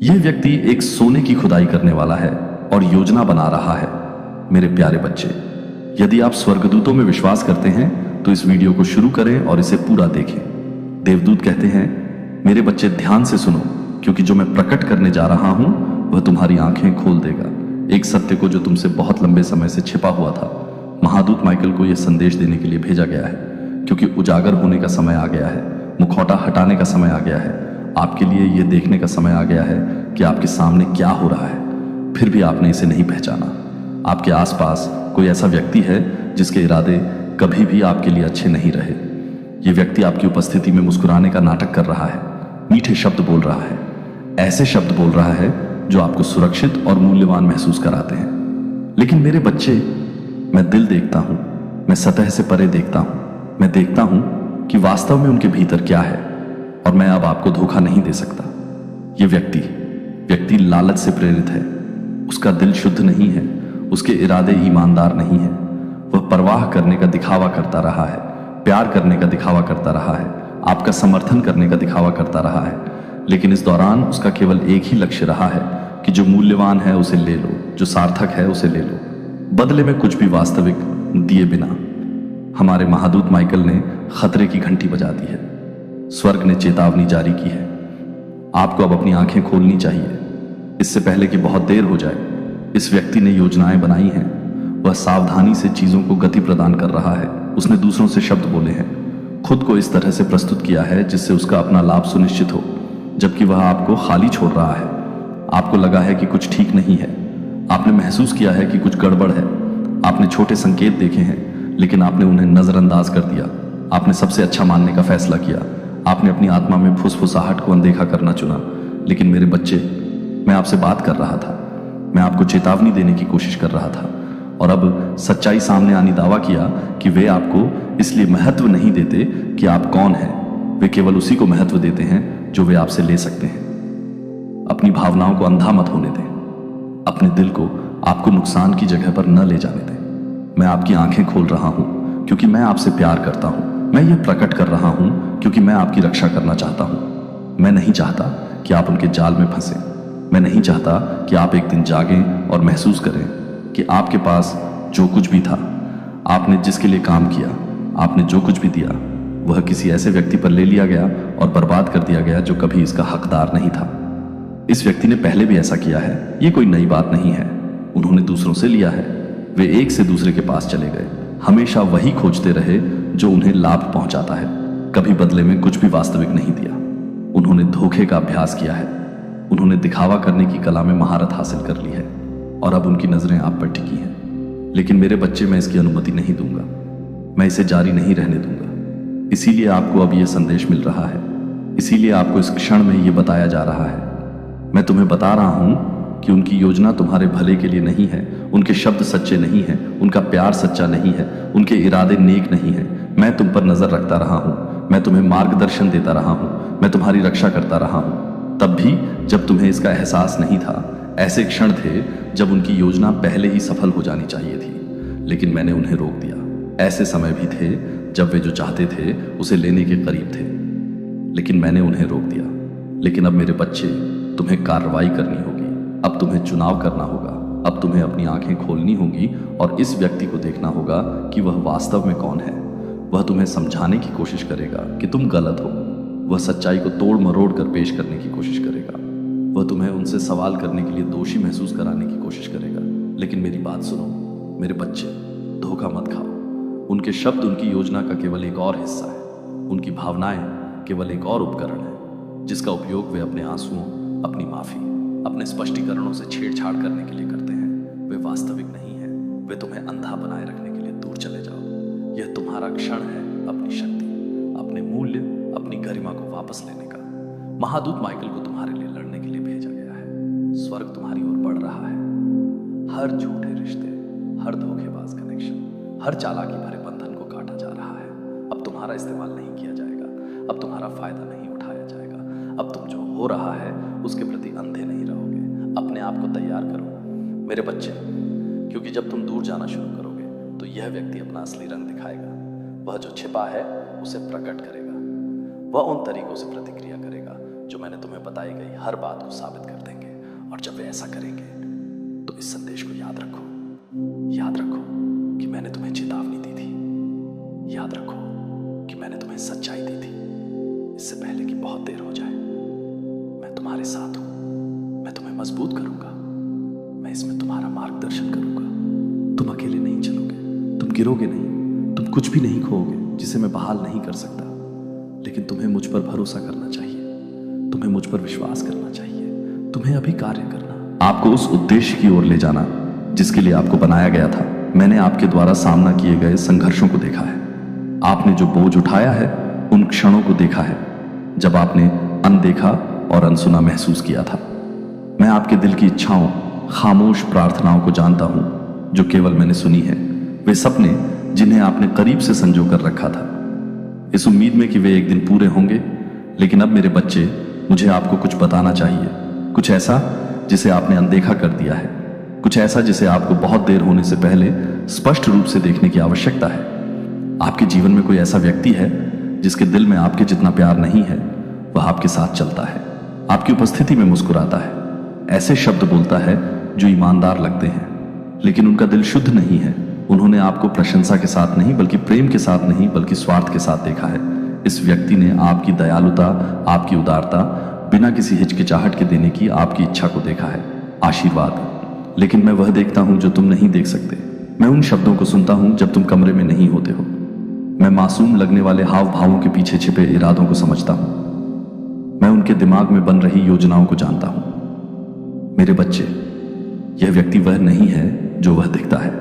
यह व्यक्ति एक सोने की खुदाई करने वाला है और योजना बना रहा है। मेरे प्यारे बच्चे, यदि आप स्वर्गदूतों में विश्वास करते हैं तो इस वीडियो को शुरू करें और इसे पूरा देखें। देवदूत कहते हैं, मेरे बच्चे ध्यान से सुनो, क्योंकि जो मैं प्रकट करने जा रहा हूं वह तुम्हारी आंखें खोल देगा। एक सत्य को जो तुमसे बहुत लंबे समय से छिपा हुआ था। महादूत माइकल को यह संदेश देने के लिए भेजा गया है, क्योंकि उजागर होने का समय आ गया है, मुखौटा हटाने का समय आ गया है। आपके लिए यह देखने का समय आ गया है कि आपके सामने क्या हो रहा है, फिर भी आपने इसे नहीं पहचाना। आपके आसपास कोई ऐसा व्यक्ति है जिसके इरादे कभी भी आपके लिए अच्छे नहीं रहे। यह व्यक्ति आपकी उपस्थिति में मुस्कुराने का नाटक कर रहा है, मीठे शब्द बोल रहा है, ऐसे शब्द बोल रहा है जो आपको सुरक्षित और मूल्यवान महसूस कराते हैं। लेकिन मेरे बच्चे, मैं दिल देखता हूं, मैं सतह से परे देखता हूं, मैं देखता हूं कि वास्तव में उनके भीतर क्या है, और मैं अब आपको धोखा नहीं दे सकता। यह व्यक्ति लालच से प्रेरित है। उसका दिल शुद्ध नहीं है, उसके इरादे ईमानदार नहीं है। वह परवाह करने का दिखावा करता रहा है, प्यार करने का दिखावा करता रहा है, आपका समर्थन करने का दिखावा करता रहा है। लेकिन इस दौरान उसका केवल एक ही लक्ष्य रहा है कि जो मूल्यवान है उसे ले लो, जो सार्थक है उसे ले लो, बदले में कुछ भी वास्तविक दिए बिना। हमारे महादूत माइकल ने खतरे की घंटी बजा दी है। स्वर्ग ने चेतावनी जारी की है। आपको अब अपनी आंखें खोलनी चाहिए, इससे पहले कि बहुत देर हो जाए। इस व्यक्ति ने योजनाएं बनाई हैं। वह सावधानी से चीजों को गति प्रदान कर रहा है। उसने दूसरों से शब्द बोले हैं, खुद को इस तरह से प्रस्तुत किया है जिससे उसका अपना लाभ सुनिश्चित हो, जबकि वह आपको खाली छोड़ रहा है। आपको लगा है कि कुछ ठीक नहीं है, आपने महसूस किया है कि कुछ गड़बड़ है। आपने छोटे संकेत देखे हैं, लेकिन आपने उन्हें नजरअंदाज कर दिया। आपने सबसे अच्छा मानने का फैसला किया। आपने अपनी आत्मा में फुसफुसाहट को अनदेखा करना चुना। लेकिन मेरे बच्चे, मैं आपसे बात कर रहा था, मैं आपको चेतावनी देने की कोशिश कर रहा था, और अब सच्चाई सामने आनी दावा किया कि वे आपको इसलिए महत्व नहीं देते कि आप कौन हैं। वे केवल उसी को महत्व देते हैं जो वे आपसे ले सकते हैं। अपनी भावनाओं को अंधा मत होने दें। अपने दिल को आपको नुकसान की जगह पर न ले जाने दें। मैं आपकी आंखें खोल रहा हूं क्योंकि मैं आपसे प्यार करता हूं। मैं ये प्रकट कर रहा हूं क्योंकि मैं आपकी रक्षा करना चाहता हूं। मैं नहीं चाहता कि आप उनके जाल में फंसे। मैं नहीं चाहता कि आप एक दिन जागें और महसूस करें कि आपके पास जो कुछ भी था, आपने जिसके लिए काम किया, आपने जो कुछ भी दिया, वह किसी ऐसे व्यक्ति पर ले लिया गया और बर्बाद कर दिया गया जो कभी इसका हकदार नहीं था। इस व्यक्ति ने पहले भी ऐसा किया है, ये कोई नई बात नहीं है। उन्होंने दूसरों से लिया है। वे एक से दूसरे के पास चले गए, हमेशा वही खोजते रहे जो उन्हें लाभ पहुंचाता है, कभी बदले में कुछ भी वास्तविक नहीं दिया। उन्होंने धोखे का अभ्यास किया है। उन्होंने दिखावा करने की कला में महारत हासिल कर ली है, और अब उनकी नजरें आप पर टिकी हैं। लेकिन मेरे बच्चे, मैं इसकी अनुमति नहीं दूंगा। मैं इसे जारी नहीं रहने दूंगा। इसीलिए आपको अब यह संदेश मिल रहा है। इसीलिए आपको इस क्षण में यह बताया जा रहा है। मैं तुम्हें बता रहा हूं कि उनकी योजना तुम्हारे भले के लिए नहीं है। उनके शब्द सच्चे नहीं हैं, उनका प्यार सच्चा नहीं है, उनके इरादे नेक नहीं हैं। मैं तुम पर नजर रखता रहा हूं, मैं तुम्हें मार्गदर्शन देता रहा हूं, मैं तुम्हारी रक्षा करता रहा हूं। तब भी जब तुम्हें इसका एहसास नहीं था, ऐसे क्षण थे जब उनकी योजना पहले ही सफल हो जानी चाहिए थी, लेकिन मैंने उन्हें रोक दिया। ऐसे समय भी थे जब वे जो चाहते थे उसे लेने के करीब थे, लेकिन मैंने उन्हें रोक दिया। लेकिन अब मेरे बच्चे, तुम्हें कार्रवाई करनी होगी। अब तुम्हें चुनाव करना होगा। अब तुम्हें अपनी आंखें खोलनी होगी और इस व्यक्ति को देखना होगा कि वह वास्तव में कौन है। वह तुम्हें समझाने की कोशिश करेगा कि तुम गलत हो। वह सच्चाई को तोड़ मरोड़ कर पेश करने की कोशिश करेगा। वह तुम्हें उनसे सवाल करने के लिए दोषी महसूस कराने की कोशिश करेगा। लेकिन मेरी बात सुनो मेरे बच्चे, धोखा मत खाओ। उनके शब्द उनकी योजना का केवल एक और हिस्सा है। उनकी भावनाएं केवल एक और उपकरण है जिसका उपयोग वे अपने आंसुओं, अपनी माफी, अपने स्पष्टीकरणों से छेड़छाड़ करने के लिए करते हैं। वे वास्तविक नहीं है। वे तुम्हें अंधा बनाए रखने के लिए दूर चले जाओ। यह तुम्हारा क्षण है अपनी शक्ति, अपने मूल्य, अपनी गरिमा को वापस लेने का। महादूत माइकल को तुम्हारे लिए लड़ने के लिए भेजा गया है। स्वर्ग तुम्हारी ओर बढ़ रहा है। हर झूठे रिश्ते, हर धोखेबाज कनेक्शन, हर चालाकी भरे बंधन को काटा जा रहा है। अब तुम्हारा इस्तेमाल नहीं किया जाएगा। अब तुम्हारा फायदा नहीं उठाया जाएगा। अब तुम जो हो रहा है उसके प्रति अंधे नहीं रहोगे। अपने आप को तैयार करो मेरे बच्चे, क्योंकि जब तुम दूर जाना शुरू करोगे तो यह व्यक्ति अपना असली रंग दिखाएगा। वह जो छिपा है उसे प्रकट करेगा। वह उन तरीकों से प्रतिक्रिया करेगा जो मैंने तुम्हें बताई गई हर बात को साबित कर देंगे। और जब वे ऐसा करेंगे तो इस संदेश को याद रखो कि मैंने तुम्हें चेतावनी दी थी। याद रखो कि मैंने तुम्हें सच्चाई दी थी। इससे पहले कि बहुत देर हो जाए, मैं तुम्हारे साथ हूं। मैं तुम्हें मजबूत करूंगा। मैं इसमें तुम्हारा मार्गदर्शन करूंगा। तुम अकेले नहीं चलोगे, तुम गिरोगे नहीं, तुम कुछ भी नहीं खोओगे जिसे मैं बहाल नहीं कर सकता। लेकिन तुम्हें मुझ पर भरोसा करना चाहिए, तुम्हें मुझ पर विश्वास करना चाहिए, तुम्हें अभी कार्य करना, आपको उस उद्देश्य की ओर ले जाना जिसके लिए आपको बनाया गया था। मैंने आपके द्वारा सामना किए गए संघर्षों को देखा है। आपने जो बोझ उठाया है उन क्षणों को देखा है जब आपने अनदेखा और अनसुना महसूस किया था। मैं आपके दिल की इच्छाओं, खामोश प्रार्थनाओं को जानता हूं जो केवल मैंने सुनी है। वे सपने जिन्हें आपने करीब से संजो कर रखा था, इस उम्मीद में कि वे एक दिन पूरे होंगे। लेकिन अब मेरे बच्चे, मुझे आपको कुछ बताना चाहिए, कुछ ऐसा जिसे आपने अनदेखा कर दिया है, कुछ ऐसा जिसे आपको बहुत देर होने से पहले स्पष्ट रूप से देखने की आवश्यकता है। आपके जीवन में कोई ऐसा व्यक्ति है जिसके दिल में आपके जितना प्यार नहीं है। वह आपके साथ चलता है, आपकी उपस्थिति में मुस्कुराता है, ऐसे शब्द बोलता है जो ईमानदार लगते हैं, लेकिन उनका दिल शुद्ध नहीं है। उन्होंने आपको प्रशंसा के साथ नहीं, बल्कि प्रेम के साथ नहीं, बल्कि स्वार्थ के साथ देखा है। इस व्यक्ति ने आपकी दयालुता, आपकी उदारता, बिना किसी हिचकिचाहट के देने की आपकी इच्छा को देखा है। आशीर्वाद। लेकिन मैं वह देखता हूं जो तुम नहीं देख सकते। मैं उन शब्दों को सुनता हूं जब तुम कमरे में नहीं होते हो। मैं मासूम लगने वाले हाव भावों के पीछे छिपे इरादों को समझता हूं। मैं उनके दिमाग में बन रही योजनाओं को जानता हूं। मेरे बच्चे, यह व्यक्ति वह नहीं है जो वह दिखता है।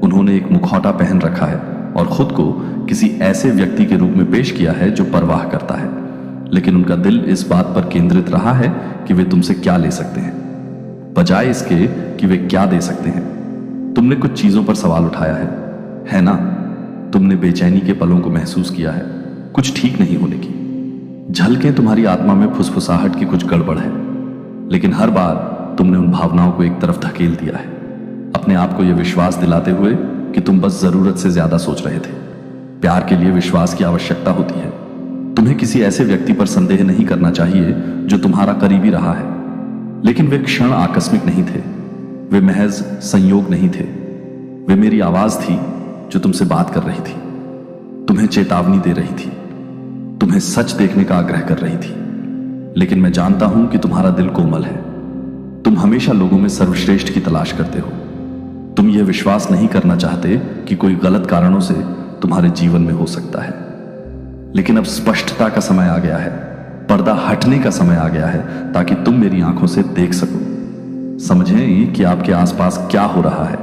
उन्होंने एक मुखौटा पहन रखा है और खुद को किसी ऐसे व्यक्ति के रूप में पेश किया है जो परवाह करता है, लेकिन उनका दिल इस बात पर केंद्रित रहा है कि वे तुमसे क्या ले सकते हैं, बजाय इसके कि वे क्या दे सकते हैं। तुमने कुछ चीजों पर सवाल उठाया है ना? तुमने बेचैनी के पलों को महसूस किया है, कुछ ठीक नहीं होने की झलकें। तुम्हारी आत्मा में फुसफुसाहट की कुछ गड़बड़ है, लेकिन हर बार तुमने उन भावनाओं को एक तरफ धकेल दिया है, अपने आप को यह विश्वास दिलाते हुए कि तुम बस जरूरत से ज्यादा सोच रहे थे। प्यार के लिए विश्वास की आवश्यकता होती है। तुम्हें किसी ऐसे व्यक्ति पर संदेह नहीं करना चाहिए जो तुम्हारा करीबी रहा है, लेकिन वे क्षण आकस्मिक नहीं थे, वे महज संयोग नहीं थे। वे मेरी आवाज थी जो तुमसे बात कर रही थी, तुम्हें चेतावनी दे रही थी, तुम्हें सच देखने का आग्रह कर रही थी। लेकिन मैं जानता हूं कि तुम्हारा दिल कोमल है। तुम हमेशा लोगों में सर्वश्रेष्ठ की तलाश करते हो। तुम यह विश्वास नहीं करना चाहते कि कोई गलत कारणों से तुम्हारे जीवन में हो सकता है। लेकिन अब स्पष्टता का समय आ गया है, पर्दा हटने का समय आ गया है, ताकि तुम मेरी आंखों से देख सको, समझें कि आपके आसपास क्या हो रहा है।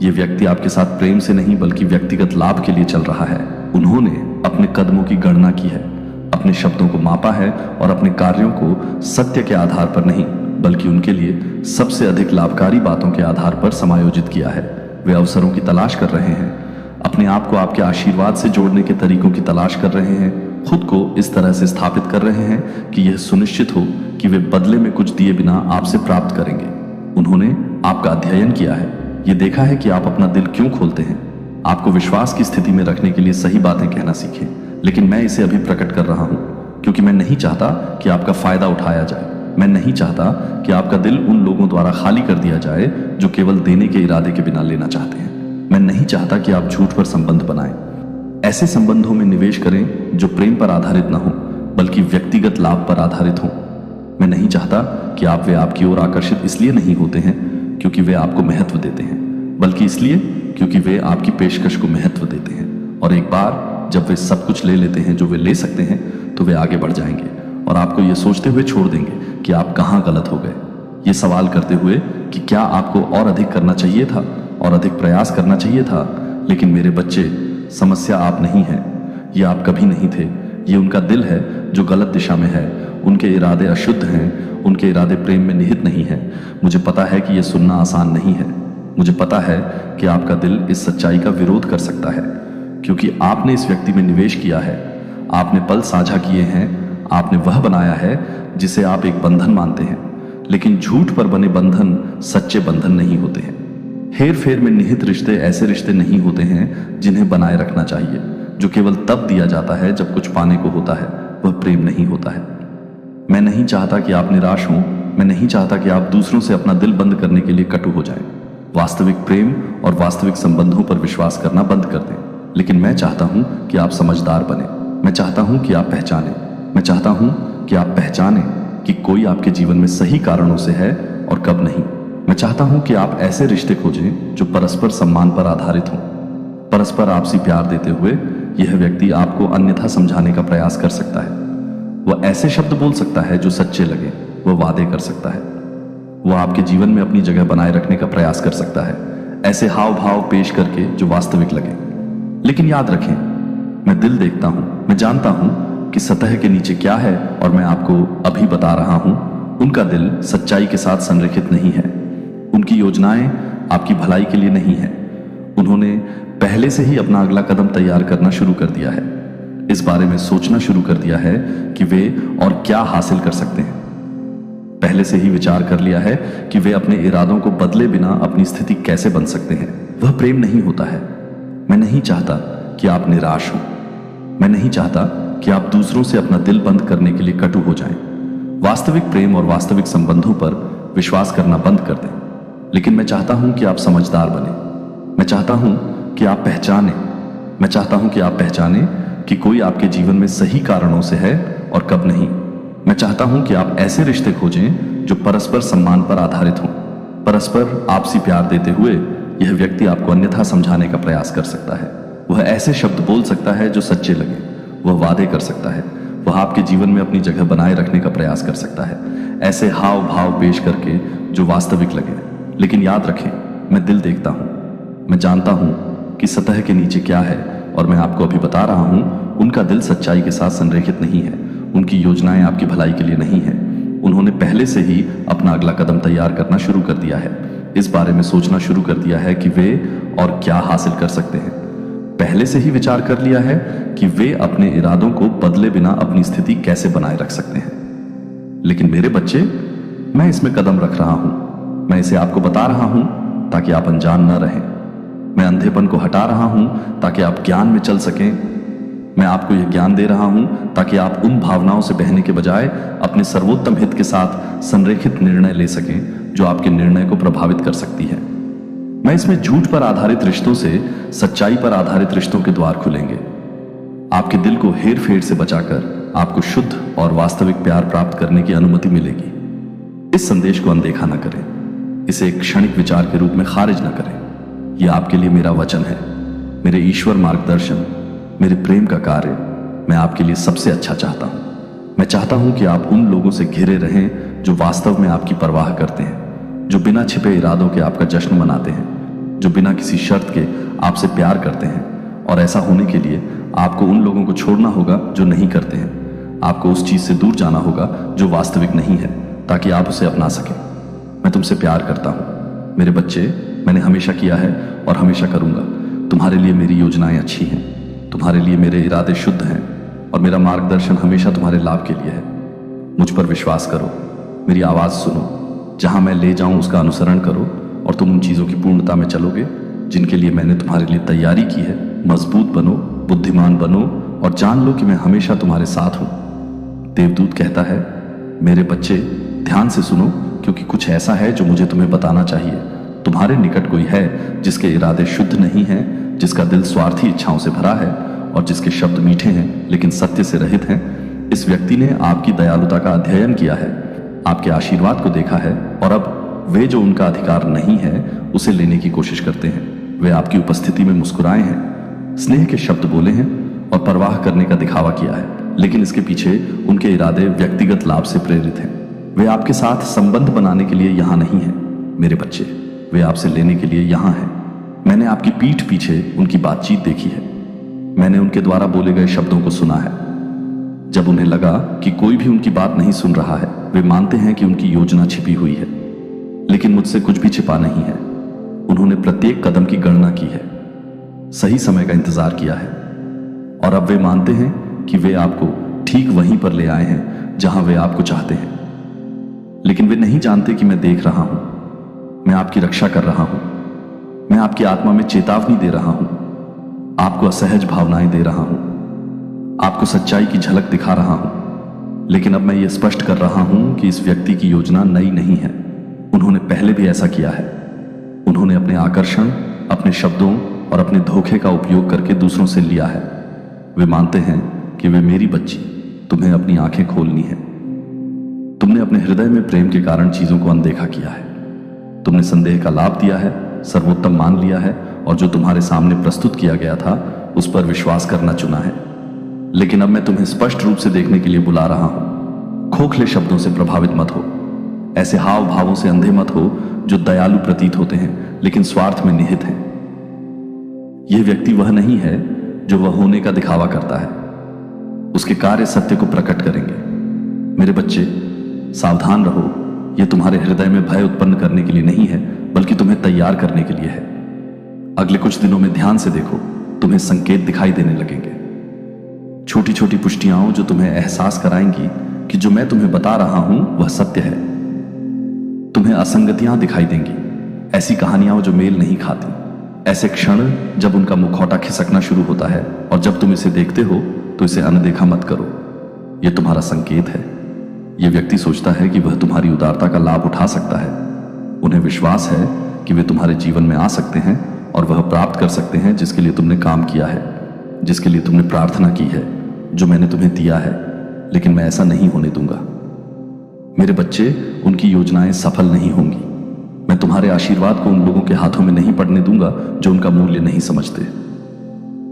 यह व्यक्ति आपके साथ प्रेम से नहीं बल्कि व्यक्तिगत लाभ के लिए चल रहा है। उन्होंने अपने कदमों की गणना की है, अपने शब्दों को मापा है और अपने कार्यों को सत्य के आधार पर नहीं बल्कि उनके लिए सबसे अधिक लाभकारी बातों के आधार पर समायोजित किया है। वे अवसरों की तलाश कर रहे हैं, अपने आप को आपके आशीर्वाद से जोड़ने के तरीकों की तलाश कर रहे हैं, खुद को इस तरह से स्थापित कर रहे हैं कि यह सुनिश्चित हो कि वे बदले में कुछ दिए बिना आपसे प्राप्त करेंगे। उन्होंने आपका अध्ययन किया है, यह देखा है कि आप अपना दिल क्यों खोलते हैं, आपको विश्वास की स्थिति में रखने के लिए सही बातें कहना सीखें। लेकिन मैं इसे अभी प्रकट कर रहा हूं क्योंकि मैं नहीं चाहता कि आपका फायदा उठाया जाए। मैं नहीं चाहता कि आपका दिल उन लोगों द्वारा खाली कर दिया जाए जो केवल देने के इरादे के बिना लेना चाहते हैं। मैं नहीं चाहता कि आप झूठ पर संबंध बनाएं, ऐसे संबंधों में निवेश करें जो प्रेम पर आधारित न हो बल्कि व्यक्तिगत लाभ पर आधारित हों। मैं नहीं चाहता कि वे आपकी ओर आकर्षित इसलिए नहीं होते हैं क्योंकि वे आपको महत्व देते हैं, बल्कि इसलिए क्योंकि वे आपकी पेशकश को महत्व देते हैं। और एक बार जब वे सब कुछ ले लेते हैं जो वे ले सकते हैं, तो वे आगे बढ़ जाएंगे और आपको यह सोचते हुए छोड़ देंगे कि आप कहां गलत हो गए, ये सवाल करते हुए कि क्या आपको और अधिक करना चाहिए था और अधिक प्रयास करना चाहिए था। लेकिन मेरे बच्चे, समस्या आप नहीं है, ये आप कभी नहीं थे, ये उनका दिल है जो गलत दिशा में है। उनके इरादे अशुद्ध हैं, उनके इरादे प्रेम में निहित नहीं है। मुझे पता है कि यह सुनना आसान नहीं है। मुझे पता है कि आपका दिल इस सच्चाई का विरोध कर सकता है क्योंकि आपने इस व्यक्ति में निवेश किया है, आपने पल साझा किए हैं, आपने वह बनाया है जिसे आप एक बंधन मानते हैं। लेकिन झूठ पर बने बंधन सच्चे बंधन नहीं होते हैं। हेर फेर में निहित रिश्ते ऐसे रिश्ते नहीं होते हैं जिन्हें बनाए रखना चाहिए। जो केवल तब दिया जाता है जब कुछ पाने को होता है, वह प्रेम नहीं होता है। मैं नहीं चाहता कि आप निराश हों। मैं नहीं चाहता कि आप दूसरों से अपना दिल बंद करने के लिए कटु हो जाएं। वास्तविक प्रेम और वास्तविक संबंधों पर विश्वास करना बंद कर दें। लेकिन मैं चाहता हूं कि आप समझदार बने। मैं चाहता हूं कि आप पहचानें। मैं चाहता हूं कि आप पहचानें कि कोई आपके जीवन में सही कारणों से है और कब नहीं। मैं चाहता हूं कि आप ऐसे रिश्ते खोजें जो परस्पर सम्मान पर आधारित हों। परस्पर आपसी प्यार देते हुए यह व्यक्ति आपको अन्यथा समझाने का प्रयास कर सकता है। वह ऐसे शब्द बोल सकता है जो सच्चे लगे। वह वादे कर सकता है। वह आपके जीवन में अपनी जगह बनाए रखने का प्रयास कर सकता है, ऐसे हाव भाव पेश करके जो वास्तविक लगे। लेकिन याद रखें, मैं दिल देखता हूं। मैं जानता हूं कि सतह के नीचे क्या है, और मैं आपको अभी बता रहा हूं, उनका दिल सच्चाई के साथ संरेखित नहीं है। उनकी योजनाएं आपकी भलाई के लिए नहीं है। उन्होंने पहले से ही अपना अगला कदम तैयार करना शुरू कर दिया है। इस बारे में सोचना शुरू कर दिया है कि वे और क्या हासिल कर सकते हैं। पहले से ही विचार कर लिया है कि वे अपने इरादों को बदले बिना अपनी स्थिति कैसे बन सकते हैं। वह प्रेम नहीं होता है। मैं नहीं चाहता कि आप निराश हो। मैं नहीं चाहता कि आप दूसरों से अपना दिल बंद करने के लिए कटु हो जाएं। वास्तविक प्रेम और वास्तविक संबंधों पर विश्वास करना बंद कर दें। लेकिन मैं चाहता हूं कि आप समझदार बने। मैं चाहता हूं कि आप पहचानें। मैं चाहता हूं कि आप पहचानें कि कोई आपके जीवन में सही कारणों से है और कब नहीं। मैं चाहता हूं कि आप ऐसे रिश्ते खोजें जो परस्पर सम्मान पर आधारित हों। परस्पर आपसी प्यार देते हुए यह व्यक्ति आपको अन्यथा समझाने का प्रयास कर सकता है। वह ऐसे शब्द बोल सकता है जो सच्चे लगे। वह वादे कर सकता है। वह आपके जीवन में अपनी जगह बनाए रखने का प्रयास कर सकता है, ऐसे हाव भाव पेश करके जो वास्तविक लगे। लेकिन याद रखें, मैं दिल देखता हूं। मैं जानता हूं कि सतह के नीचे क्या है, और मैं आपको अभी बता रहा हूं, उनका दिल सच्चाई के साथ संरेखित नहीं है। उनकी योजनाएं आपकी भलाई के लिए नहीं है। उन्होंने पहले से ही अपना अगला कदम तैयार करना शुरू कर दिया है। इस बारे में सोचना शुरू कर दिया है कि वे और क्या हासिल कर सकते हैं। पहले से ही विचार कर लिया है कि वे अपने इरादों को बदले बिना अपनी स्थिति कैसे बनाए रख सकते हैं। लेकिन मेरे बच्चे, मैं इसमें कदम रख रहा हूं। मैं इसे आपको बता रहा हूं ताकि आप अनजान न रहें। मैं अंधेपन को हटा रहा हूं ताकि आप ज्ञान में चल सकें। मैं आपको यह ज्ञान दे रहा हूं ताकि आप उन भावनाओं से बहने के बजाय अपने सर्वोत्तम हित के साथ संरेखित निर्णय ले सकें जो आपके निर्णय को प्रभावित कर सकती है। मैं इसमें झूठ पर आधारित रिश्तों से सच्चाई पर आधारित रिश्तों के द्वार खुलेंगे। आपके दिल को हेर फेर से बचाकर आपको शुद्ध और वास्तविक प्यार प्राप्त करने की अनुमति मिलेगी। इस संदेश को अनदेखा न करें। इसे एक क्षणिक विचार के रूप में खारिज न करें। यह आपके लिए मेरा वचन है, मेरे ईश्वर मार्गदर्शन, मेरे प्रेम का कार्य। मैं आपके लिए सबसे अच्छा चाहता हूं। मैं चाहता हूं कि आप उन लोगों से घिरे रहें जो वास्तव में आपकी परवाह करते हैं, जो बिना छिपे इरादों के आपका जश्न मनाते हैं, जो बिना किसी शर्त के आपसे प्यार करते हैं। और ऐसा होने के लिए आपको उन लोगों को छोड़ना होगा जो नहीं करते हैं। आपको उस चीज से दूर जाना होगा जो वास्तविक नहीं है, ताकि आप उसे अपना सकें। मैं तुमसे प्यार करता हूं मेरे बच्चे। मैंने हमेशा किया है और हमेशा करूंगा। तुम्हारे लिए मेरी योजनाएं अच्छी हैं। तुम्हारे लिए मेरे इरादे शुद्ध हैं, और मेरा मार्गदर्शन हमेशा तुम्हारे लाभ के लिए है। मुझ पर विश्वास करो, मेरी आवाज सुनो। जहां मैं ले जाऊं उसका अनुसरण करो, और तुम उन चीजों की पूर्णता में चलोगे जिनके लिए मैंने तुम्हारे लिए तैयारी की है। मजबूत बनो, बुद्धिमान बनो, और जान लो कि मैं हमेशा तुम्हारे साथ हूं। देवदूत कहता है, मेरे बच्चे ध्यान से सुनो, क्योंकि कुछ ऐसा है जो मुझे तुम्हें बताना चाहिए। तुम्हारे निकट कोई है जिसके इरादे शुद्ध नहीं हैं, जिसका दिल स्वार्थी इच्छाओं से भरा है, और जिसके शब्द मीठे हैं लेकिन सत्य से रहित हैं। इस व्यक्ति ने आपकी दयालुता का अध्ययन किया है, आपके आशीर्वाद को देखा है, और अब वे जो उनका अधिकार नहीं है उसे लेने की कोशिश करते हैं। वे आपकी उपस्थिति में मुस्कुराए हैं, स्नेह के शब्द बोले हैं, और परवाह करने का दिखावा किया है, लेकिन इसके पीछे उनके इरादे व्यक्तिगत लाभ से प्रेरित हैं। वे आपके साथ संबंध बनाने के लिए यहां नहीं हैं मेरे बच्चे। वे आपसे लेने के लिए यहां हैं। मैंने आपकी पीठ पीछे उनकी बातचीत देखी है। मैंने उनके द्वारा बोले गए शब्दों को सुना है। जब उन्हें लगा कि कोई भी उनकी बात नहीं सुन रहा है, वे मानते हैं कि उनकी योजना छिपी हुई है, लेकिन मुझसे कुछ भी छिपा नहीं है। उन्होंने प्रत्येक कदम की गणना की है, सही समय का इंतजार किया है, और अब वे मानते हैं कि वे आपको ठीक वहीं पर ले आए हैं जहां वे आपको चाहते हैं। लेकिन वे नहीं जानते कि मैं देख रहा हूं, मैं आपकी रक्षा कर रहा हूं, मैं आपकी आत्मा में चेतावनी दे रहा हूं, आपको असहज भावनाएं दे रहा हूं, आपको सच्चाई की झलक दिखा रहा हूं। लेकिन अब मैं ये स्पष्ट कर रहा हूं कि इस व्यक्ति की योजना नई नहीं है। उन्होंने पहले भी ऐसा किया है। उन्होंने अपने आकर्षण, अपने शब्दों और अपने धोखे का उपयोग करके दूसरों से लिया है। वे मानते हैं कि वे मेरी बच्ची, तुम्हें अपनी आंखें खोलनी है। तुमने अपने हृदय में प्रेम के कारण चीजों को अनदेखा किया है। तुमने संदेह का लाभ दिया है, सर्वोत्तम मान लिया है और जो तुम्हारे सामने प्रस्तुत किया गया था उस पर विश्वास करना चुना है। लेकिन अब मैं तुम्हें स्पष्ट रूप से देखने के लिए बुला रहा हूं। खोखले शब्दों से प्रभावित मत हो, ऐसे हाव भावों से अंधे मत हो जो दयालु प्रतीत होते हैं लेकिन स्वार्थ में निहित हैं। यह व्यक्ति वह नहीं है जो वह होने का दिखावा करता है। उसके कार्य सत्य को प्रकट करेंगे। मेरे बच्चे, सावधान रहो। यह तुम्हारे हृदय में भय उत्पन्न करने के लिए नहीं है, बल्कि तुम्हें तैयार करने के लिए है। अगले कुछ दिनों में ध्यान से देखो, तुम्हें संकेत दिखाई देने लगेंगे। छोटी छोटी पुष्टियां जो तुम्हें एहसास कराएंगी कि जो मैं तुम्हें बता रहा हूं वह सत्य है। तुम्हें असंगतियां दिखाई देंगी, ऐसी कहानियां जो मेल नहीं खाती, ऐसे क्षण जब उनका मुखौटा खिसकना शुरू होता है। और जब तुम इसे देखते हो तो इसे अनदेखा मत करो। यह तुम्हारा संकेत है। यह व्यक्ति सोचता है कि वह तुम्हारी उदारता का लाभ उठा सकता है। उन्हें विश्वास है कि वे तुम्हारे जीवन में आ सकते हैं और वह प्राप्त कर सकते हैं जिसके लिए तुमने काम किया है, जिसके लिए तुमने प्रार्थना की है, जो मैंने तुम्हें दिया है। लेकिन मैं ऐसा नहीं होने दूंगा। मेरे बच्चे, उनकी योजनाएं सफल नहीं होंगी। मैं तुम्हारे आशीर्वाद को उन लोगों के हाथों में नहीं पड़ने दूंगा जो उनका मूल्य नहीं समझते।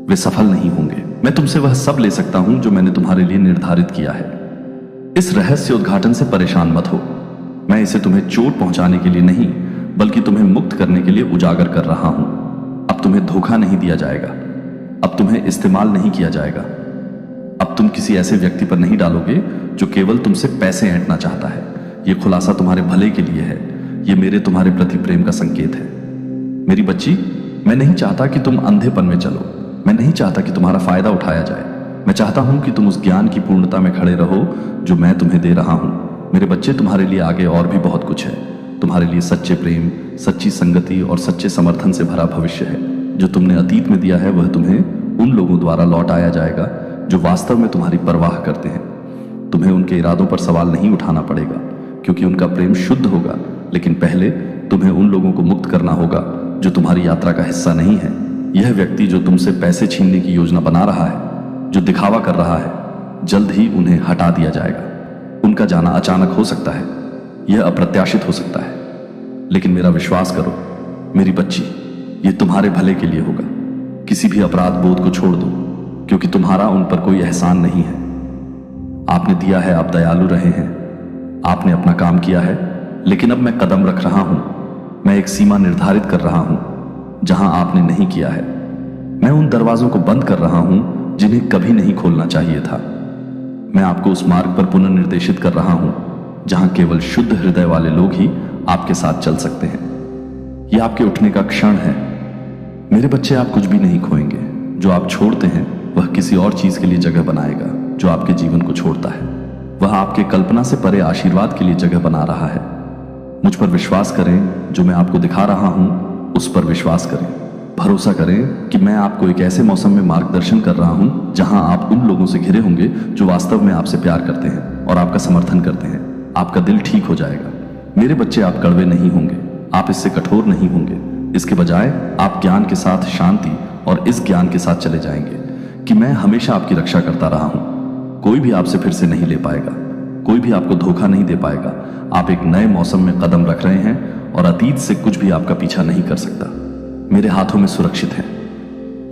वे सफल नहीं होंगे। मैं तुमसे वह सब ले सकता हूं जो मैंने तुम्हारे लिए निर्धारित किया है। इस रहस्य उद्घाटन से परेशान मत हो। मैं इसे तुम्हें चोट पहुंचाने के लिए नहीं, बल्कि तुम्हें मुक्त करने के लिए उजागर कर रहा हूं। अब तुम्हें धोखा नहीं दिया जाएगा। अब तुम्हें इस्तेमाल नहीं किया जाएगा। अब तुम किसी ऐसे व्यक्ति पर नहीं डालोगे जो केवल तुमसे पैसे ऐंठना चाहता है। यह खुलासा तुम्हारे भले के लिए है। यह मेरे तुम्हारे प्रति प्रेम का संकेत है। मेरी बच्ची, मैं नहीं चाहता कि तुम अंधेपन में चलो। मैं नहीं चाहता कि तुम्हारा फायदा उठाया जाए। मैं चाहता हूं कि तुम उस ज्ञान की पूर्णता में खड़े रहो जो मैं तुम्हें दे रहा हूं। मेरे बच्चे, तुम्हारे लिए आगे और भी बहुत कुछ है। तुम्हारे लिए सच्चे प्रेम, सच्ची संगति और सच्चे समर्थन से भरा भविष्य है। जो तुमने अतीत में दिया है वह तुम्हें उन लोगों द्वारा लौट आया जाएगा जो वास्तव में तुम्हारी परवाह करते हैं। तुम्हें उनके इरादों पर सवाल नहीं उठाना पड़ेगा, क्योंकि उनका प्रेम शुद्ध होगा। लेकिन पहले तुम्हें उन लोगों को मुक्त करना होगा जो तुम्हारी यात्रा का हिस्सा नहीं है। यह व्यक्ति जो तुमसे पैसे छीनने की योजना बना रहा है, जो दिखावा कर रहा है, जल्द ही उन्हें हटा दिया जाएगा। उनका जाना अचानक हो सकता है, यह अप्रत्याशित हो सकता है, लेकिन मेरा विश्वास करो मेरी बच्ची, यह तुम्हारे भले के लिए होगा। किसी भी अपराध बोध को छोड़ दो, क्योंकि तुम्हारा उन पर कोई एहसान नहीं है। आपने दिया है, आप दयालु रहे हैं, आपने अपना काम किया है। लेकिन अब मैं कदम रख रहा हूं। मैं एक सीमा निर्धारित कर रहा हूं जहां आपने नहीं किया है। मैं उन दरवाजों को बंद कर रहा हूं जिन्हें कभी नहीं खोलना चाहिए था। मैं आपको उस मार्ग पर पुनर्निर्देशित कर रहा हूं जहां केवल शुद्ध हृदय वाले लोग ही आपके साथ चल सकते हैं। यह आपके उठने का क्षण है। मेरे बच्चे, आप कुछ भी नहीं खोएंगे। जो आप छोड़ते हैं वह किसी और चीज के लिए जगह बनाएगा। जो आपके जीवन को छोड़ता है वह आपके कल्पना से परे आशीर्वाद के लिए जगह बना रहा है। मुझ पर विश्वास करें। जो मैं आपको दिखा रहा हूं उस पर विश्वास करें। भरोसा करें कि मैं आपको एक ऐसे मौसम में मार्गदर्शन कर रहा हूं जहां आप उन लोगों से घिरे होंगे जो वास्तव में आपसे प्यार करते हैं और आपका समर्थन करते हैं। आपका दिल ठीक हो जाएगा। मेरे बच्चे, आप कड़वे नहीं होंगे। आप इससे कठोर नहीं होंगे। इसके बजाय आप ज्ञान के साथ शांति और इस ज्ञान के साथ चले जाएंगे कि मैं हमेशा आपकी रक्षा करता रहा हूं। कोई भी आपसे फिर से नहीं ले पाएगा। कोई भी आपको धोखा नहीं दे पाएगा। आप एक नए मौसम में कदम रख रहे हैं और अतीत से कुछ भी आपका पीछा नहीं कर सकता। मेरे हाथों में सुरक्षित है।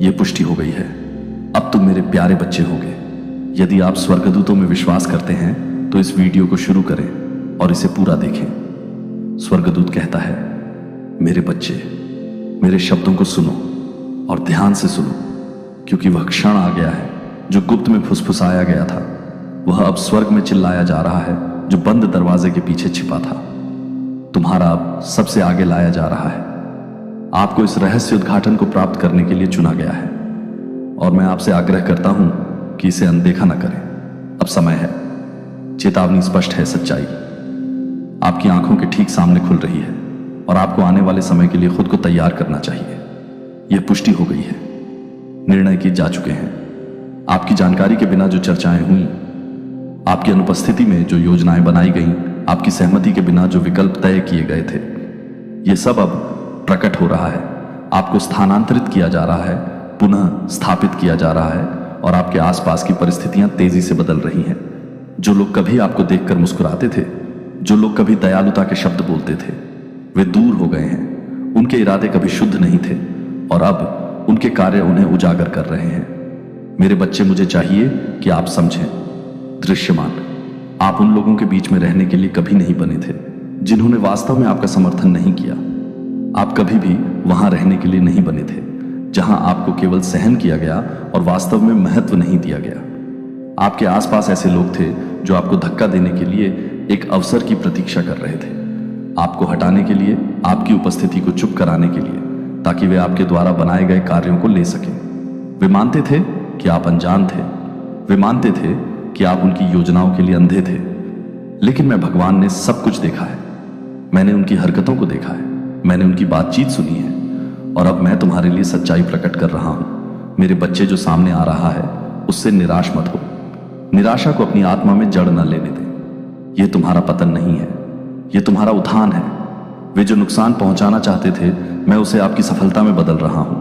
यह पुष्टि हो गई है। अब तुम मेरे प्यारे बच्चे होगे। यदि आप स्वर्गदूतों में विश्वास करते हैं तो इस वीडियो को शुरू करें और इसे पूरा देखें। स्वर्गदूत कहता है, मेरे बच्चे, मेरे शब्दों को सुनो और ध्यान से सुनो, क्योंकि वह क्षण आ गया है जो गुप्त में फुसफुसाया गया था। वह अब स्वर्ग में चिल्लाया जा रहा है जो बंद दरवाजे के पीछे छिपा था। तुम्हारा अब सबसे आगे लाया जा रहा है। आपको इस रहस्य उद्घाटन को प्राप्त करने के लिए चुना गया है और मैं आपसे आग्रह करता हूं कि इसे अनदेखा न करें। अब समय है। चेतावनी स्पष्ट है। सच्चाई आपकी आंखों के ठीक सामने खुल रही है और आपको आने वाले समय के लिए खुद को तैयार करना चाहिए। यह पुष्टि हो गई है। निर्णय किए जा चुके हैं। आपकी जानकारी के बिना जो चर्चाएं हुई, आपकी अनुपस्थिति में जो योजनाएं बनाई गईं, आपकी सहमति के बिना जो विकल्प तय किए गए थे, ये सब अब प्रकट हो रहा है। आपको स्थानांतरित किया जा रहा है, पुनः स्थापित किया जा रहा है और आपके आसपास की परिस्थितियां तेजी से बदल रही हैं। जो लोग कभी आपको देखकर मुस्कुराते थे, जो लोग कभी दयालुता के शब्द बोलते थे, वे दूर हो गए हैं। उनके इरादे कभी शुद्ध नहीं थे और अब उनके कार्य उन्हें उजागर कर रहे हैं। मेरे बच्चे, मुझे चाहिए कि आप समझें, दृश्यमान, आप उन लोगों के बीच में रहने के लिए कभी नहीं बने थे जिन्होंने वास्तव में आपका समर्थन नहीं किया। आप कभी भी वहां रहने के लिए नहीं बने थे जहां आपको केवल सहन किया गया और वास्तव में महत्व नहीं दिया गया। आपके आसपास ऐसे लोग थे जो आपको धक्का देने के लिए एक अवसर की प्रतीक्षा कर रहे थे, आपको हटाने के लिए, आपकी उपस्थिति को चुप कराने के लिए, ताकि वे आपके द्वारा बनाए गए कार्यों को ले सकें। वे मानते थे कि आप अनजान थे, वे मानते थे कि आप उनकी योजनाओं के लिए अंधे थे। लेकिन मैं, भगवान, ने सब कुछ देखा है। मैंने उनकी हरकतों को देखा है, मैंने उनकी बातचीत सुनी है और अब मैं तुम्हारे लिए सच्चाई प्रकट कर रहा हूं। मेरे बच्चे, जो सामने आ रहा है उससे निराश मत हो। निराशा को अपनी आत्मा में जड़ न लेने दें। यह तुम्हारा पतन नहीं है, यह तुम्हारा उत्थान है। वे जो नुकसान पहुंचाना चाहते थे, मैं उसे आपकी सफलता में बदल रहा हूं।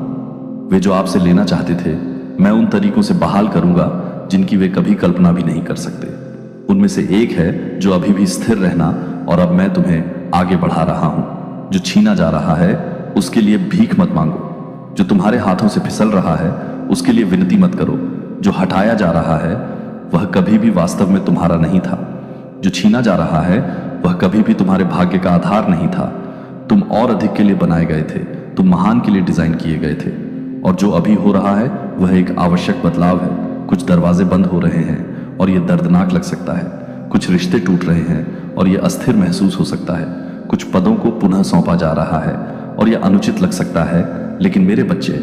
वे जो आपसे लेना चाहते थे, मैं उन तरीकों से बहाल करूंगा जिनकी वे कभी कल्पना भी नहीं कर सकते। उनमें से एक है जो अभी भी स्थिर रहना, और अब मैं तुम्हें आगे बढ़ा रहा हूं। जो छीना जा रहा है उसके लिए भीख मत मांगो। जो तुम्हारे हाथों से फिसल रहा है उसके लिए विनती मत करो। जो हटाया जा रहा है वह कभी भी वास्तव में तुम्हारा नहीं था। जो छीना जा रहा है वह कभी भी तुम्हारे भाग्य का आधार नहीं था। तुम और अधिक के लिए बनाए गए थे, तुम महान के लिए डिजाइन किए गए थे। और जो अभी हो रहा है वह एक आवश्यक बदलाव है। कुछ दरवाजे बंद हो रहे हैं और यह दर्दनाक लग सकता है। कुछ रिश्ते टूट रहे हैं और यह अस्थिर महसूस हो सकता है। कुछ पदों को पुनः सौंपा जा रहा है और यह अनुचित लग सकता है। लेकिन मेरे बच्चे,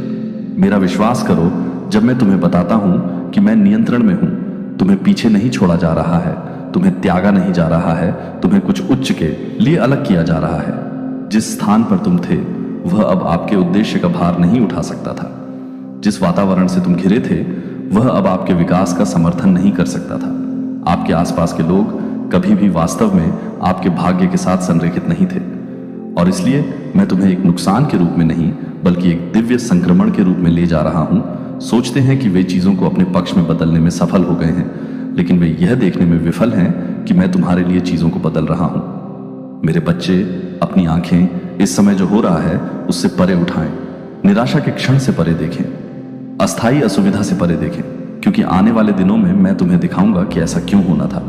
मेरा विश्वास करो जब मैं तुम्हें बताता हूं कि मैं नियंत्रण में हूं। तुम्हें पीछे नहीं छोड़ा जा रहा है, तुम्हें त्यागा नहीं जा रहा है, तुम्हें कुछ उच्च के लिए अलग किया जा रहा है। जिस स्थान पर तुम थे वह अब आपके उद्देश्य का भार नहीं उठा सकता था। जिस वातावरण से तुम घिरे थे वह अब आपके विकास का समर्थन नहीं कर सकता था। आपके आसपास के लोग कभी भी वास्तव में आपके भाग्य के साथ संरेखित नहीं थे। और इसलिए मैं तुम्हें एक नुकसान के रूप में नहीं बल्कि एक दिव्य संक्रमण के रूप में ले जा रहा हूं। सोचते हैं कि वे चीजों को अपने पक्ष में बदलने में सफल हो गए हैं, लेकिन वे यह देखने में विफल हैं कि मैं तुम्हारे लिए चीजों को बदल रहा हूं। मेरे बच्चे, अपनी आंखें इस समय जो हो रहा है उससे परे उठाएं। निराशा के क्षण से परे देखें, अस्थायी असुविधा से परे देखें, क्योंकि आने वाले दिनों में मैं तुम्हें दिखाऊंगा कि ऐसा क्यों होना था।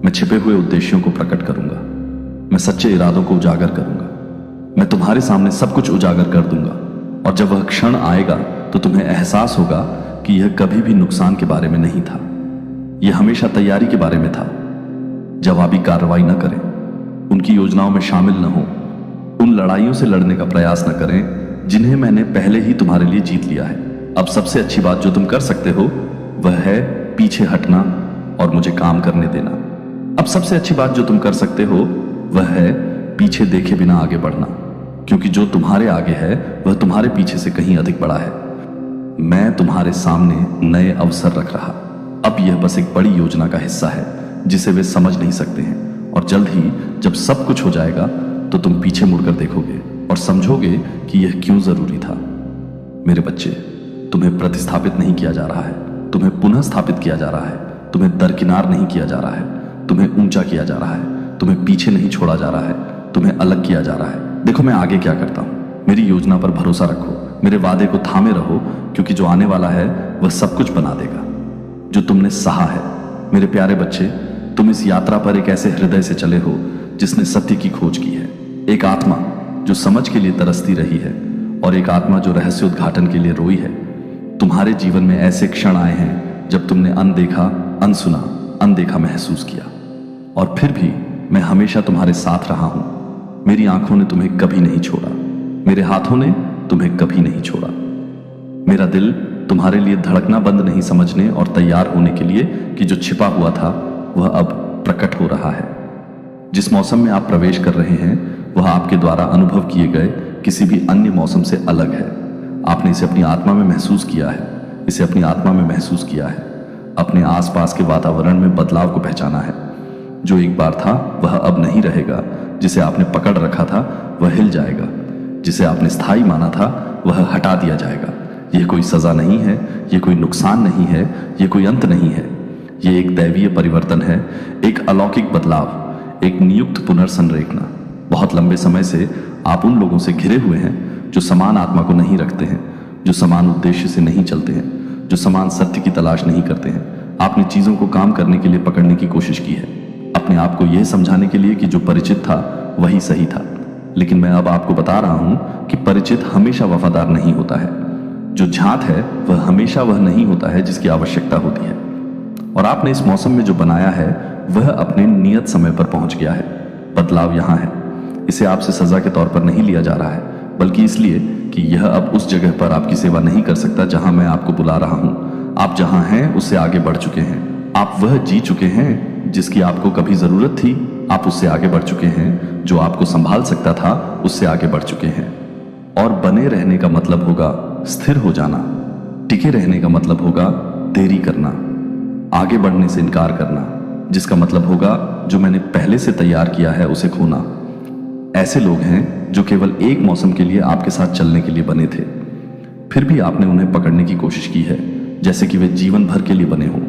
मैं छिपे हुए उद्देश्यों को प्रकट करूंगा, मैं सच्चे इरादों को उजागर करूंगा, मैं तुम्हारे सामने सब कुछ उजागर कर दूंगा। और जब वह क्षण आएगा तो तुम्हें एहसास होगा कि यह कभी भी नुकसान के बारे में नहीं था, यह हमेशा तैयारी के बारे में था। जवाबी कार्रवाई न करें, उनकी योजनाओं में शामिल न हो, उन लड़ाइयों से लड़ने का प्रयास न करें जिन्हें मैंने पहले ही तुम्हारे लिए जीत लिया है। अब सबसे अच्छी बात जो तुम कर सकते हो वह है पीछे हटना और मुझे काम करने देना। अब सबसे अच्छी बात जो तुम कर सकते हो वह है पीछे देखे बिना आगे बढ़ना, क्योंकि जो तुम्हारे आगे है वह तुम्हारे पीछे से कहीं अधिक बड़ा है। मैं तुम्हारे सामने नए अवसर रख रहा। अब यह बस एक बड़ी योजना का हिस्सा है जिसे वे समझ नहीं सकते हैं, और जल्द ही जब सब कुछ हो जाएगा तो तुम पीछे मुड़कर देखोगे और समझोगे कि यह क्यों जरूरी था। मेरे बच्चे, तुम्हें प्रतिस्थापित नहीं किया जा रहा है, तुम्हें पुनः स्थापित किया जा रहा है। तुम्हें दरकिनार नहीं किया जा रहा है, तुम्हें ऊंचा किया जा रहा है। तुम्हें पीछे नहीं छोड़ा जा रहा है, तुम्हें अलग किया जा रहा है। देखो मैं आगे क्या करता हूं। मेरी योजना पर भरोसा रखो, मेरे वादे को थामे रहो, क्योंकि जो आने वाला है वह सब कुछ बना देगा जो तुमने सहा है। मेरे प्यारे बच्चे, तुम इस यात्रा पर एक ऐसे हृदय से चले हो जिसने सत्य की खोज की है। एक आत्मा जो समझ के लिए तरसती रही है और एक आत्मा जो रहस्य उद्घाटन के लिए रोई है। तुम्हारे जीवन में ऐसे क्षण आए हैं जब तुमने अनदेखा, अनसुना, अनदेखा महसूस किया, और फिर भी मैं हमेशा तुम्हारे साथ रहा हूं। मेरी आंखों ने तुम्हें कभी नहीं छोड़ा, मेरे हाथों ने तुम्हें कभी नहीं छोड़ा। मेरा दिल तुम्हारे लिए धड़कना बंद नहीं समझने और तैयार होने के लिए कि जो छिपा हुआ था वह अब प्रकट हो रहा है। जिस मौसम में आप प्रवेश कर रहे हैं वह आपके द्वारा अनुभव किए गए किसी भी अन्य मौसम से अलग है। आपने इसे अपनी आत्मा में महसूस किया है, इसे अपनी आत्मा में महसूस किया है। अपने आसपास के वातावरण में बदलाव को पहचाना है। जो एक बार था वह अब नहीं रहेगा। जिसे आपने पकड़ रखा था वह हिल जाएगा। जिसे आपने स्थायी माना था वह हटा दिया जाएगा। यह कोई सजा नहीं है, यह कोई नुकसान नहीं है, यह कोई अंत नहीं है। यह एक दैवीय परिवर्तन है, एक अलौकिक बदलाव, एक नियुक्त पुनर्संरेखना। बहुत लंबे समय से आप उन लोगों से घिरे हुए हैं जो समान आत्मा को नहीं रखते हैं, जो समान उद्देश्य से नहीं चलते हैं, जो समान सत्य की तलाश नहीं करते हैं। आपने चीजों को काम करने के लिए पकड़ने की कोशिश की है, अपने आप को यह समझाने के लिए कि जो परिचित था वही सही था। लेकिन मैं अब आपको बता रहा हूं कि परिचित हमेशा वफादार नहीं होता है। जो झांत है वह हमेशा वह नहीं होता है जिसकी आवश्यकता होती है। और आपने इस मौसम में जो बनाया है वह अपने नियत समय पर पहुंच गया है। बदलाव यहां है। इसे आपसे सजा के तौर पर नहीं लिया जा रहा है, बल्कि इसलिए कि यह अब उस जगह पर आपकी सेवा नहीं कर सकता जहां मैं आपको बुला रहा हूं। आप जहां हैं उससे आगे बढ़ चुके हैं। आप वह जी चुके हैं जिसकी आपको कभी जरूरत थी। आप उससे आगे बढ़ चुके हैं। जो आपको संभाल सकता था उससे आगे बढ़ चुके हैं। और बने रहने का मतलब होगा स्थिर हो जाना। टिके रहने का मतलब होगा देरी करना, आगे बढ़ने से इनकार करना, जिसका मतलब होगा जो मैंने पहले से तैयार किया है उसे खोना। ऐसे लोग हैं जो केवल एक मौसम के लिए आपके साथ चलने के लिए बने थे, फिर भी आपने उन्हें पकड़ने की कोशिश की है जैसे कि वे जीवन भर के लिए बने हों।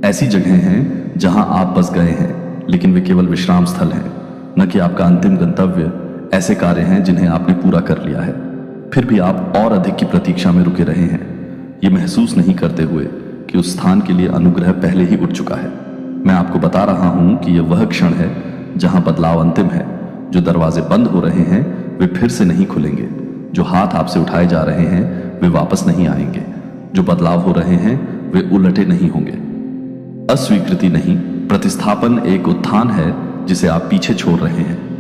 ऐसी जगहें हैं जहां आप बस गए हैं, लेकिन वे केवल विश्राम स्थल हैं, न कि आपका अंतिम गंतव्य। ऐसे कार्य हैं जिन्हें आपने पूरा कर लिया है, फिर भी आप और अधिक की प्रतीक्षा में रुके रहे हैं, ये महसूस नहीं करते हुए कि उस स्थान के लिए अनुग्रह पहले ही उठ चुका है। मैं आपको बता रहा हूं कि यह वह क्षण है जहां बदलाव अंतिम है। जो दरवाजे बंद हो रहे हैं वे फिर से नहीं खुलेंगे। जो हाथ आपसे उठाए जा रहे हैं वे वापस नहीं आएंगे। जो बदलाव हो रहे हैं वे उलटे नहीं होंगे। अस्वीकृति नहीं, प्रतिस्थापन एक उत्थान है जिसे आप पीछे छोड़ रहे हैं।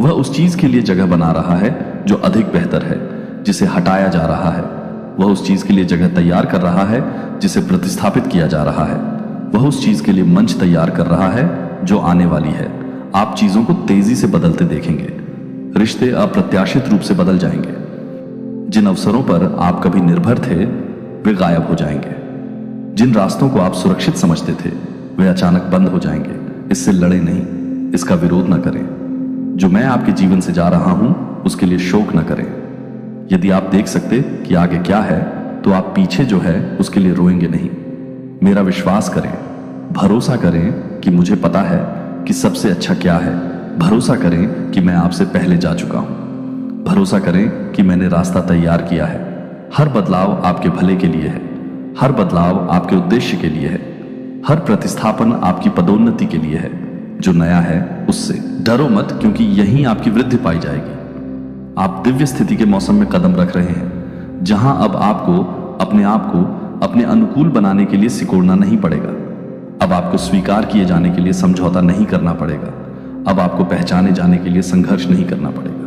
वह उस चीज के लिए जगह बना रहा है जो अधिक बेहतर है, जिसे हटाया जा रहा है। वह उस चीज के लिए जगह तैयार कर रहा है जिसे प्रतिस्थापित किया जा रहा है। वह उस चीज के लिए मंच तैयार कर रहा है जो आने वाली है। आप चीजों को तेजी से बदलते देखेंगे। रिश्ते अप्रत्याशित रूप से बदल जाएंगे। जिन अवसरों पर आप कभी निर्भर थे वे गायब हो जाएंगे। जिन रास्तों को आप सुरक्षित समझते थे वे अचानक बंद हो जाएंगे। इससे लड़े नहीं, इसका विरोध न करें। जो मैं आपके जीवन से जा रहा हूं उसके लिए शोक न करें। यदि आप देख सकते कि आगे क्या है तो आप पीछे जो है उसके लिए रोएंगे नहीं। मेरा विश्वास करें, भरोसा करें कि मुझे पता है कि सबसे अच्छा क्या है। भरोसा करें कि मैं आपसे पहले जा चुका हूं। भरोसा करें कि मैंने रास्ता तैयार किया है। हर बदलाव आपके भले के लिए है। हर बदलाव आपके उद्देश्य के लिए है। हर प्रतिस्थापन आपकी पदोन्नति के लिए है। जो नया है उससे डरो मत, क्योंकि यहीं आपकी वृद्धि पाई जाएगी। आप दिव्य स्थिति के मौसम में कदम रख रहे हैं, जहां अब आपको अपने आप को अपने अनुकूल बनाने के लिए सिकोड़ना नहीं पड़ेगा। अब आपको स्वीकार किए जाने के लिए समझौता नहीं करना पड़ेगा। अब आपको पहचाने जाने के लिए संघर्ष नहीं करना पड़ेगा।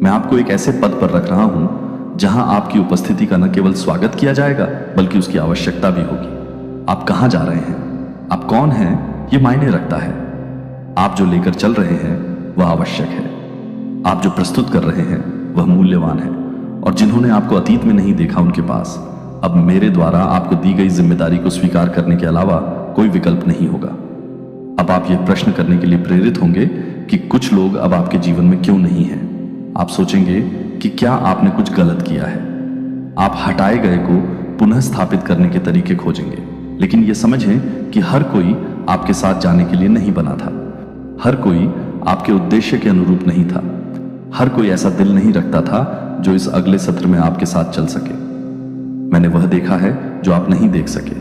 मैं आपको एक ऐसे पद पर रख रहा हूं जहां आपकी उपस्थिति का न केवल स्वागत किया जाएगा बल्कि उसकी आवश्यकता भी होगी। आप कहां जा रहे हैं, आप कौन हैं, यह मायने रखता है। आप जो लेकर चल रहे हैं वह आवश्यक है। आप जो प्रस्तुत कर रहे हैं वह मूल्यवान है। और जिन्होंने आपको अतीत में नहीं देखा उनके पास अब मेरे द्वारा आपको दी गई जिम्मेदारी को स्वीकार करने के अलावा कोई विकल्प नहीं होगा। अब आप यह प्रश्न करने के लिए प्रेरित होंगे कि कुछ लोग अब आपके जीवन में क्यों नहीं हैं। आप सोचेंगे कि क्या आपने कुछ गलत किया है। आप हटाए गए को पुनः स्थापित करने के तरीके खोजेंगे, लेकिन यह समझें कि हर कोई आपके साथ जाने के लिए नहीं बना था। हर कोई आपके उद्देश्य के अनुरूप नहीं था। हर कोई ऐसा दिल नहीं रखता था जो इस अगले सत्र में आपके साथ चल सके। मैंने वह देखा है जो आप नहीं देख सके।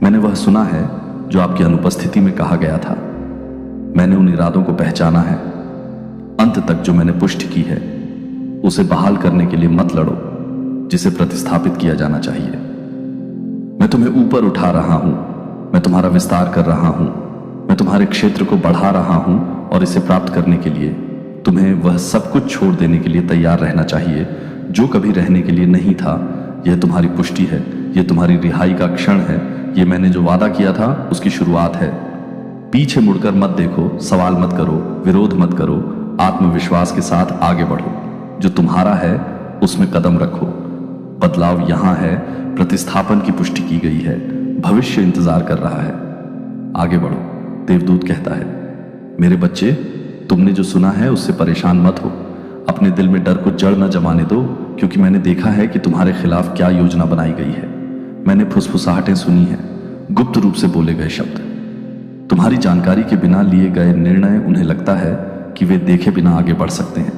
मैंने वह सुना है जो आपकी अनुपस्थिति में कहा गया था। मैंने उन इरादों को पहचाना है। अंत तक जो मैंने पुष्टि की है उसे बहाल करने के लिए मत लड़ो जिसे प्रतिस्थापित किया जाना चाहिए। मैं तुम्हें ऊपर उठा रहा हूं, मैं तुम्हारा विस्तार कर रहा हूं, मैं तुम्हारे क्षेत्र को बढ़ा रहा हूं और इसे प्राप्त करने के लिए तुम्हें वह सब कुछ छोड़ देने के लिए तैयार रहना चाहिए जो कभी रहने के लिए नहीं था। यह तुम्हारी पुष्टि है, यह तुम्हारी रिहाई का क्षण है। यह मैंने जो वादा किया था उसकी शुरुआत है। पीछे मुड़कर मत देखो, सवाल मत करो, विरोध मत करो। आत्मविश्वास के साथ आगे बढ़ो। जो तुम्हारा है उसमें कदम रखो। बदलाव यहां है, प्रतिस्थापन की पुष्टि की गई है, भविष्य इंतजार कर रहा है। आगे बढ़ो, देवदूत कहता है। मेरे बच्चे, तुमने जो सुना है उससे परेशान मत हो। अपने दिल में डर को जड़ न जमाने दो, क्योंकि मैंने देखा है कि तुम्हारे खिलाफ क्या योजना बनाई गई है। मैंने फुसफुसाहटें सुनी हैं, गुप्त रूप से बोले गए शब्द। तुम्हारी जानकारी के बिना लिए गए निर्णय, उन्हें लगता है कि वे देखे बिना आगे बढ़ सकते हैं,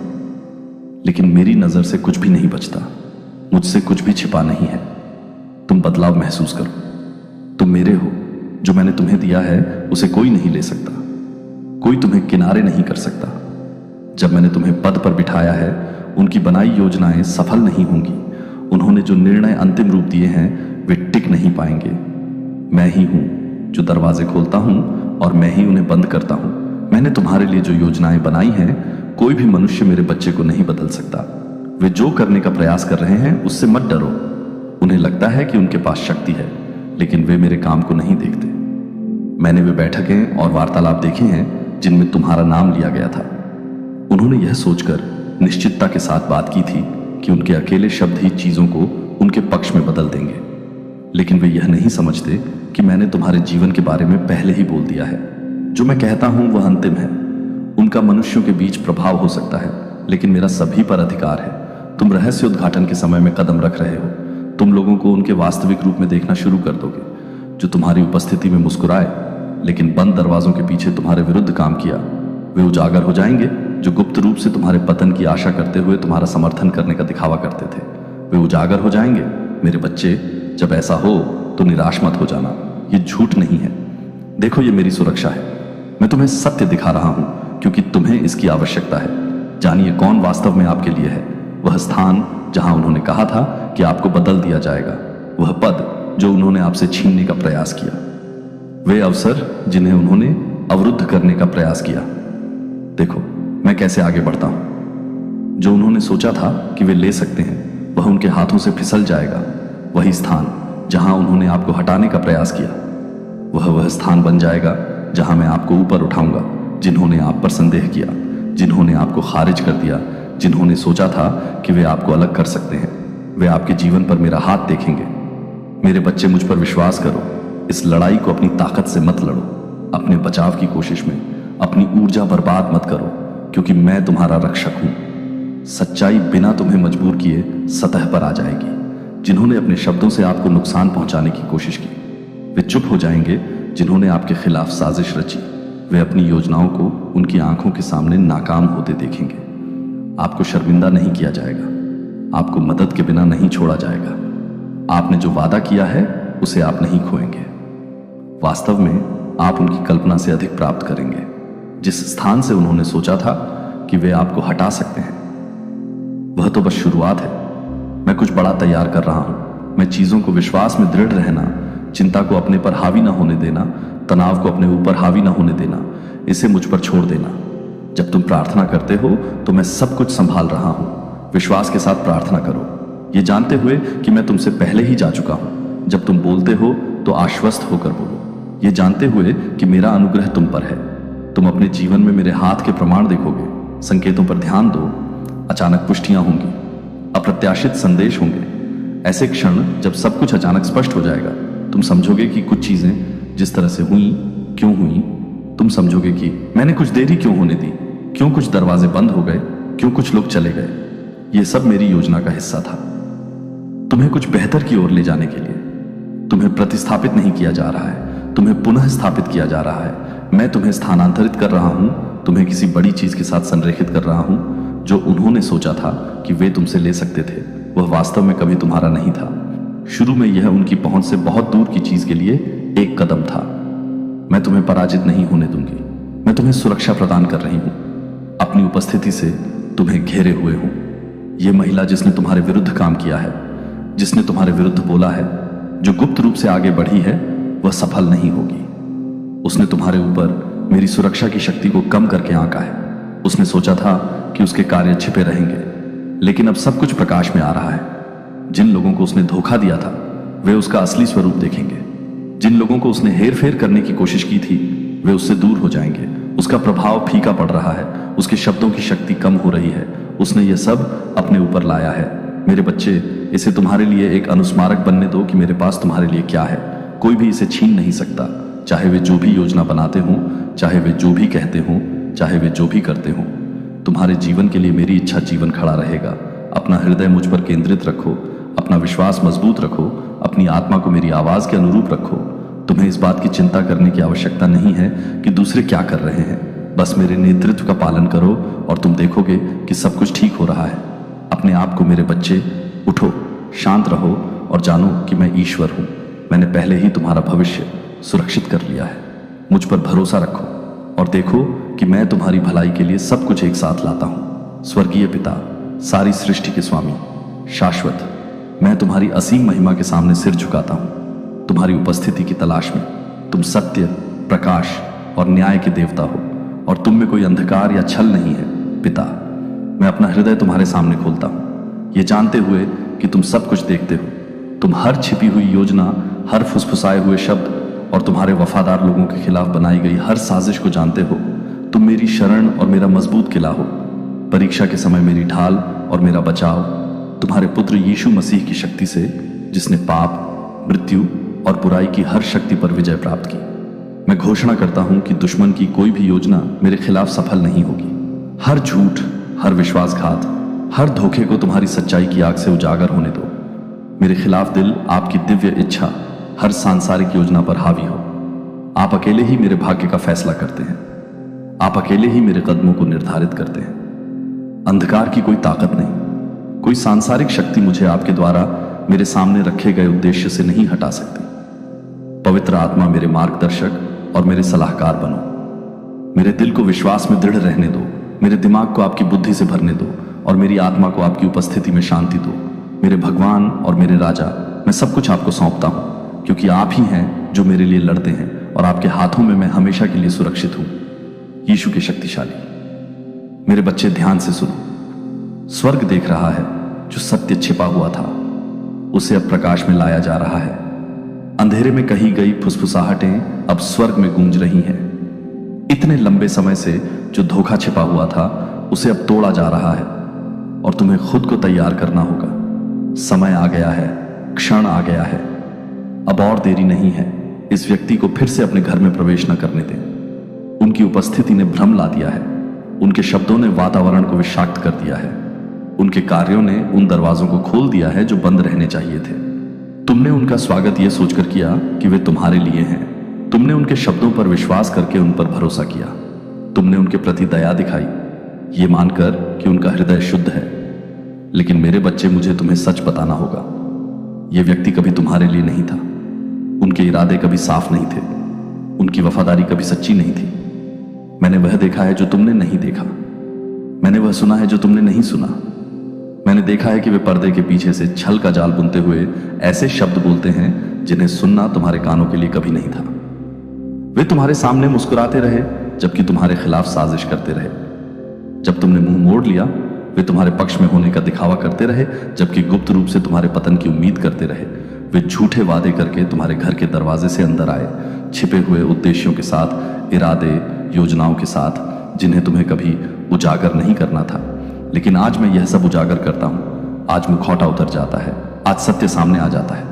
लेकिन मेरी नजर से कुछ भी नहीं बचता, मुझसे कुछ भी छिपा नहीं है। तुम बदलाव महसूस करो। तुम मेरे हो, जो मैंने तुम्हें दिया है उसे कोई नहीं ले सकता, कोई तुम्हें किनारे नहीं कर सकता। जब मैंने तुम्हें पद पर बिठाया है, उनकी बनाई योजनाएं सफल नहीं होंगी। उन्होंने जो निर्णय अंतिम रूप दिए हैं वे टिक नहीं पाएंगे। मैं ही हूं जो दरवाजे खोलता हूं और मैं ही उन्हें बंद करता हूं। मैंने तुम्हारे लिए जो योजनाएं बनाई हैं, कोई भी मनुष्य मेरे बच्चे को नहीं बदल सकता। वे जो करने का प्रयास कर रहे हैं उससे मत डरो। उन्हें लगता है कि उनके पास शक्ति है, लेकिन वे मेरे काम को नहीं देखते। मैंने वे बैठकें और वार्तालाप देखे हैं जिनमें तुम्हारा नाम लिया गया था। उन्होंने यह सोचकर निश्चितता के साथ बात की थी कि उनके अकेले शब्द ही चीजों को उनके पक्ष में बदल देंगे, लेकिन वे यह नहीं समझते कि मैंने तुम्हारे जीवन के बारे में पहले ही बोल दिया है। जो मैं कहता हूं वह अंतिम है। उनका मनुष्यों के बीच प्रभाव हो सकता है, लेकिन मेरा सभी पर अधिकार है। तुम रहस्य उद्घाटन के समय में कदम रख रहे हो। तुम लोगों को उनके वास्तविक रूप में देखना शुरू कर दोगे, जो तुम्हारी उपस्थिति में मुस्कुराए लेकिन बंद दरवाजों के पीछे तुम्हारे विरुद्ध काम किया। वे उजागर हो जाएंगे जो गुप्त रूप से तुम्हारे पतन की आशा करते हुए तुम्हारा समर्थन करने का दिखावा करते थे। वे उजागर हो जाएंगे। मेरे बच्चे, जब ऐसा हो तो निराश मत हो जाना। ये झूठ नहीं है। देखो, ये मेरी सुरक्षा है। मैं तुम्हें सत्य दिखा रहा हूं क्योंकि तुम्हें इसकी आवश्यकता है। जानिए कौन वास्तव में आपके लिए है। वह स्थान जहां उन्होंने कहा था कि आपको बदल दिया जाएगा, वह पद जो उन्होंने आपसे छीनने का प्रयास किया, वे अवसर जिन्हें उन्होंने अवरुद्ध करने का प्रयास किया। देखो मैं कैसे आगे बढ़ता हूं। जो उन्होंने सोचा था कि वे ले सकते हैं, वह उनके हाथों से फिसल जाएगा। वही स्थान जहां उन्होंने आपको हटाने का प्रयास किया, वह स्थान बन जाएगा जहां मैं आपको ऊपर उठाऊंगा। जिन्होंने आप पर संदेह किया, जिन्होंने आपको खारिज कर दिया, जिन्होंने सोचा था कि वे आपको अलग कर सकते हैं, वे आपके जीवन पर मेरा हाथ देखेंगे। मेरे बच्चे, मुझ पर विश्वास करो। इस लड़ाई को अपनी ताकत से मत लड़ो। अपने बचाव की कोशिश में अपनी ऊर्जा बर्बाद मत करो, क्योंकि मैं तुम्हारा रक्षक हूं। सच्चाई बिना तुम्हें मजबूर किए सतह पर आ जाएगी। जिन्होंने अपने शब्दों से आपको नुकसान पहुंचाने की कोशिश की, वे चुप हो जाएंगे। जिन्होंने आपके खिलाफ साजिश रची, वे अपनी योजनाओं को उनकी आंखों के सामने नाकाम होते देखेंगे। आपको शर्मिंदा नहीं किया जाएगा, आपको मदद के बिना नहीं छोड़ा जाएगा। आपने जो वादा किया है उसे आप नहीं खोएंगे। वास्तव में आप उनकी कल्पना से अधिक प्राप्त करेंगे। जिस स्थान से उन्होंने सोचा था कि वे आपको हटा सकते हैं, वह तो बस शुरुआत है। मैं कुछ बड़ा तैयार कर रहा हूं। मैं चीजों को विश्वास में दृढ़ रहना, चिंता को अपने पर हावी न होने देना, तनाव को अपने ऊपर हावी न होने देना, इसे मुझ पर छोड़ देना। जब तुम प्रार्थना करते हो तो मैं सब कुछ संभाल रहा हूं। विश्वास के साथ प्रार्थना करो, ये जानते हुए कि मैं तुमसे पहले ही जा चुका हूं। जब तुम बोलते हो तो आश्वस्त होकर बोलो, ये जानते हुए कि मेरा अनुग्रह तुम पर है। तुम अपने जीवन में मेरे हाथ के प्रमाण देखोगे। संकेतों पर ध्यान दो। अचानक पुष्टियां होंगी, अप्रत्याशित संदेश होंगे। ऐसे क्षण जब सब कुछ अचानक स्पष्ट हो जाएगा, तुम समझोगे कि कुछ चीजें जिस तरह से हुई, क्यों हुई। तुम समझोगे कि मैंने कुछ देरी क्यों होने दी, क्यों कुछ दरवाजे बंद हो गए, क्यों कुछ लोग चले गए। यह सब मेरी योजना का हिस्सा था, तुम्हें कुछ बेहतर की ओर ले जाने के लिए। तुम्हें प्रतिस्थापित नहीं किया जा रहा है, तुम्हें पुनः स्थापित किया जा रहा है। मैं तुम्हें स्थानांतरित कर रहा हूं, तुम्हें किसी बड़ी चीज के साथ संरेखित कर रहा हूं। जो उन्होंने सोचा था कि वे तुमसे ले सकते थे, वह वास्तव में कभी तुम्हारा नहीं था। शुरू में यह उनकी पहुंच से बहुत दूर की चीज के लिए एक कदम था। मैं तुम्हें पराजित नहीं होने दूंगी। मैं तुम्हें सुरक्षा प्रदान कर रही हूं, अपनी उपस्थिति से तुम्हें घेरे हुए हूं। यह महिला जिसने तुम्हारे विरुद्ध काम किया है, जिसने तुम्हारे विरुद्ध बोला है, जो गुप्त रूप से आगे बढ़ी है, वह सफल नहीं होगी। उसने तुम्हारे ऊपर मेरी सुरक्षा की शक्ति को कम करके आंका है। उसने सोचा था कि उसके कार्य छिपे रहेंगे, लेकिन अब सब कुछ प्रकाश में आ रहा है। जिन लोगों को उसने धोखा दिया था, वे उसका असली स्वरूप देखेंगे। जिन लोगों को उसने हेर फेर करने की कोशिश की थी, वे उससे दूर हो जाएंगे। उसका प्रभाव फीका पड़ रहा है, उसके शब्दों की शक्ति कम हो रही है। उसने यह सब अपने ऊपर लाया है। मेरे बच्चे, इसे तुम्हारे लिए एक अनुस्मारक बनने दो कि मेरे पास तुम्हारे लिए क्या है। कोई भी इसे छीन नहीं सकता, चाहे वे जो भी योजना बनाते हों, चाहे वे जो भी कहते हों, चाहे वे जो भी करते हों। तुम्हारे जीवन के लिए मेरी इच्छा जीवन खड़ा रहेगा। अपना हृदय मुझ पर केंद्रित रखो, अपना विश्वास मजबूत रखो, अपनी आत्मा को मेरी आवाज के अनुरूप रखो। तुम्हें इस बात की चिंता करने की आवश्यकता नहीं है कि दूसरे क्या कर रहे हैं। बस मेरे नेतृत्व का पालन करो और तुम देखोगे कि सब कुछ ठीक हो रहा है। अपने आप को मेरे बच्चे, उठो, शांत रहो और जानो कि मैं ईश्वर हूं। मैंने पहले ही तुम्हारा भविष्य सुरक्षित कर लिया है। मुझ पर भरोसा रखो और देखो कि मैं तुम्हारी भलाई के लिए सब कुछ एक साथ लाता हूं। स्वर्गीय पिता, सारी सृष्टि के स्वामी, शाश्वत, मैं तुम्हारी असीम महिमा के सामने सिर झुकाता हूं। तुम्हारी उपस्थिति की तलाश में तुम सत्य, प्रकाश और न्याय के देवता हो और तुम में कोई अंधकार या छल नहीं है। पिता, मैं अपना हृदय तुम्हारे सामने खोलता हूं, ये जानते हुए कि तुम सब कुछ देखते हो। तुम हर छिपी हुई योजना, हर फुसफुसाए हुए शब्द और तुम्हारे वफादार लोगों के खिलाफ बनाई गई हर साजिश को जानते हो। तुम मेरी शरण और मेरा मजबूत किला हो, परीक्षा के समय मेरी ढाल और मेरा बचाव। तुम्हारे पुत्र यीशु मसीह की शक्ति से, जिसने पाप, मृत्यु और बुराई की हर शक्ति पर विजय प्राप्त की, मैं घोषणा करता हूं कि दुश्मन की कोई भी योजना मेरे खिलाफ सफल नहीं होगी। हर झूठ, हर विश्वासघात, हर धोखे को तुम्हारी सच्चाई की आग से उजागर होने दो। मेरे खिलाफ दिल आपकी दिव्य इच्छा हर सांसारिक योजना पर हावी हो। आप अकेले ही मेरे भाग्य का फैसला करते हैं। आप अकेले ही मेरे कदमों को निर्धारित करते हैं। अंधकार की कोई ताकत नहीं, कोई सांसारिक शक्ति मुझे आपके द्वारा मेरे सामने रखे गए उद्देश्य से नहीं हटा सकती। पवित्र आत्मा मेरे मार्गदर्शक और मेरे सलाहकार बनो। मेरे दिल को विश्वास में दृढ़ रहने दो, मेरे दिमाग को आपकी बुद्धि से भरने दो और मेरी आत्मा को आपकी उपस्थिति में शांति दो। मेरे भगवान और मेरे राजा, मैं सब कुछ आपको सौंपता हूं, क्योंकि आप ही हैं जो मेरे लिए लड़ते हैं और आपके हाथों में मैं हमेशा के लिए सुरक्षित हूं। यीशु के शक्तिशाली मेरे बच्चे, ध्यान से सुनो। स्वर्ग देख रहा है, जो सत्य छिपा हुआ था उसे अब प्रकाश में लाया जा रहा है। अंधेरे में कही गई फुसफुसाहटें अब स्वर्ग में गूंज रही हैं। इतने लंबे समय से जो धोखा छिपा हुआ था उसे अब तोड़ा जा रहा है और तुम्हें खुद को तैयार करना होगा। समय आ गया है, क्षण आ गया है, अब और देरी नहीं है। इस व्यक्ति को फिर से अपने घर में प्रवेश न करने दें। उनकी उपस्थिति ने भ्रम ला दिया है, उनके शब्दों ने वातावरण को विषाक्त कर दिया है, उनके कार्यों ने उन दरवाजों को खोल दिया है जो बंद रहने चाहिए थे। तुमने उनका स्वागत यह सोचकर किया कि वे तुम्हारे लिए हैं। तुमने उनके शब्दों पर विश्वास करके उन पर भरोसा किया। तुमने उनके प्रति दया दिखाई, ये मानकर कि उनका हृदय शुद्ध है। लेकिन मेरे बच्चे, मुझे तुम्हें सच बताना होगा, यह व्यक्ति कभी तुम्हारे लिए नहीं था। उनके इरादे कभी साफ नहीं थे, उनकी वफादारी कभी सच्ची नहीं थी। मैंने वह देखा है जो तुमने नहीं देखा, मैंने वह सुना है जो तुमने नहीं सुना। मैंने देखा है कि वे पर्दे के पीछे से छल का जाल बुनते हुए ऐसे शब्द बोलते हैं जिन्हें सुनना तुम्हारे कानों के लिए कभी नहीं था। वे तुम्हारे सामने मुस्कुराते रहे जबकि तुम्हारे खिलाफ साजिश करते रहे। जब तुमने मुंह मोड़ लिया, वे तुम्हारे पक्ष में होने का दिखावा करते रहे जबकि गुप्त रूप से तुम्हारे पतन की उम्मीद करते रहे। वे झूठे वादे करके तुम्हारे घर के दरवाजे से अंदर आए, छिपे हुए उद्देश्यों के साथ, इरादे, योजनाओं के साथ, जिन्हें तुम्हें कभी उजागर नहीं करना था। लेकिन आज मैं यह सब उजागर करता हूं। आज मुखौटा उतर जाता है, आज सत्य सामने आ जाता है।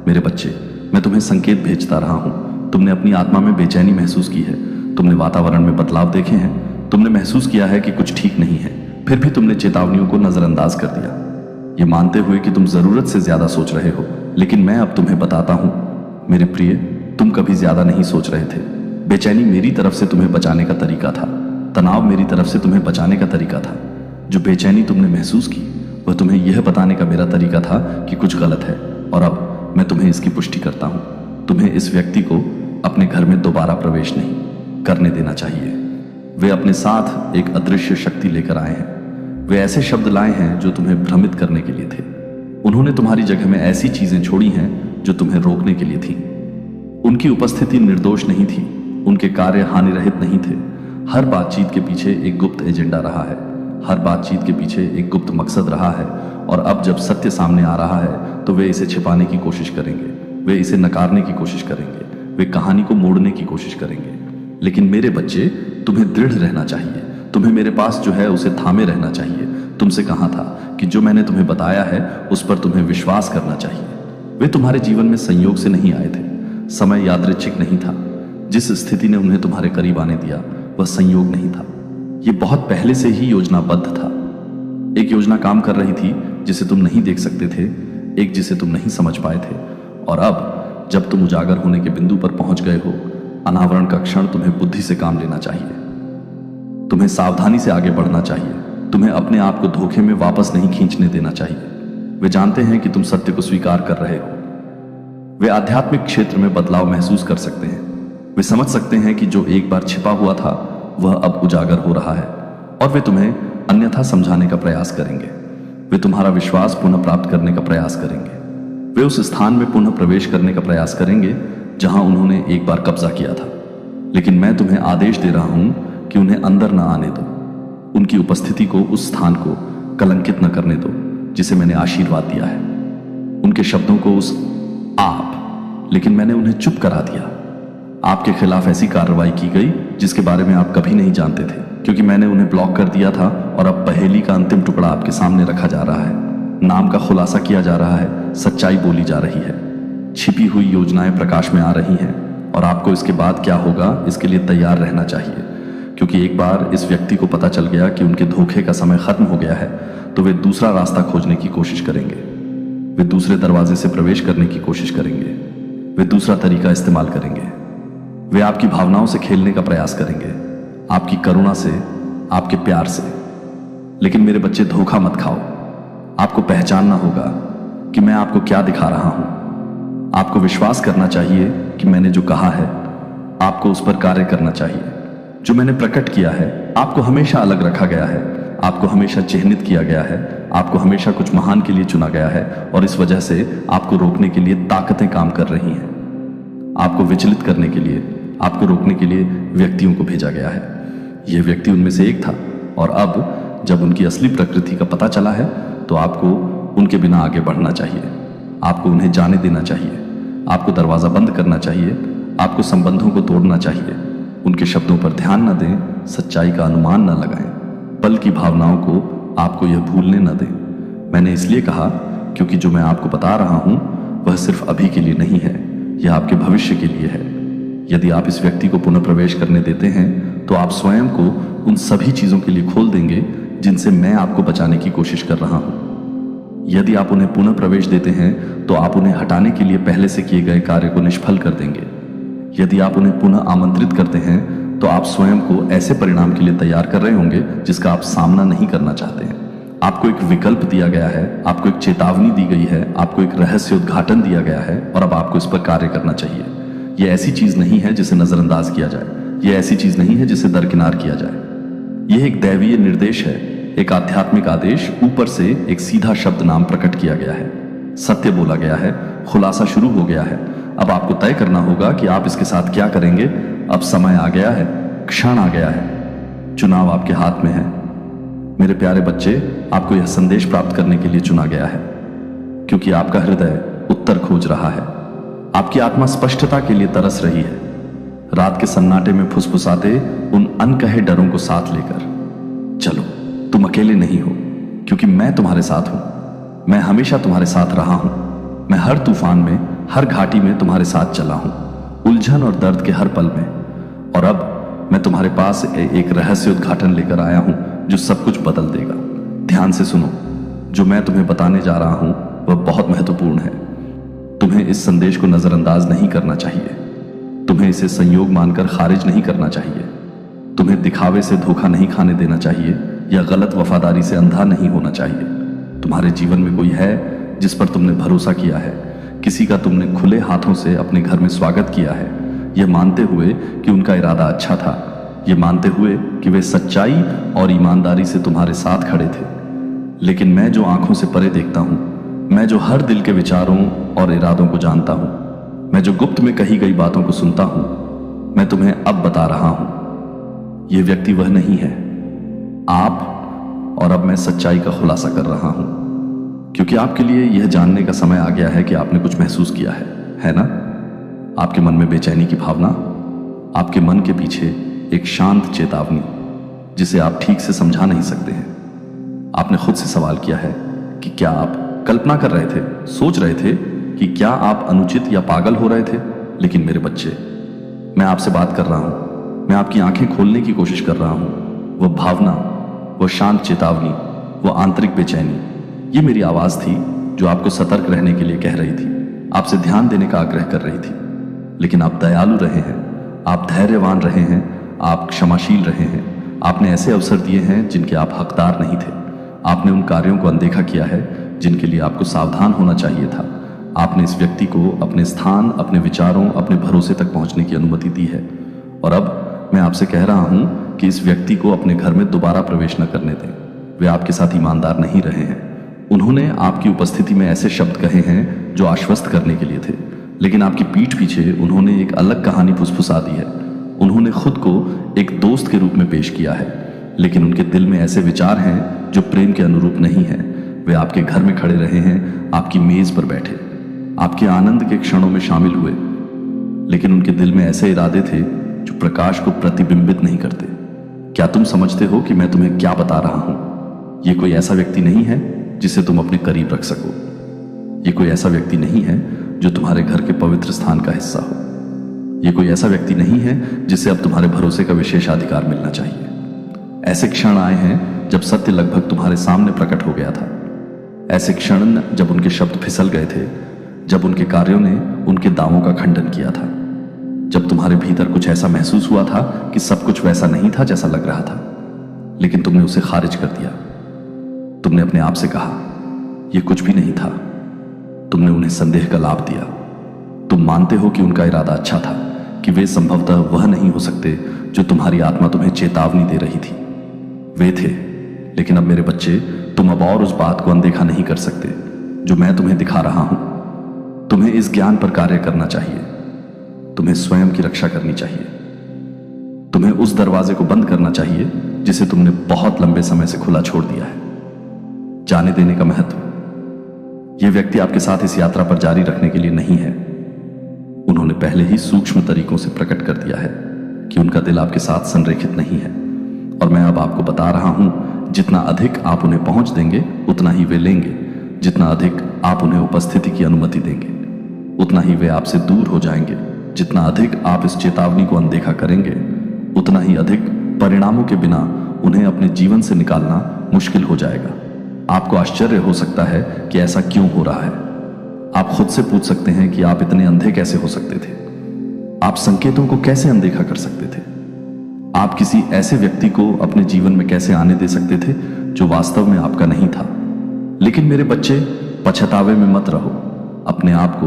मेरे बच्चे, मैं तुम्हें संकेत भेजता रहा हूं। तुमने अपनी आत्मा में बेचैनी महसूस की है, तुमने वातावरण में बदलाव देखे हैं, तुमने महसूस किया है कि कुछ ठीक नहीं है, फिर भी तुमने चेतावनियों को नजरअंदाज कर दिया, ये मानते हुए कि तुम जरूरत से ज्यादा सोच रहे हो। लेकिन मैं अब तुम्हें बताता हूं, मेरे प्रिय, तुम कभी ज्यादा नहीं सोच रहे थे। बेचैनी मेरी तरफ से तुम्हें बचाने का तरीका था, तनाव मेरी तरफ से तुम्हें बचाने का तरीका था। जो बेचैनी तुमने महसूस की, वह तुम्हें यह बताने का मेरा तरीका था कि कुछ गलत है। और अब मैं तुम्हें इसकी पुष्टि करता हूं। तुम्हें इस व्यक्ति को अपने घर में दोबारा प्रवेश नहीं करने देना चाहिए। वे अपने साथ एक अदृश्य शक्ति लेकर आए हैं। वे ऐसे शब्द लाए हैं जो तुम्हें भ्रमित करने के लिए थे। उन्होंने तुम्हारी जगह में ऐसी चीजें छोड़ी हैं जो तुम्हें रोकने के लिए थी। उनकी उपस्थिति निर्दोष नहीं थी, उनके कार्य हानि रहित नहीं थे। हर बातचीत के पीछे एक गुप्त एजेंडा रहा है, हर बातचीत के पीछे एक गुप्त मकसद रहा है। और अब जब सत्य सामने आ रहा है तो वे इसे छिपाने की कोशिश करेंगे, वे इसे नकारने की कोशिश करेंगे, वे कहानी को मोड़ने की कोशिश करेंगे। लेकिन मेरे बच्चे, तुम्हें दृढ़ रहना चाहिए। तुम्हें मेरे पास जो है उसे थामे रहना चाहिए। तुमसे कहा था कि जो मैंने तुम्हें बताया है उस पर तुम्हें विश्वास करना चाहिए। वे तुम्हारे जीवन में संयोग से नहीं आए थे, समय यादृच्छिक नहीं था। जिस स्थिति ने उन्हें तुम्हारे करीब आने दिया वह संयोग नहीं था। यह बहुत पहले से ही योजनाबद्ध था। एक योजना काम कर रही थी जिसे तुम नहीं देख सकते थे, एक जिसे तुम नहीं समझ पाए थे। और अब जब तुम उजागर होने के बिंदु पर पहुंच गए हो, अनावरण का क्षण तुम्हें बुद्धि से काम लेना चाहिए। तुम्हें सावधानी से आगे बढ़ना चाहिए। तुम्हें अपने आप को धोखे में वापस नहीं खींचने देना चाहिए। वे जानते हैं कि तुम सत्य को स्वीकार कर रहे हो। वे आध्यात्मिक क्षेत्र में बदलाव महसूस कर सकते हैं। वे समझ सकते हैं कि जो एक बार छिपा हुआ था वह अब उजागर हो रहा है, और वे तुम्हें अन्यथा समझाने का प्रयास करेंगे। वे तुम्हारा विश्वास पुनः प्राप्त करने का प्रयास करेंगे। वे उस स्थान में पुनः प्रवेश करने का प्रयास करेंगे जहां उन्होंने एक बार कब्जा किया था। लेकिन मैं तुम्हें आदेश दे रहा हूं कि उन्हें अंदर न आने दो। उनकी उपस्थिति को, उस स्थान को कलंकित न करने दो जिसे मैंने आशीर्वाद दिया है। उनके शब्दों को उस आप, लेकिन मैंने उन्हें चुप करा दिया। आपके खिलाफ ऐसी कार्रवाई की गई जिसके बारे में आप कभी नहीं जानते थे, क्योंकि मैंने उन्हें ब्लॉक कर दिया था। और अब पहेली का अंतिम टुकड़ा आपके सामने रखा जा रहा है। नाम का खुलासा किया जा रहा है, सच्चाई बोली जा रही है, छिपी हुई योजनाएं प्रकाश में आ रही हैं। और आपको इसके बाद क्या होगा इसके लिए तैयार रहना चाहिए, क्योंकि एक बार इस व्यक्ति को पता चल गया कि उनके धोखे का समय खत्म हो गया है, तो वे दूसरा रास्ता खोजने की कोशिश करेंगे। वे दूसरे दरवाजे से प्रवेश करने की कोशिश करेंगे। वे दूसरा तरीका इस्तेमाल करेंगे। वे आपकी भावनाओं से खेलने का प्रयास करेंगे, आपकी करुणा से, आपके प्यार से। लेकिन मेरे बच्चे, धोखा मत खाओ। आपको पहचानना होगा कि मैं आपको क्या दिखा रहा हूं। आपको विश्वास करना चाहिए कि मैंने जो कहा है आपको उस पर कार्य करना चाहिए। जो मैंने प्रकट किया है आपको हमेशा अलग रखा गया है, आपको हमेशा चिह्नित किया गया है, आपको हमेशा कुछ महान के लिए चुना गया है। और इस वजह से आपको रोकने के लिए ताकतें काम कर रही हैं। आपको विचलित करने के लिए, आपको रोकने के लिए व्यक्तियों को भेजा गया है। यह व्यक्ति उनमें से एक था, और अब जब उनकी असली प्रकृति का पता चला है तो आपको उनके बिना आगे बढ़ना चाहिए। आपको उन्हें जाने देना चाहिए। आपको दरवाजा बंद करना चाहिए। आपको संबंधों को तोड़ना चाहिए। उनके शब्दों पर ध्यान न दें, सच्चाई का अनुमान न लगाएं, बल्कि भावनाओं को आपको यह भूलने न दें। मैंने इसलिए कहा क्योंकि जो मैं आपको बता रहा हूं वह सिर्फ अभी के लिए नहीं है, यह आपके भविष्य के लिए है। यदि आप इस व्यक्ति को पुनः प्रवेश करने देते हैं तो आप स्वयं को उन सभी चीजों के लिए खोल देंगे जिनसे मैं आपको बचाने की कोशिश कर रहा हूं। यदि आप उन्हें पुनः प्रवेश देते हैं तो आप उन्हें हटाने के लिए पहले से किए गए कार्य को निष्फल कर देंगे। यदि आप उन्हें पुनः आमंत्रित करते हैं तो आप स्वयं को ऐसे परिणाम के लिए तैयार कर रहे होंगे जिसका आप सामना नहीं करना चाहते हैं। आपको एक विकल्प दिया गया है, आपको एक चेतावनी दी गई है, आपको एक रहस्य उद्घाटन दिया गया है, और अब आपको इस पर कार्य करना चाहिए। यह ऐसी चीज नहीं है जिसे नजरअंदाज किया जाए। यह ऐसी चीज नहीं है जिसे दरकिनार किया जाए। यह एक दैवीय निर्देश है, एक आध्यात्मिक आदेश। ऊपर से एक सीधा शब्द नाम प्रकट किया गया है, सत्य बोला गया है, खुलासा शुरू हो गया है। अब आपको तय करना होगा कि आप इसके साथ क्या करेंगे। अब समय आ गया है, क्षण आ गया है, चुनाव आपके हाथ में है। मेरे प्यारे बच्चे, आपको यह संदेश प्राप्त करने के लिए चुना गया है, क्योंकि आपका हृदय उत्तर खोज रहा है। आपकी आत्मा स्पष्टता के लिए तरस रही है, रात के सन्नाटे में फुसफुसाते उन अनकहे डरों को साथ लेकर। चलो, तुम अकेले नहीं हो, क्योंकि मैं तुम्हारे साथ हूं। मैं हमेशा तुम्हारे साथ रहा हूं। मैं हर तूफान में, हर घाटी में तुम्हारे साथ चला हूं, उलझन और दर्द के हर पल में। और अब मैं तुम्हारे पास एक रहस्य उद्घाटन लेकर आया हूं जो सब कुछ बदल देगा। ध्यान से सुनो, जो मैं तुम्हें बताने जा रहा हूं वह बहुत महत्वपूर्ण है। तुम्हें इस संदेश को नजरअंदाज नहीं करना चाहिए। तुम्हें इसे संयोग मानकर खारिज नहीं करना चाहिए। तुम्हें दिखावे से धोखा नहीं खाने देना चाहिए, या गलत वफादारी से अंधा नहीं होना चाहिए। तुम्हारे जीवन में कोई है जिस पर तुमने भरोसा किया है, किसी का तुमने खुले हाथों से अपने घर में स्वागत किया है, यह मानते हुए कि उनका इरादा अच्छा था, यह मानते हुए कि वे सच्चाई और ईमानदारी से तुम्हारे साथ खड़े थे। लेकिन मैं जो आंखों से परे देखता हूं, मैं जो हर दिल के विचारों और इरादों को जानता हूं, मैं जो गुप्त में कही गई बातों को सुनता हूं, मैं तुम्हें अब बता रहा हूं, यह व्यक्ति वह नहीं है, आप। और अब मैं सच्चाई का खुलासा कर रहा हूं, क्योंकि आपके लिए यह जानने का समय आ गया है कि आपने कुछ महसूस किया है ना? आपके मन में बेचैनी की भावना, आपके मन के पीछे एक शांत चेतावनी जिसे आप ठीक से समझा नहीं सकते हैं। आपने खुद से सवाल किया है कि क्या आप कल्पना कर रहे थे, सोच रहे थे कि क्या आप अनुचित या पागल हो रहे थे, लेकिन मेरे बच्चे, मैं आपसे बात कर रहा हूं, मैं आपकी आंखें खोलने की कोशिश कर रहा हूं। वो भावना, वो शांत चेतावनी, वो आंतरिक बेचैनी, ये मेरी आवाज थी जो आपको सतर्क रहने के लिए कह रही थी, आपसे ध्यान देने का आग्रह कर रही थी। लेकिन आप दयालु रहे हैं, आप धैर्यवान रहे हैं, आप क्षमाशील रहे हैं। आपने ऐसे अवसर दिए हैं जिनके आप हकदार नहीं थे। आपने उन कार्यों को अनदेखा किया है जिनके लिए आपको सावधान होना चाहिए था। आपने इस व्यक्ति को अपने स्थान, अपने विचारों, अपने भरोसे तक पहुंचने की अनुमति दी है। और अब मैं आपसे कह रहा हूं कि इस व्यक्ति को अपने घर में दोबारा प्रवेश न करने दें। वे आपके साथ ईमानदार नहीं रहे हैं। उन्होंने आपकी उपस्थिति में ऐसे शब्द कहे हैं जो आश्वस्त करने के लिए थे, लेकिन आपकी पीठ पीछे उन्होंने एक अलग कहानी फुसफुसा दी है। उन्होंने खुद को एक दोस्त के रूप में पेश किया है, लेकिन उनके दिल में ऐसे विचार हैं जो प्रेम के अनुरूप नहीं है। वे आपके घर में खड़े रहे हैं, आपकी मेज पर बैठे, आपके आनंद के क्षणों में शामिल हुए, लेकिन उनके दिल में ऐसे इरादे थे जो प्रकाश को प्रतिबिंबित नहीं करते। क्या तुम समझते हो कि मैं तुम्हें क्या बता रहा हूं? ये कोई ऐसा व्यक्ति नहीं है जिसे तुम अपने करीब रख सको। ये कोई ऐसा व्यक्ति नहीं है जो तुम्हारे घर के पवित्र स्थान का हिस्सा हो। ये कोई ऐसा व्यक्ति नहीं है जिसे अब तुम्हारे भरोसे का विशेषाधिकार मिलना चाहिए। ऐसे क्षण आए हैं जब सत्य लगभग तुम्हारे सामने प्रकट हो गया था। ऐसे क्षण जब उनके शब्द फिसल गए थे, जब उनके कार्यों ने उनके दावों का खंडन किया था, जब तुम्हारे भीतर कुछ ऐसा महसूस हुआ था कि सब कुछ वैसा नहीं था जैसा लग रहा था, लेकिन तुमने उसे खारिज कर दिया। तुमने अपने आप से कहा, यह कुछ भी नहीं था। तुमने उन्हें संदेह का लाभ दिया। तुम मानते हो कि उनका इरादा अच्छा था, कि वे संभवतः वह नहीं हो सकते जो तुम्हारी आत्मा तुम्हें चेतावनी दे रही थी। वे थे, लेकिन अब मेरे बच्चे, तुम अब और उस बात को अनदेखा नहीं कर सकते जो मैं तुम्हें दिखा रहा हूं। तुम्हें इस ज्ञान पर कार्य करना चाहिए। तुम्हें स्वयं की रक्षा करनी चाहिए। तुम्हें उस दरवाजे को बंद करना चाहिए जिसे तुमने बहुत लंबे समय से खुला छोड़ दिया है। जाने देने का महत्व। यह व्यक्ति आपके साथ इस यात्रा पर जारी रखने के लिए नहीं है। उन्होंने पहले ही सूक्ष्म तरीकों से प्रकट कर दिया है कि उनका दिल आपके साथ संरेखित नहीं है। और मैं अब आपको बता रहा हूं, जितना अधिक आप उन्हें पहुंच देंगे उतना ही वे लेंगे। जितना अधिक आप उन्हें उपस्थिति की अनुमति देंगे उतना ही वे आपसे दूर हो जाएंगे। जितना अधिक आप इस चेतावनी को अनदेखा करेंगे उतना ही अधिक परिणामों के बिना उन्हें अपने जीवन से निकालना मुश्किल हो जाएगा। आपको आश्चर्य हो सकता है कि ऐसा क्यों हो रहा है। आप खुद से पूछ सकते हैं कि आप इतने अंधे कैसे हो सकते थे। आप संकेतों को कैसे अनदेखा कर सकते थे। आप किसी ऐसे व्यक्ति को अपने जीवन में कैसे आने दे सकते थे जो वास्तव में आपका नहीं था। लेकिन मेरे बच्चे, पछतावे में मत रहो। अपने आप को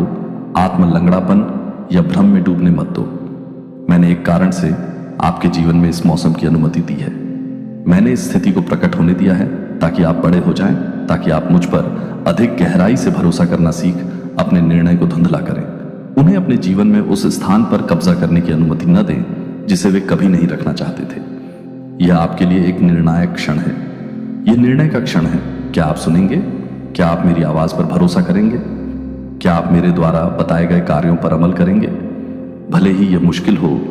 आत्मलंगड़ापन या भ्रम में डूबने मत दो। मैंने एक कारण से आपके जीवन में इस मौसम की अनुमति दी है। मैंने इस स्थिति को प्रकट होने दिया है ताकि आप बड़े हो जाएं, ताकि आप मुझ पर अधिक गहराई से भरोसा करना सीख अपने निर्णय को धुंधला करें। उन्हें अपने जीवन में उस स्थान पर कब्जा करने की अनुमति न दें जिसे वे कभी नहीं रखना चाहते थे। यह आपके लिए एक निर्णायक क्षण है। यह निर्णय का क्षण है। क्या आप सुनेंगे? क्या आप मेरी आवाज पर भरोसा करेंगे? क्या आप मेरे द्वारा बताए गए कार्यों पर अमल करेंगे? भले ही यह मुश्किल हो,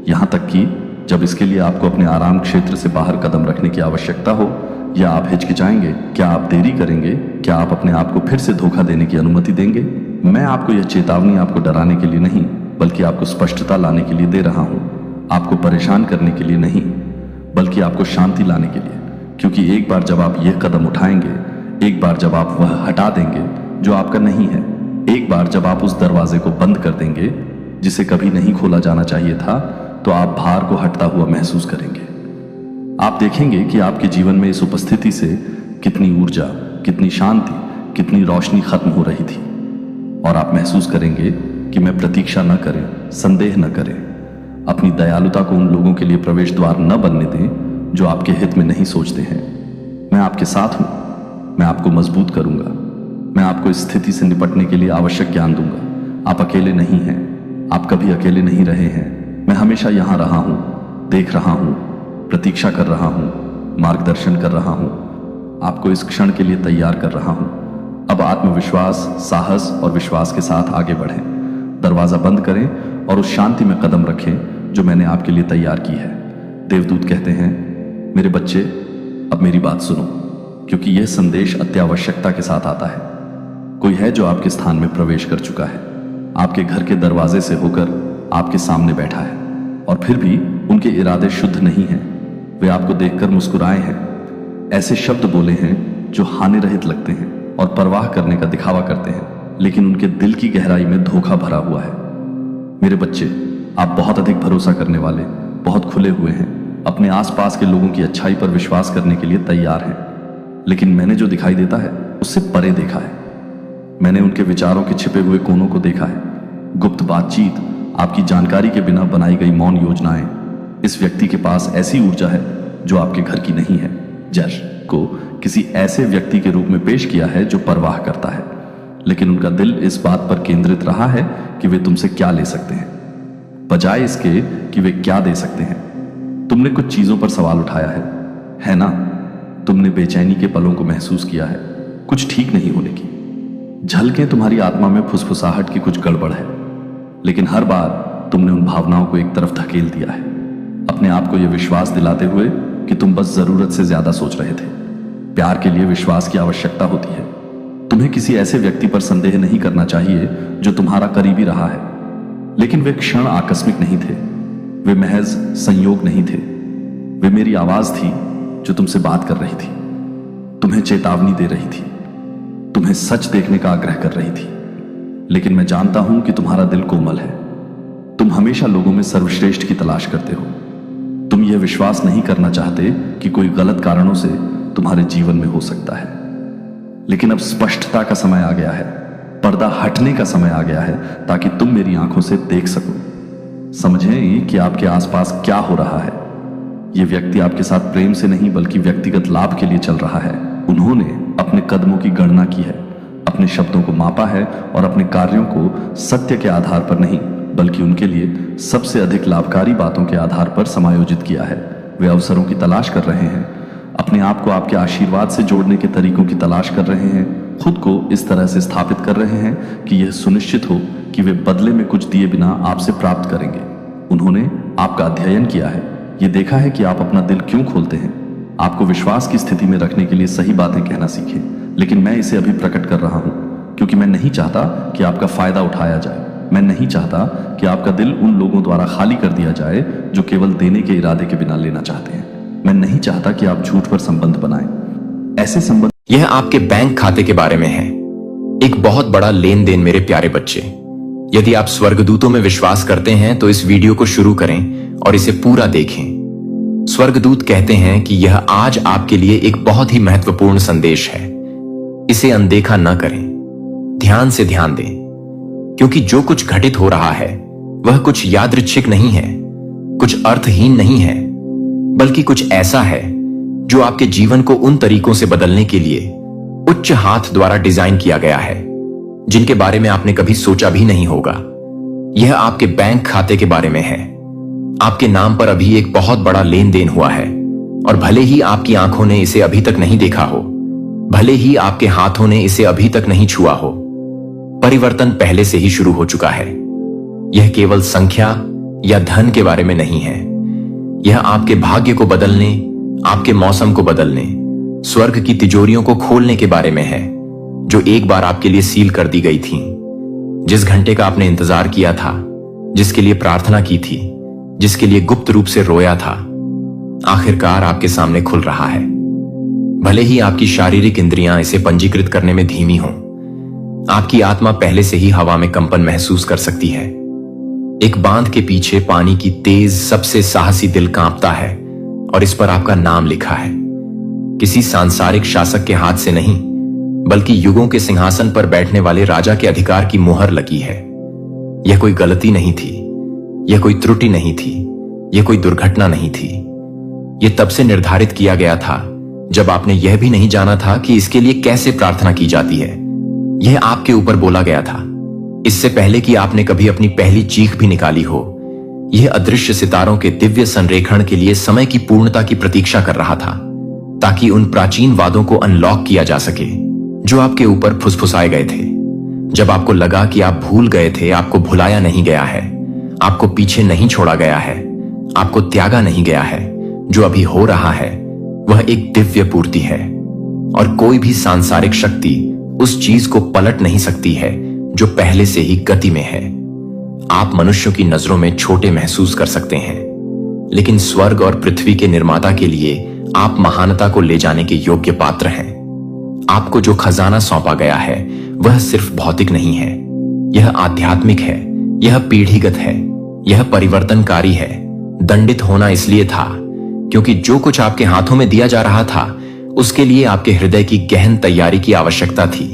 यहां तक कि जब इसके लिए आपको अपने आराम क्षेत्र से बाहर कदम रखने की आवश्यकता हो, या आप हिचकिचाएंगे? क्या आप देरी करेंगे? क्या आप अपने आप को फिर से धोखा देने की अनुमति देंगे? मैं आपको यह चेतावनी आपको डराने के लिए नहीं, बल्कि आपको स्पष्टता लाने के लिए दे रहा हूं। आपको परेशान करने के लिए नहीं, बल्कि आपको शांति लाने के लिए। क्योंकि एक बार जब आप यह कदम उठाएंगे, एक बार जब आप वह हटा देंगे जो आपका नहीं है, एक बार जब आप उस दरवाजे को बंद कर देंगे जिसे कभी नहीं खोला जाना चाहिए था, तो आप भार को हटता हुआ महसूस करेंगे। आप देखेंगे कि आपके जीवन में इस उपस्थिति से कितनी ऊर्जा, कितनी शांति, कितनी रोशनी खत्म हो रही थी। और आप महसूस करेंगे कि मैं प्रतीक्षा न करें, संदेह न करें, अपनी दयालुता को उन लोगों के लिए प्रवेश द्वार न बनने दें जो आपके हित में नहीं सोचते हैं। मैं आपके साथ हूं। मैं आपको मजबूत करूंगा। मैं आपको इस स्थिति से निपटने के लिए आवश्यक ज्ञान दूंगा। आप अकेले नहीं हैं। आप कभी अकेले नहीं रहे हैं। मैं हमेशा यहां रहा हूं, देख रहा हूं, प्रतीक्षा कर रहा हूं, मार्गदर्शन कर रहा हूं, आपको इस क्षण के लिए तैयार कर रहा हूं। अब आत्मविश्वास, साहस और विश्वास के साथ आगे बढ़ें। दरवाजा बंद करें और उस शांति में कदम रखें जो मैंने आपके लिए तैयार की है। देवदूत कहते हैं, मेरे बच्चे, अब मेरी बात सुनो, क्योंकि यह संदेश अत्यावश्यकता के साथ आता है। कोई है जो आपके स्थान में प्रवेश कर चुका है। आपके घर के दरवाजे से होकर आपके सामने बैठा है और फिर भी उनके इरादे शुद्ध नहीं हैं। वे आपको देखकर मुस्कुराए हैं, ऐसे शब्द बोले हैं जो हानि रहित लगते हैं और परवाह करने का दिखावा करते हैं, लेकिन उनके दिल की गहराई में धोखा भरा हुआ है। मेरे बच्चे, आप बहुत अधिक भरोसा करने वाले, बहुत खुले हुए हैं, अपने आसपास के लोगों की अच्छाई पर विश्वास करने के लिए तैयार हैं, लेकिन मैंने जो दिखाई देता है उससे परे देखा है। मैंने उनके विचारों के छिपे हुए कोनों को देखा है, गुप्त बातचीत, आपकी जानकारी के बिना बनाई गई मौन योजनाएं। इस व्यक्ति के पास ऐसी ऊर्जा है जो आपके घर की नहीं है। जश को किसी ऐसे व्यक्ति के रूप में पेश किया है जो परवाह करता है, लेकिन उनका दिल इस बात पर केंद्रित रहा है कि वे तुमसे क्या ले सकते हैं, बजाय इसके कि वे क्या दे सकते हैं। तुमने कुछ चीजों पर सवाल उठाया है ना? तुमने बेचैनी के पलों को महसूस किया है, कुछ ठीक नहीं होने की झलकें तुम्हारी आत्मा में, फुसफुसाहट की कुछ गड़बड़ है, लेकिन हर बार तुमने उन भावनाओं को एक तरफ धकेल दिया है, अपने आप को यह विश्वास दिलाते हुए कि तुम बस जरूरत से ज्यादा सोच रहे थे। प्यार के लिए विश्वास की आवश्यकता होती है। तुम्हें किसी ऐसे व्यक्ति पर संदेह नहीं करना चाहिए जो तुम्हारा करीबी रहा है, लेकिन वे क्षण आकस्मिक नहीं थे, वे महज संयोग नहीं थे। वे मेरी आवाज थी जो तुमसे बात कर रही थी, तुम्हें चेतावनी दे रही थी, तुम्हें सच देखने का आग्रह कर रही थी। लेकिन मैं जानता हूं कि तुम्हारा दिल कोमल है। तुम हमेशा लोगों में सर्वश्रेष्ठ की तलाश करते हो। तुम यह विश्वास नहीं करना चाहते कि कोई गलत कारणों से तुम्हारे जीवन में हो सकता है। लेकिन अब स्पष्टता का समय आ गया है, पर्दा हटने का समय आ गया है, ताकि तुम मेरी आंखों से देख सको, समझें कि आपके आसपास क्या हो रहा है। यह व्यक्ति आपके साथ प्रेम से नहीं बल्कि व्यक्तिगत लाभ के लिए चल रहा है। उन्होंने अपने कदमों की गणना की है, अपने शब्दों को मापा है और अपने कार्यों को सत्य के आधार पर नहीं बल्कि उनके लिए सबसे अधिक लाभकारी बातों के आधार पर समायोजित किया है। वे अवसरों की तलाश कर रहे हैं, अपने आप को आपके आशीर्वाद से जोड़ने के तरीकों की तलाश कर रहे हैं, खुद को इस तरह से स्थापित कर रहे हैं कि यह सुनिश्चित हो कि वे बदले में कुछ दिए बिना आपसे प्राप्त करेंगे। उन्होंने आपका अध्ययन किया है, यह देखा है कि आप अपना दिल क्यों खोलते हैं, आपको विश्वास की स्थिति में रखने के लिए सही बातें कहना सीखें। लेकिन मैं इसे अभी प्रकट कर रहा हूं क्योंकि मैं नहीं चाहता कि आपका फायदा उठाया जाए। मैं नहीं चाहता कि आपका दिल उन लोगों द्वारा खाली कर दिया जाए जो केवल देने के इरादे के बिना लेना चाहते हैं। मैं नहीं चाहता कि आप झूठ पर संबंध बनाएं। ऐसे संबंध। यह आपके बैंक खाते के बारे में है, एक बहुत बड़ा लेन देन। मेरे प्यारे बच्चे, यदि आप स्वर्गदूतों में विश्वास करते हैं तो इस वीडियो को शुरू करें और इसे पूरा देखें। स्वर्गदूत कहते हैं कि यह आज आपके लिए एक बहुत ही महत्वपूर्ण संदेश है। इसे अनदेखा न करें, ध्यान से ध्यान दें, क्योंकि जो कुछ घटित हो रहा है वह कुछ यादृच्छिक नहीं है, कुछ अर्थहीन नहीं है, बल्कि कुछ ऐसा है जो आपके जीवन को उन तरीकों से बदलने के लिए उच्च हाथ द्वारा डिजाइन किया गया है जिनके बारे में आपने कभी सोचा भी नहीं होगा। यह आपके बैंक खाते के बारे में है। आपके नाम पर अभी एक बहुत बड़ा लेन देन हुआ है और भले ही आपकी आंखों ने इसे अभी तक नहीं देखा हो, भले ही आपके हाथों ने इसे अभी तक नहीं छुआ हो, परिवर्तन पहले से ही शुरू हो चुका है। यह केवल संख्या या धन के बारे में नहीं है, यह आपके भाग्य को बदलने, आपके मौसम को बदलने, स्वर्ग की तिजोरियों को खोलने के बारे में है जो एक बार आपके लिए सील कर दी गई थी। जिस घंटे का आपने इंतजार किया था, जिसके लिए प्रार्थना की थी, जिसके लिए गुप्त रूप से रोया था, आखिरकार आपके सामने खुल रहा है। भले ही आपकी शारीरिक इंद्रियां इसे पंजीकृत करने में धीमी हों, आपकी आत्मा पहले से ही हवा में कंपन महसूस कर सकती है। एक बांध के पीछे पानी की तेज सबसे साहसी दिल कांपता है और इस पर आपका नाम लिखा है। किसी सांसारिक शासक के हाथ से नहीं बल्कि युगों के सिंहासन पर बैठने वाले राजा के अधिकार की मुहर लगी है। यह कोई गलती नहीं थी, यह कोई त्रुटि नहीं थी, यह कोई दुर्घटना नहीं थी। यह तब से निर्धारित किया गया था जब आपने यह भी नहीं जाना था कि इसके लिए कैसे प्रार्थना की जाती है। यह आपके ऊपर बोला गया था इससे पहले कि आपने कभी अपनी पहली चीख भी निकाली हो। यह अदृश्य सितारों के दिव्य संरेखण के लिए समय की पूर्णता की प्रतीक्षा कर रहा था, ताकि उन प्राचीन वादों को अनलॉक किया जा सके जो आपके ऊपर फुसफुसाए गए थे। जब आपको लगा कि आप भूल गए थे, आपको भुलाया नहीं गया है, आपको पीछे नहीं छोड़ा गया है, आपको त्यागा नहीं गया है, जो अभी हो रहा है वह एक दिव्य पूर्ति है और कोई भी सांसारिक शक्ति उस चीज को पलट नहीं सकती है जो पहले से ही गति में है। आप मनुष्यों की नजरों में छोटे महसूस कर सकते हैं, लेकिन स्वर्ग और पृथ्वी के निर्माता के लिए आप महानता को ले जाने के योग्य पात्र हैं। आपको जो खजाना सौंपा गया है वह सिर्फ भौतिक नहीं है, यह आध्यात्मिक है, यह पीढ़ीगत है, यह परिवर्तनकारी है। दंडित होना इसलिए था क्योंकि जो कुछ आपके हाथों में दिया जा रहा था उसके लिए आपके हृदय की गहन तैयारी की आवश्यकता थी।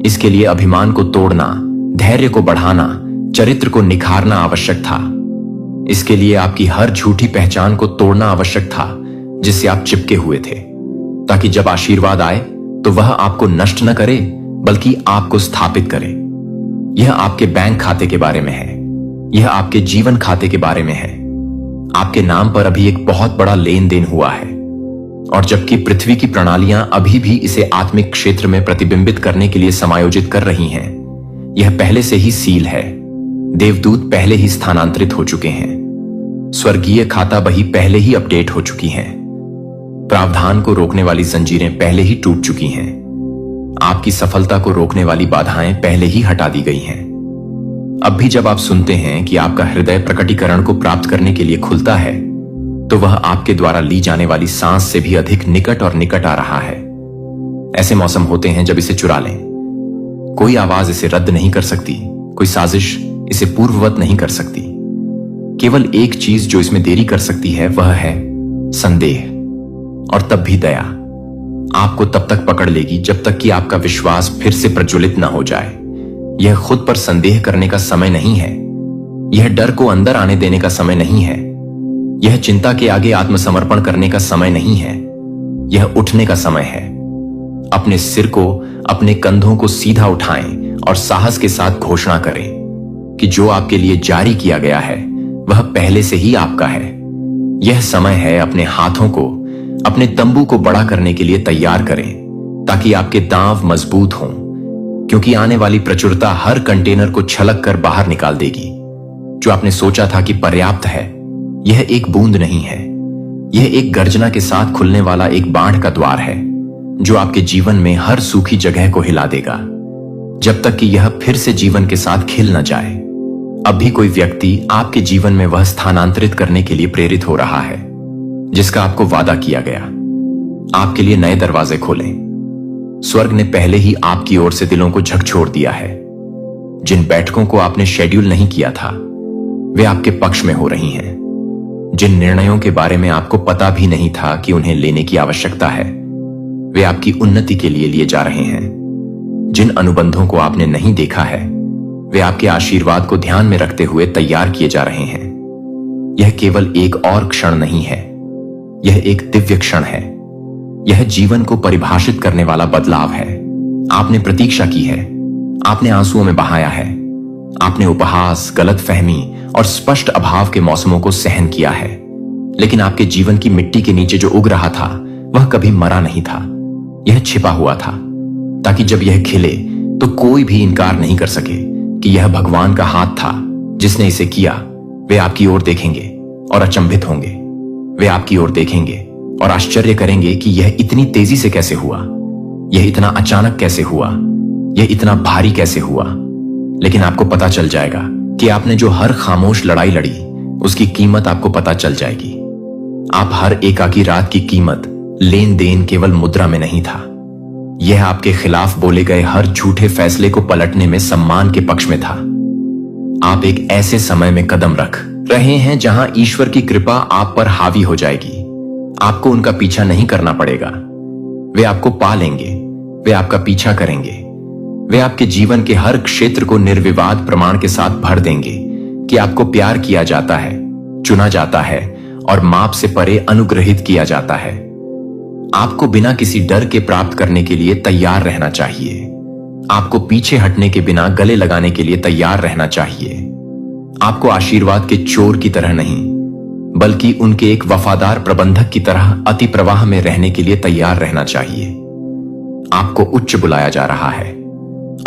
इसके लिए अभिमान को तोड़ना, धैर्य को बढ़ाना, चरित्र को निखारना आवश्यक था। इसके लिए आपकी हर झूठी पहचान को तोड़ना आवश्यक था जिससे आप चिपके हुए थे, ताकि जब आशीर्वाद आए तो वह आपको नष्ट न करे बल्कि आपको स्थापित करे। यह आपके बैंक खाते के बारे में है, यह आपके जीवन खाते के बारे में है। आपके नाम पर अभी एक बहुत बड़ा लेन देन हुआ है, और जबकि पृथ्वी की प्रणालियां अभी भी इसे आत्मिक क्षेत्र में प्रतिबिंबित करने के लिए समायोजित कर रही हैं, यह पहले से ही सील है। देवदूत पहले ही स्थानांतरित हो चुके हैं, स्वर्गीय खाता बही पहले ही अपडेट हो चुकी हैं, प्रावधान को रोकने वाली जंजीरें पहले ही टूट चुकी हैं, आपकी सफलता को रोकने वाली बाधाएं पहले ही हटा दी गई हैं। अब भी जब आप सुनते हैं कि आपका हृदय प्रकटीकरण को प्राप्त करने के लिए खुलता है, तो वह आपके द्वारा ली जाने वाली सांस से भी अधिक निकट और निकट आ रहा है। ऐसे मौसम होते हैं जब इसे चुरा लें। कोई आवाज इसे रद्द नहीं कर सकती, कोई साजिश इसे पूर्ववत नहीं कर सकती। केवल एक चीज जो इसमें देरी कर सकती है वह है संदेह, और तब भी दया आपको तब तक पकड़ लेगी जब तक कि आपका विश्वास फिर से प्रज्वलित न हो जाए। यह खुद पर संदेह करने का समय नहीं है, यह डर को अंदर आने देने का समय नहीं है, यह चिंता के आगे आत्मसमर्पण करने का समय नहीं है, यह उठने का समय है। अपने सिर को, अपने कंधों को सीधा उठाएं और साहस के साथ घोषणा करें कि जो आपके लिए जारी किया गया है वह पहले से ही आपका है। यह समय है अपने हाथों को, अपने तंबू को बड़ा करने के लिए तैयार करें ताकि आपके दांव मजबूत हों, क्योंकि आने वाली प्रचुरता हर कंटेनर को छलक कर बाहर निकाल देगी। जो आपने सोचा था कि पर्याप्त है, यह एक बूंद नहीं है, यह एक गर्जना के साथ खुलने वाला एक बाढ़ का द्वार है जो आपके जीवन में हर सूखी जगह को हिला देगा जब तक कि यह फिर से जीवन के साथ खिल न जाए। अब भी कोई व्यक्ति आपके जीवन में वह स्थानांतरित करने के लिए प्रेरित हो रहा है जिसका आपको वादा किया गया। आपके लिए नए दरवाजे खोलें। स्वर्ग ने पहले ही आपकी ओर से दिलों को झकझोर दिया है। जिन बैठकों को आपने शेड्यूल नहीं किया था वे आपके पक्ष में हो रही हैं। जिन निर्णयों के बारे में आपको पता भी नहीं था कि उन्हें लेने की आवश्यकता है, वे आपकी उन्नति के लिए लिए जा रहे हैं। जिन अनुबंधों को आपने नहीं देखा है वे आपके आशीर्वाद को ध्यान में रखते हुए तैयार किए जा रहे हैं। यह केवल एक और क्षण नहीं है, यह एक दिव्य क्षण है। यह जीवन को परिभाषित करने वाला बदलाव है। आपने प्रतीक्षा की है, आपने आंसुओं में बहाया है, आपने उपहास, गलतफहमी और स्पष्ट अभाव के मौसमों को सहन किया है, लेकिन आपके जीवन की मिट्टी के नीचे जो उग रहा था वह कभी मरा नहीं था। यह छिपा हुआ था ताकि जब यह खिले तो कोई भी इनकार नहीं कर सके कि यह भगवान का हाथ था जिसने इसे किया। वे आपकी ओर देखेंगे और अचंभित होंगे। वे आपकी ओर देखेंगे और आश्चर्य करेंगे कि यह इतनी तेजी से कैसे हुआ, यह इतना अचानक कैसे हुआ, यह इतना भारी कैसे हुआ। लेकिन आपको पता चल जाएगा कि आपने जो हर खामोश लड़ाई लड़ी उसकी कीमत आपको पता चल जाएगी। आप हर एकाकी रात की कीमत, लेन देन केवल मुद्रा में नहीं था, यह आपके खिलाफ बोले गए हर झूठे फैसले को पलटने में सम्मान के पक्ष में था। आप एक ऐसे समय में कदम रख रहे हैं जहां ईश्वर की कृपा आप पर हावी हो जाएगी। आपको उनका पीछा नहीं करना पड़ेगा, वे आपको पा लेंगे, वे आपका पीछा करेंगे। वे आपके जीवन के हर क्षेत्र को निर्विवाद प्रमाण के साथ भर देंगे कि आपको प्यार किया जाता है, चुना जाता है और माप से परे अनुग्रहित किया जाता है। आपको बिना किसी डर के प्राप्त करने के लिए तैयार रहना चाहिए। आपको पीछे हटने के बिना गले लगाने के लिए तैयार रहना चाहिए। आपको आशीर्वाद के चोर की तरह नहीं बल्कि उनके एक वफादार प्रबंधक की तरह अति प्रवाह में रहने के लिए तैयार रहना चाहिए। आपको उच्च बुलाया जा रहा है।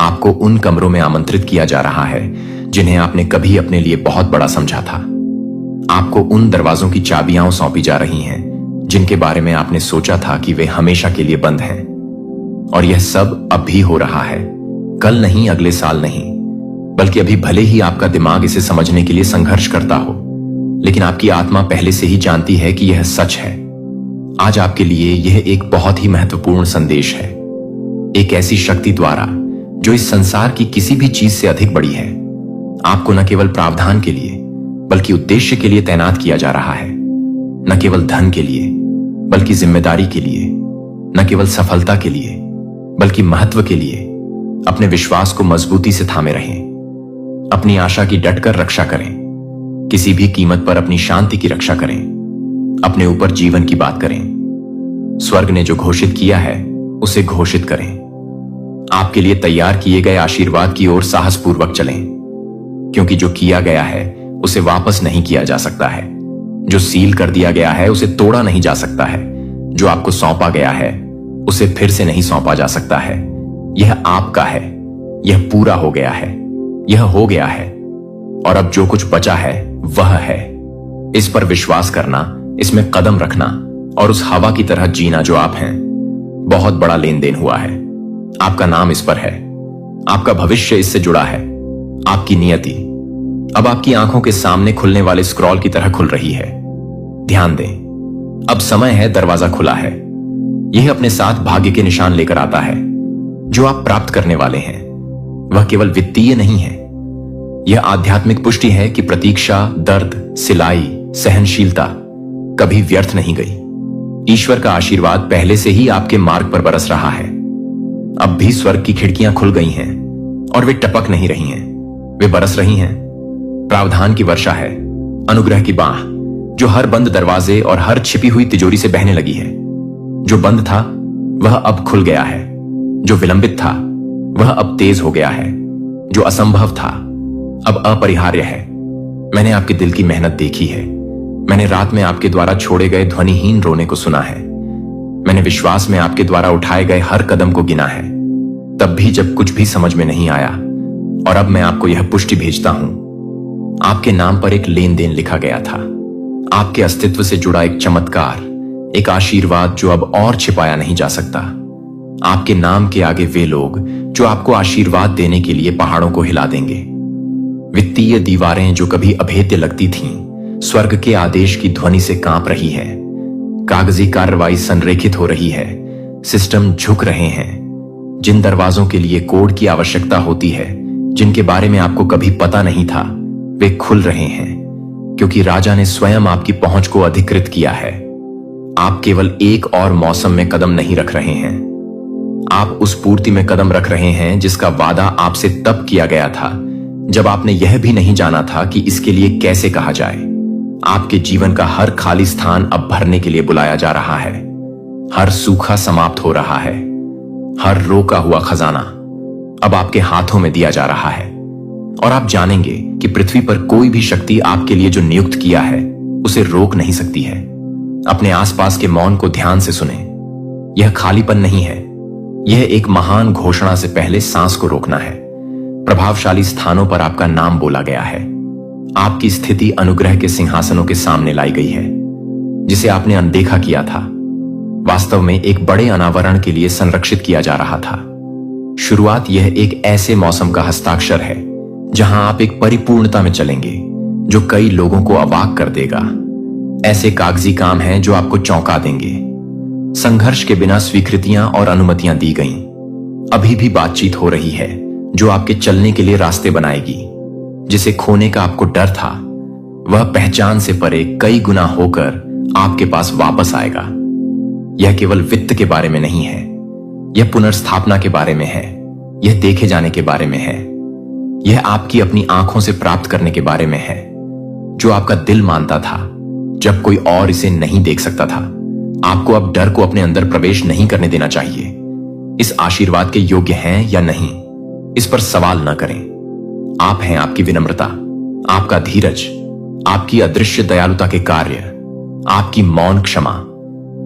आपको उन कमरों में आमंत्रित किया जा रहा है जिन्हें आपने कभी अपने लिए बहुत बड़ा समझा था। आपको उन दरवाजों की चाबियां सौंपी जा रही हैं जिनके बारे में आपने सोचा था कि वे हमेशा के लिए बंद हैं। और यह सब अब भी हो रहा है, कल नहीं, अगले साल नहीं, बल्कि अभी भले ही आपका दिमाग इसे समझने के लिए संघर्ष करता हो, लेकिन आपकी आत्मा पहले से ही जानती है कि यह सच है। आज आपके लिए यह एक बहुत ही महत्वपूर्ण संदेश है, एक ऐसी शक्ति द्वारा जो इस संसार की किसी भी चीज से अधिक बड़ी है, आपको न केवल प्रावधान के लिए बल्कि उद्देश्य के लिए तैनात किया जा रहा है। न केवल धन के लिए बल्कि जिम्मेदारी के लिए, न केवल सफलता के लिए बल्कि महत्व के लिए। अपने विश्वास को मजबूती से थामे रहें, अपनी आशा की डटकर रक्षा करें, किसी भी कीमत पर अपनी शांति की रक्षा करें, अपने ऊपर जीवन की बात करें। स्वर्ग ने जो घोषित किया है उसे घोषित करें। आपके लिए तैयार किए गए आशीर्वाद की ओर साहसपूर्वक चलें, क्योंकि जो किया गया है उसे वापस नहीं किया जा सकता है। जो सील कर दिया गया है उसे तोड़ा नहीं जा सकता है। जो आपको सौंपा गया है उसे फिर से नहीं सौंपा जा सकता है। यह आपका है, यह पूरा हो गया है, यह हो गया है, और अब जो कुछ बचा है वह है। इस पर विश्वास करना, इसमें कदम रखना और उस हवा की तरह जीना जो आप हैं। बहुत बड़ा लेन देन हुआ है। आपका नाम इस पर है, आपका भविष्य इससे जुड़ा है, आपकी नियति अब आपकी आंखों के सामने खुलने वाले स्क्रॉल की तरह खुल रही है। ध्यान दें, अब समय है, दरवाजा खुला है। यह अपने साथ भाग्य के निशान लेकर आता है। जो आप प्राप्त करने वाले हैं वह केवल वित्तीय नहीं है, यह आध्यात्मिक पुष्टि है कि प्रतीक्षा, दर्द, सिलाई, सहनशीलता कभी व्यर्थ नहीं गई। ईश्वर का आशीर्वाद पहले से ही आपके मार्ग पर बरस रहा है। अब भी स्वर्ग की खिड़कियां खुल गई हैं और वे टपक नहीं रही हैं, वे बरस रही हैं। प्रावधान की वर्षा है, अनुग्रह की बाह जो हर बंद दरवाजे और हर छिपी हुई तिजोरी से बहने लगी है। जो बंद था वह अब खुल गया है, जो विलंबित था वह अब तेज हो गया है, जो असंभव था अब अपरिहार्य है। मैंने आपके दिल की मेहनत देखी है। मैंने रात में आपके द्वारा छोड़े गए ध्वनिहीन रोने को सुना है। मैंने विश्वास में आपके द्वारा उठाए गए हर कदम को गिना है, तब भी जब कुछ भी समझ में नहीं आया। और अब मैं आपको यह पुष्टि भेजता हूं, आपके नाम पर एक लेन देन लिखा गया था, आपके अस्तित्व से जुड़ा एक चमत्कार, एक आशीर्वाद जो अब और छिपाया नहीं जा सकता। आपके नाम के आगे वे लोग जो आपको आशीर्वाद देने के लिए पहाड़ों को हिला देंगे। वित्तीय दीवारें जो कभी अभेद्य लगती थीं, स्वर्ग के आदेश की ध्वनि से कांप रही है। कागजी कार्रवाई संरेखित हो रही है, सिस्टम झुक रहे हैं। जिन दरवाजों के लिए कोड की आवश्यकता होती है, जिनके बारे में आपको कभी पता नहीं था, वे खुल रहे हैं, क्योंकि राजा ने स्वयं आपकी पहुंच को अधिकृत किया है। आप केवल एक और मौसम में कदम नहीं रख रहे हैं, आप उस पूर्ति में कदम रख रहे हैं जिसका वादा आपसे तब किया गया था जब आपने यह भी नहीं जाना था कि इसके लिए कैसे कहा जाए। आपके जीवन का हर खाली स्थान अब भरने के लिए बुलाया जा रहा है। हर सूखा समाप्त हो रहा है, हर रोका हुआ खजाना अब आपके हाथों में दिया जा रहा है। और आप जानेंगे कि पृथ्वी पर कोई भी शक्ति आपके लिए जो नियुक्त किया है उसे रोक नहीं सकती है। अपने आसपास के मौन को ध्यान से सुने। यह खालीपन नहीं है, यह एक महान घोषणा से पहले सांस को रोकना है। प्रभावशाली स्थानों पर आपका नाम बोला गया है। आपकी स्थिति अनुग्रह के सिंहासनों के सामने लाई गई है, जिसे आपने अनदेखा किया था, वास्तव में एक बड़े अनावरण के लिए संरक्षित किया जा रहा था। शुरुआत यह एक ऐसे मौसम का हस्ताक्षर है जहां आप एक परिपूर्णता में चलेंगे जो कई लोगों को अवाक कर देगा। ऐसे कागजी काम हैं जो आपको चौंका देंगे। संघर्ष के बिना स्वीकृतियां और अनुमतियां दी गईं। अभी भी बातचीत हो रही है जो आपके चलने के लिए रास्ते बनाएगी। जिसे खोने का आपको डर था, वह पहचान से परे कई गुना होकर आपके पास वापस आएगा। यह केवल वित्त के बारे में नहीं है, यह पुनर्स्थापना के बारे में है, यह देखे जाने के बारे में है, यह आपकी अपनी आंखों से प्राप्त करने के बारे में है। जो आपका दिल मानता था जब कोई और इसे नहीं देख सकता था। आपको अब डर को अपने अंदर प्रवेश नहीं करने देना चाहिए। इस आशीर्वाद के योग्य हैं या नहीं, इस पर सवाल न करें। आप हैं आपकी विनम्रता, आपका धीरज, आपकी अदृश्य दयालुता के कार्य, आपकी मौन क्षमा,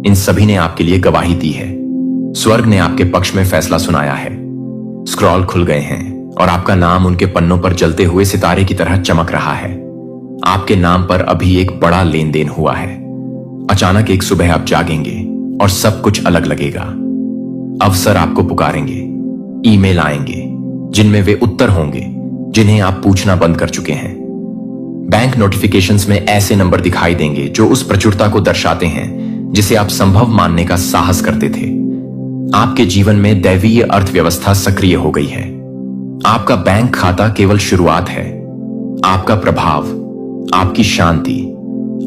इन सभी ने आपके लिए गवाही दी है। स्वर्ग ने आपके पक्ष में फैसला सुनाया है। स्क्रॉल खुल गए हैं और आपका नाम उनके पन्नों पर जलते हुए सितारे की तरह चमक रहा है। आपके नाम पर अभी एक बड़ा लेन देन हुआ है। अचानक एक सुबह आप जागेंगे और सब कुछ अलग लगेगा। अवसर आपको पुकारेंगे, ईमेल आएंगे जिनमें वे उत्तर होंगे जिन्हें आप पूछना बंद कर चुके हैं। बैंक नोटिफिकेशंस में ऐसे नंबर दिखाई देंगे जो उस प्रचुरता को दर्शाते हैं जिसे आप संभव मानने का साहस करते थे। आपके जीवन में दैवीय अर्थव्यवस्था सक्रिय हो गई है। आपका बैंक खाता केवल शुरुआत है। आपका प्रभाव, आपकी शांति,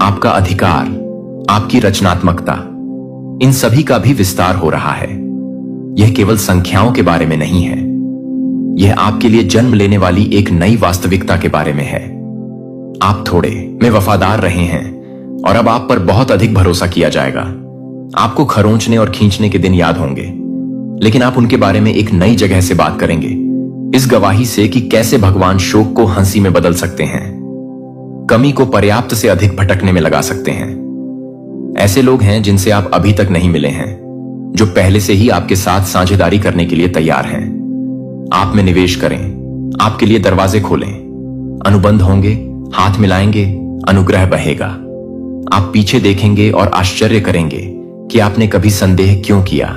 आपका अधिकार, आपकी रचनात्मकता, इन सभी का भी विस्तार हो रहा है। यह केवल संख्याओं के बारे में नहीं है, यह आपके लिए जन्म लेने वाली एक नई वास्तविकता के बारे में है। आप थोड़े में वफादार रहे हैं और अब आप पर बहुत अधिक भरोसा किया जाएगा। आपको खरोंचने और खींचने के दिन याद होंगे, लेकिन आप उनके बारे में एक नई जगह से बात करेंगे, इस गवाही से कि कैसे भगवान शोक को हंसी में बदल सकते हैं, कमी को पर्याप्त से अधिक भटकने में लगा सकते हैं। ऐसे लोग हैं जिनसे आप अभी तक नहीं मिले हैं, जो पहले से ही आपके साथ साझेदारी करने के लिए तैयार हैं। आप में निवेश करें, आपके लिए दरवाजे खोलें, अनुबंध होंगे, हाथ मिलाएंगे, अनुग्रह बहेगा। आप पीछे देखेंगे और आश्चर्य करेंगे कि आपने कभी संदेह क्यों किया,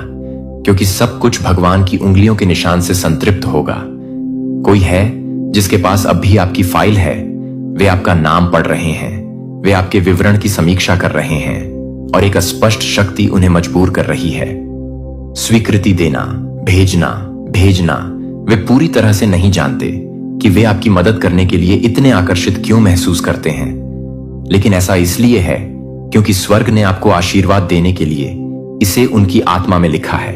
क्योंकि सब कुछ भगवान की उंगलियों के निशान से संतृप्त होगा। कोई है जिसके पास अब भी आपकी फाइल है, वे आपका नाम पढ़ रहे हैं, वे आपके विवरण की समीक्षा कर रहे हैं और एक स्पष्ट शक्ति उन्हें मजबूर कर रही है। स्वीकृति देना, भेजना, भेजना। वे पूरी तरह से नहीं जानते कि वे आपकी मदद करने के लिए इतने आकर्षित क्यों महसूस करते हैं, लेकिन ऐसा इसलिए है क्योंकि स्वर्ग ने आपको आशीर्वाद देने के लिए इसे उनकी आत्मा में लिखा है।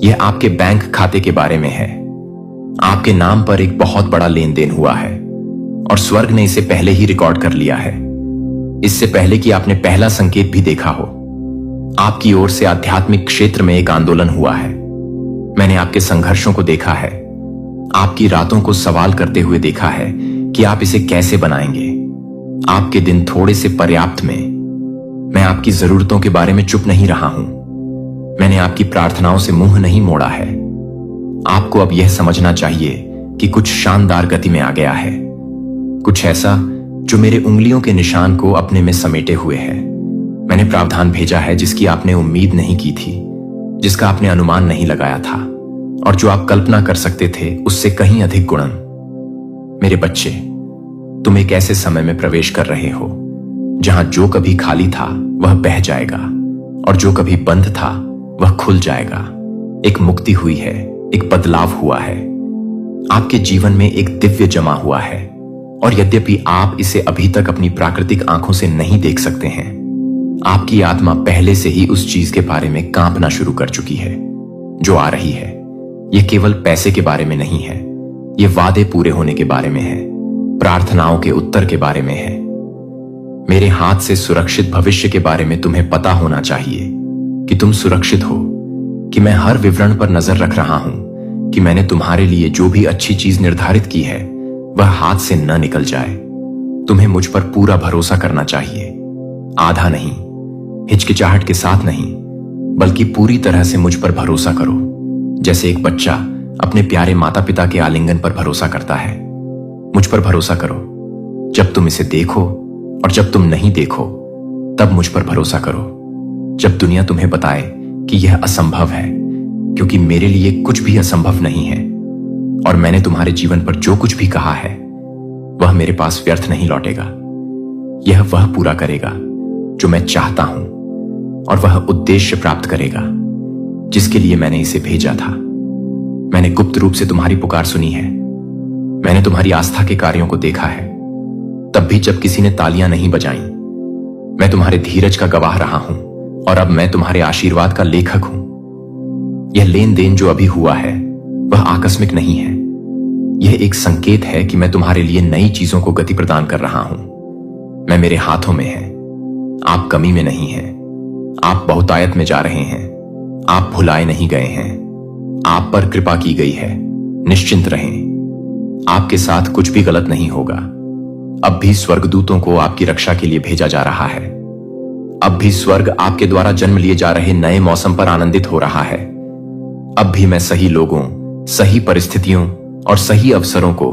यह आपके बैंक खाते के बारे में है। आपके नाम पर एक बहुत बड़ा लेन देन हुआ है और स्वर्ग ने इसे पहले ही रिकॉर्ड कर लिया है, इससे पहले कि आपने पहला संकेत भी देखा हो। आपकी ओर से आध्यात्मिक क्षेत्र में एक आंदोलन हुआ है। मैंने आपके संघर्षों को देखा है, आपकी रातों को सवाल करते हुए देखा है कि आप इसे कैसे बनाएंगे। आपके दिन थोड़े से पर्याप्त में। मैं आपकी जरूरतों के बारे में चुप नहीं रहा हूं। मैंने आपकी प्रार्थनाओं से मुंह नहीं मोड़ा है। आपको अब यह समझना चाहिए कि कुछ शानदार गति में आ गया है, कुछ ऐसा जो मेरे उंगलियों के निशान को अपने में समेटे हुए है। मैंने प्रावधान भेजा है जिसकी आपने उम्मीद नहीं की थी, जिसका आपने अनुमान नहीं लगाया था और जो आप कल्पना कर सकते थे उससे कहीं अधिक गुणन। मेरे बच्चे, तुम एक ऐसे समय में प्रवेश कर रहे हो जहां जो कभी खाली था वह बह जाएगा और जो कभी बंद था वह खुल जाएगा। एक मुक्ति हुई है, एक बदलाव हुआ है। आपके जीवन में एक दिव्य जमा हुआ है और यद्यपि आप इसे अभी तक अपनी प्राकृतिक आंखों से नहीं देख सकते हैं, आपकी आत्मा पहले से ही उस चीज के बारे में कांपना शुरू कर चुकी है जो आ रही है। यह केवल पैसे के बारे में नहीं है, यह वादे पूरे होने के बारे में है, प्रार्थनाओं के उत्तर के बारे में है। मेरे हाथ से सुरक्षित भविष्य के बारे में तुम्हें पता होना चाहिए कि तुम सुरक्षित हो, कि मैं हर विवरण पर नजर रख रहा हूं, कि मैंने तुम्हारे लिए जो भी अच्छी चीज निर्धारित की है वह हाथ से न निकल जाए। तुम्हें मुझ पर पूरा भरोसा करना चाहिए, आधा नहीं, हिचकिचाहट के साथ नहीं, बल्कि पूरी तरह से मुझ पर भरोसा करो, जैसे एक बच्चा अपने प्यारे माता पिता के आलिंगन पर भरोसा करता है। मुझ पर भरोसा करो जब तुम इसे देखो और जब तुम नहीं देखो तब मुझ पर भरोसा करो, जब दुनिया तुम्हें बताए कि यह असंभव है, क्योंकि मेरे लिए कुछ भी असंभव नहीं है और मैंने तुम्हारे जीवन पर जो कुछ भी कहा है वह मेरे पास व्यर्थ नहीं लौटेगा। यह वह पूरा करेगा जो मैं चाहता हूं और वह उद्देश्य प्राप्त करेगा जिसके लिए मैंने इसे भेजा था। मैंने गुप्त रूप से तुम्हारी पुकार सुनी है, मैंने तुम्हारी आस्था के कार्यों को देखा है, तब भी जब किसी ने तालियां नहीं बजाई। मैं तुम्हारे धीरज का गवाह रहा हूं और अब मैं तुम्हारे आशीर्वाद का लेखक हूं। यह लेन देन जो अभी हुआ है वह आकस्मिक नहीं है, यह एक संकेत है कि मैं तुम्हारे लिए नई चीजों को गति प्रदान कर रहा हूं। मैं मेरे हाथों में है, आप कमी में नहीं हैं, आप बहुतायत में जा रहे हैं, आप भुलाए नहीं गए हैं, आप पर कृपा की गई है। निश्चिंत रहें, आपके साथ कुछ भी गलत नहीं होगा। अब भी स्वर्गदूतों को आपकी रक्षा के लिए भेजा जा रहा है। अब भी स्वर्ग आपके द्वारा जन्म लिए जा रहे नए मौसम पर आनंदित हो रहा है। अब भी मैं सही लोगों, सही परिस्थितियों और सही अवसरों को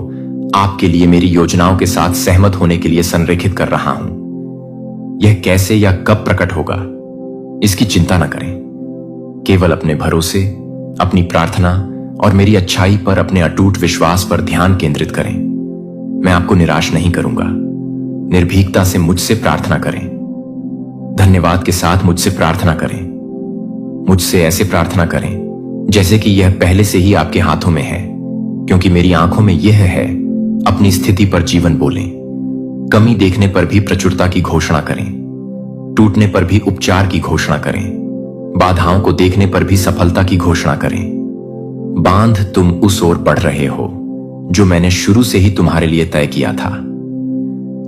आपके लिए मेरी योजनाओं के साथ सहमत होने के लिए संरेखित कर रहा हूं। यह कैसे या कब प्रकट होगा इसकी चिंता न करें, केवल अपने भरोसे, अपनी प्रार्थना और मेरी अच्छाई पर अपने अटूट विश्वास पर ध्यान केंद्रित करें। मैं आपको निराश नहीं करूंगा। निर्भीकता से मुझसे प्रार्थना करें, धन्यवाद के साथ मुझसे प्रार्थना करें। मुझसे ऐसे प्रार्थना करें जैसे कि यह पहले से ही आपके हाथों में है, क्योंकि मेरी आंखों में यह है। अपनी स्थिति पर जीवन बोलें, कमी देखने पर भी प्रचुरता की घोषणा करें, टूटने पर भी उपचार की घोषणा करें, बाधाओं को देखने पर भी सफलता की घोषणा करें। बांध तुम उस ओर बढ़ रहे हो जो मैंने शुरू से ही तुम्हारे लिए तय किया था।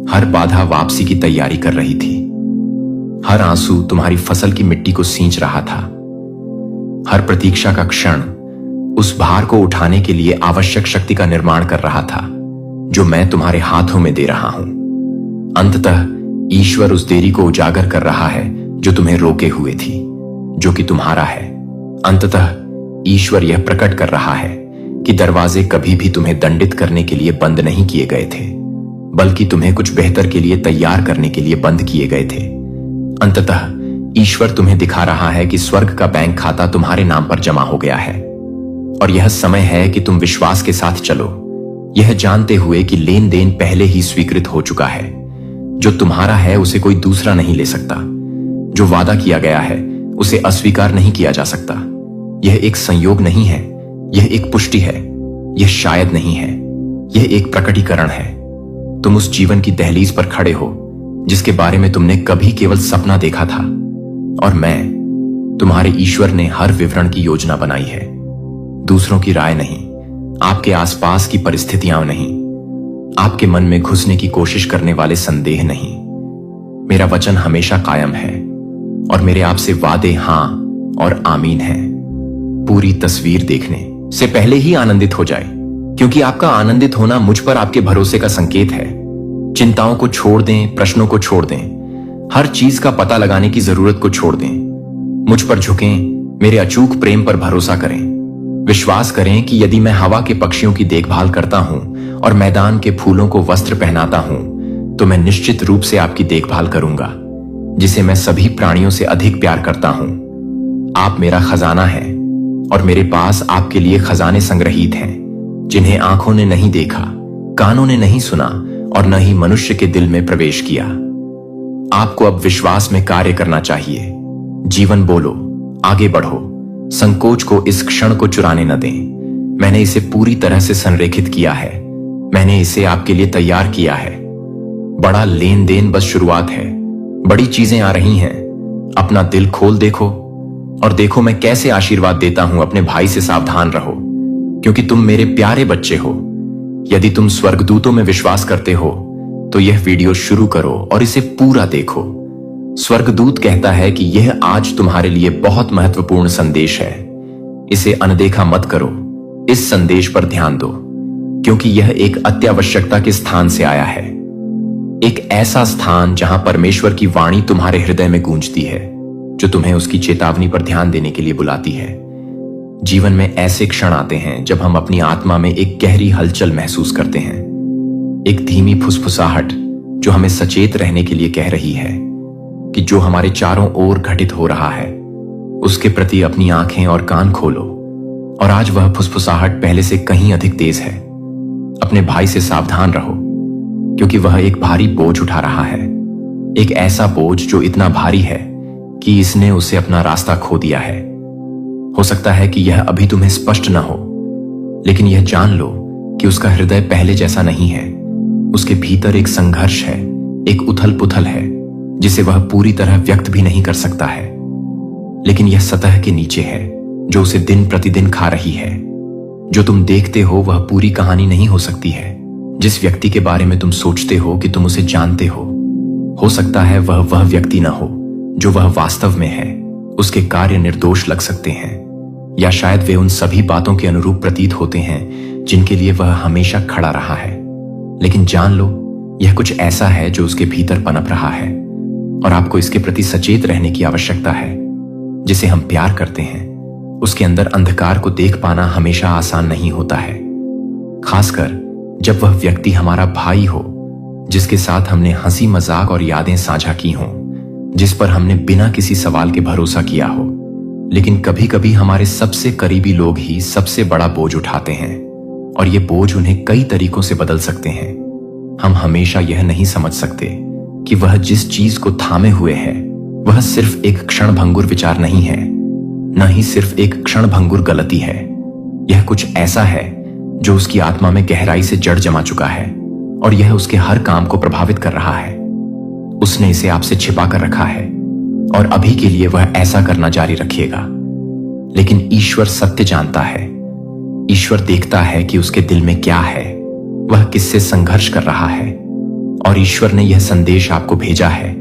हर बाधा वापसी की तैयारी कर रही थी, हर आंसू तुम्हारी फसल की मिट्टी को सींच रहा था। हर प्रतीक्षा का क्षण उस भार को उठाने के लिए आवश्यक शक्ति का निर्माण कर रहा था जो मैं तुम्हारे हाथों में दे रहा हूं। अंततः ईश्वर उस देरी को उजागर कर रहा है जो तुम्हें रोके हुए थी, जो कि तुम्हारा है। अंततः ईश्वर यह प्रकट कर रहा है कि दरवाजे कभी भी तुम्हें दंडित करने के लिए बंद नहीं किए गए थे, बल्कि तुम्हें कुछ बेहतर के लिए तैयार करने के लिए बंद किए गए थे। अंततः ईश्वर तुम्हें दिखा रहा है कि स्वर्ग का बैंक खाता तुम्हारे नाम पर जमा हो गया है और यह समय है कि तुम विश्वास के साथ चलो, यह जानते हुए कि लेन देन पहले ही स्वीकृत हो चुका है। जो तुम्हारा है उसे कोई दूसरा नहीं ले सकता। जो वादा किया गया है उसे अस्वीकार नहीं किया जा सकता। यह एक संयोग नहीं है, यह एक पुष्टि है। यह शायद नहीं है, यह एक प्रकटीकरण है। तुम उस जीवन की दहलीज पर खड़े हो जिसके बारे में तुमने कभी केवल सपना देखा था, और मैं, तुम्हारे ईश्वर ने हर विवरण की योजना बनाई है। दूसरों की राय नहीं, आपके आसपास की परिस्थितियां नहीं, आपके मन में घुसने की कोशिश करने वाले संदेह नहीं। मेरा वचन हमेशा कायम है और मेरे आपसे वादे हां और आमीन हैं। पूरी तस्वीर देखने से पहले ही आनंदित हो जाए, क्योंकि आपका आनंदित होना मुझ पर आपके भरोसे का संकेत है। चिंताओं को छोड़ दें, प्रश्नों को छोड़ दें, हर चीज का पता लगाने की जरूरत को छोड़ दें। मुझ पर झुकें, मेरे अचूक प्रेम पर भरोसा करें। विश्वास करें कि यदि मैं हवा के पक्षियों की देखभाल करता हूं और मैदान के फूलों को वस्त्र पहनाता हूं, तो मैं निश्चित रूप से आपकी देखभाल करूंगा, जिसे मैं सभी प्राणियों से अधिक प्यार करता हूं। आप मेरा खजाना है और मेरे पास आपके लिए खजाने संग्रहित हैं, जिन्हें आंखों ने नहीं देखा, कानों ने नहीं सुना और न ही मनुष्य के दिल में प्रवेश किया। आपको अब विश्वास में कार्य करना चाहिए। जीवन बोलो, आगे बढ़ो, संकोच को इस क्षण को चुराने न दें। मैंने इसे पूरी तरह से संरेखित किया है, मैंने इसे आपके लिए तैयार किया है। बड़ा लेन देन बस शुरुआत है, बड़ी चीजें आ रही हैं। अपना दिल खोल देखो और देखो मैं कैसे आशीर्वाद देता हूं। अपने भाई से सावधान रहो, क्योंकि तुम मेरे प्यारे बच्चे हो। यदि तुम स्वर्गदूतों में विश्वास करते हो तो यह वीडियो शुरू करो और इसे पूरा देखो। स्वर्गदूत कहता है कि यह आज तुम्हारे लिए बहुत महत्वपूर्ण संदेश है। इसे अनदेखा मत करो, इस संदेश पर ध्यान दो, क्योंकि यह एक अत्यावश्यकता के स्थान से आया है। एक ऐसा स्थान जहां परमेश्वर की वाणी तुम्हारे हृदय में गूंजती है, जो तुम्हें उसकी चेतावनी पर ध्यान देने के लिए बुलाती है। जीवन में ऐसे क्षण आते हैं जब हम अपनी आत्मा में एक गहरी हलचल महसूस करते हैं, एक धीमी फुसफुसाहट जो हमें सचेत रहने के लिए कह रही है कि जो हमारे चारों ओर घटित हो रहा है उसके प्रति अपनी आंखें और कान खोलो। और आज वह फुसफुसाहट पहले से कहीं अधिक तेज है। अपने भाई से सावधान रहो, क्योंकि वह एक भारी बोझ उठा रहा है, एक ऐसा बोझ जो इतना भारी है कि इसने उसे अपना रास्ता खो दिया है। हो सकता है कि यह अभी तुम्हें स्पष्ट न हो, लेकिन यह जान लो कि उसका हृदय पहले जैसा नहीं है। उसके भीतर एक संघर्ष है, एक उथल पुथल है जिसे वह पूरी तरह व्यक्त भी नहीं कर सकता है, लेकिन यह सतह के नीचे है जो उसे दिन प्रतिदिन खा रही है। जो तुम देखते हो वह पूरी कहानी नहीं हो सकती है। जिस व्यक्ति के बारे में तुम सोचते हो कि तुम उसे जानते हो सकता है वह व्यक्ति न हो जो वह वास्तव में है। उसके कार्य निर्दोष लग सकते हैं, या शायद वे उन सभी बातों के अनुरूप प्रतीत होते हैं जिनके लिए वह हमेशा खड़ा रहा है। लेकिन जान लो, यह कुछ ऐसा है जो उसके भीतर पनप रहा है और आपको इसके प्रति सचेत रहने की आवश्यकता है। जिसे हम प्यार करते हैं उसके अंदर अंधकार को देख पाना हमेशा आसान नहीं होता है, खासकर जब वह व्यक्ति हमारा भाई हो, जिसके साथ हमने हंसी मजाक और यादें साझा की हों, जिस पर हमने बिना किसी सवाल के भरोसा किया हो। लेकिन कभी कभी हमारे सबसे करीबी लोग ही सबसे बड़ा बोझ उठाते हैं, और ये बोझ उन्हें कई तरीकों से बदल सकते हैं। हम हमेशा यह नहीं समझ सकते कि वह जिस चीज को थामे हुए है वह सिर्फ एक क्षणभंगुर विचार नहीं है, न ही सिर्फ एक क्षणभंगुर गलती है। यह कुछ ऐसा है जो उसकी आत्मा में गहराई से जड़ जमा चुका है और यह उसके हर काम को प्रभावित कर रहा है। उसने इसे आपसे छिपा कर रखा है और अभी के लिए वह ऐसा करना जारी रखेगा। लेकिन ईश्वर सत्य जानता है। ईश्वर देखता है कि उसके दिल में क्या है, वह किससे संघर्ष कर रहा है। और ईश्वर ने यह संदेश आपको भेजा है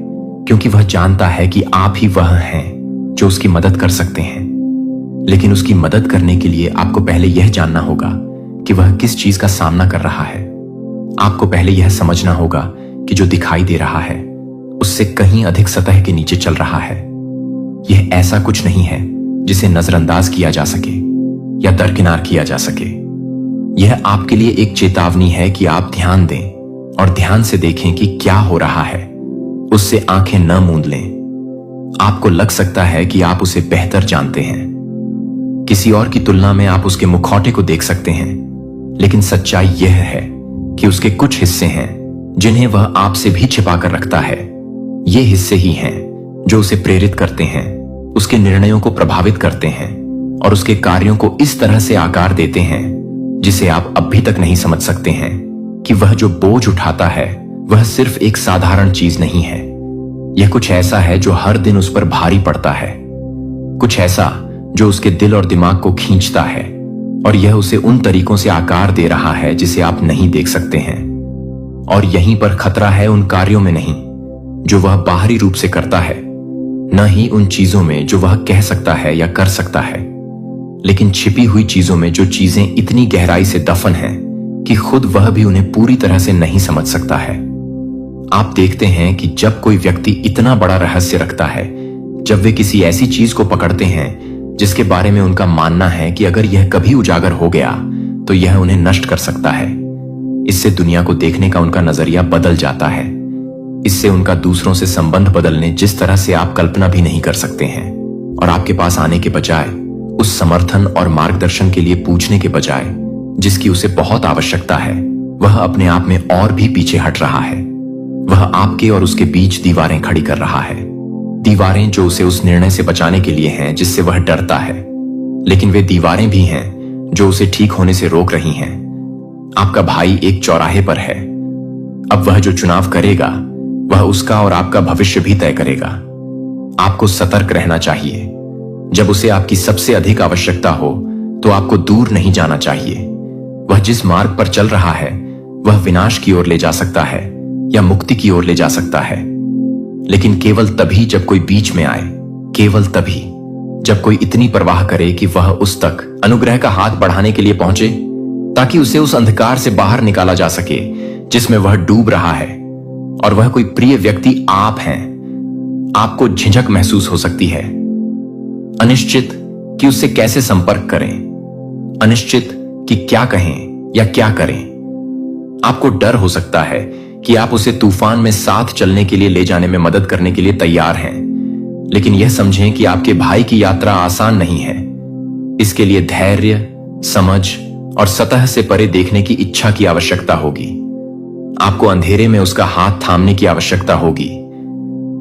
क्योंकि वह जानता है कि आप ही वह हैं जो उसकी मदद कर सकते हैं। लेकिन उसकी मदद करने के लिए आपको पहले यह जानना होगा कि वह किस चीज का सामना कर रहा है। आपको पहले यह समझना होगा कि जो दिखाई दे रहा है उससे कहीं अधिक सतह के नीचे चल रहा है। यह ऐसा कुछ नहीं है जिसे नजरअंदाज किया जा सके या दरकिनार किया जा सके। यह आपके लिए एक चेतावनी है कि आप ध्यान दें और ध्यान से देखें कि क्या हो रहा है। उससे आंखें न मूंद लें। आपको लग सकता है कि आप उसे बेहतर जानते हैं। किसी और की तुलना में आप उसके मुखौटे को देख सकते हैं, लेकिन सच्चाई यह है कि उसके कुछ हिस्से हैं जिन्हें वह आपसे भी छिपा कर रखता है। ये हिस्से ही हैं जो उसे प्रेरित करते हैं, उसके निर्णयों को प्रभावित करते हैं और उसके कार्यों को इस तरह से आकार देते हैं जिसे आप अभी तक नहीं समझ सकते हैं कि वह जो बोझ उठाता है वह सिर्फ एक साधारण चीज नहीं है। यह कुछ ऐसा है जो हर दिन उस पर भारी पड़ता है, कुछ ऐसा जो उसके दिल और दिमाग को खींचता है और यह उसे उन तरीकों से आकार दे रहा है जिसे आप नहीं देख सकते हैं। और यहीं पर खतरा है उन कार्यों में नहीं जो वह बाहरी रूप से करता है, न ही उन चीजों में जो वह कह सकता है या कर सकता है, लेकिन छिपी हुई चीजों में जो चीजें इतनी गहराई से दफन हैं कि खुद वह भी उन्हें पूरी तरह से नहीं समझ सकता है। आप देखते हैं कि जब कोई व्यक्ति इतना बड़ा रहस्य रखता है, जब वे किसी ऐसी चीज को पकड़ते हैं जिसके बारे में उनका मानना है कि अगर यह कभी उजागर हो गया तो यह उन्हें नष्ट कर सकता है, इससे दुनिया को देखने का उनका नजरिया बदल जाता है। इससे उनका दूसरों से संबंध बदलने जिस तरह से आप कल्पना भी नहीं कर सकते हैं। और आपके पास आने के बजाय, उस समर्थन और मार्गदर्शन के लिए पूछने के बजाय जिसकी उसे बहुत आवश्यकता है, वह अपने आप में और भी पीछे हट रहा है। वह आपके और उसके बीच दीवारें खड़ी कर रहा है, दीवारें जो उसे उस निर्णय से बचाने के लिए हैं जिससे वह डरता है। लेकिन वे दीवारें भी हैं जो उसे ठीक होने से रोक रही हैं। आपका भाई एक चौराहे पर है। अब वह जो चुनाव करेगा वह उसका और आपका भविष्य भी तय करेगा। आपको सतर्क रहना चाहिए। जब उसे आपकी सबसे अधिक आवश्यकता हो तो आपको दूर नहीं जाना चाहिए। वह जिस मार्ग पर चल रहा है वह विनाश की ओर ले जा सकता है या मुक्ति की ओर ले जा सकता है, लेकिन केवल तभी जब कोई बीच में आए, केवल तभी जब कोई इतनी परवाह करे कि वह उस तक अनुग्रह का हाथ बढ़ाने के लिए पहुंचे ताकि उसे उस अंधकार से बाहर निकाला जा सके जिसमें वह डूब रहा है। और वह कोई प्रिय व्यक्ति आप हैं। आपको झिझक महसूस हो सकती है, अनिश्चित कि उससे कैसे संपर्क करें, अनिश्चित कि क्या कहें या क्या करें। आपको डर हो सकता है कि आप उसे तूफान में साथ चलने के लिए ले जाने में मदद करने के लिए तैयार हैं, लेकिन यह समझें कि आपके भाई की यात्रा आसान नहीं है। इसके लिए धैर्य, समझ और सतह से परे देखने की इच्छा की आवश्यकता होगी। आपको अंधेरे में उसका हाथ थामने की आवश्यकता होगी,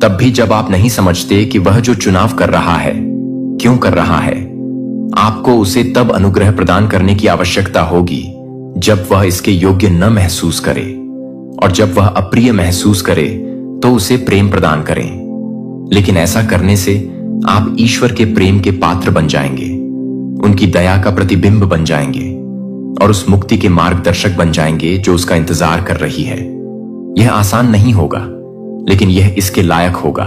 तब भी जब आप नहीं समझते कि वह जो चुनाव कर रहा है क्यों कर रहा है। आपको उसे तब अनुग्रह प्रदान करने की आवश्यकता होगी जब वह इसके योग्य न महसूस करे, और जब वह अप्रिय महसूस करे तो उसे प्रेम प्रदान करें। लेकिन ऐसा करने से आप ईश्वर के प्रेम के पात्र बन जाएंगे, उनकी दया का प्रतिबिंब बन जाएंगे और उस मुक्ति के मार्गदर्शक बन जाएंगे जो उसका इंतजार कर रही है। यह आसान नहीं होगा, लेकिन यह इसके लायक होगा।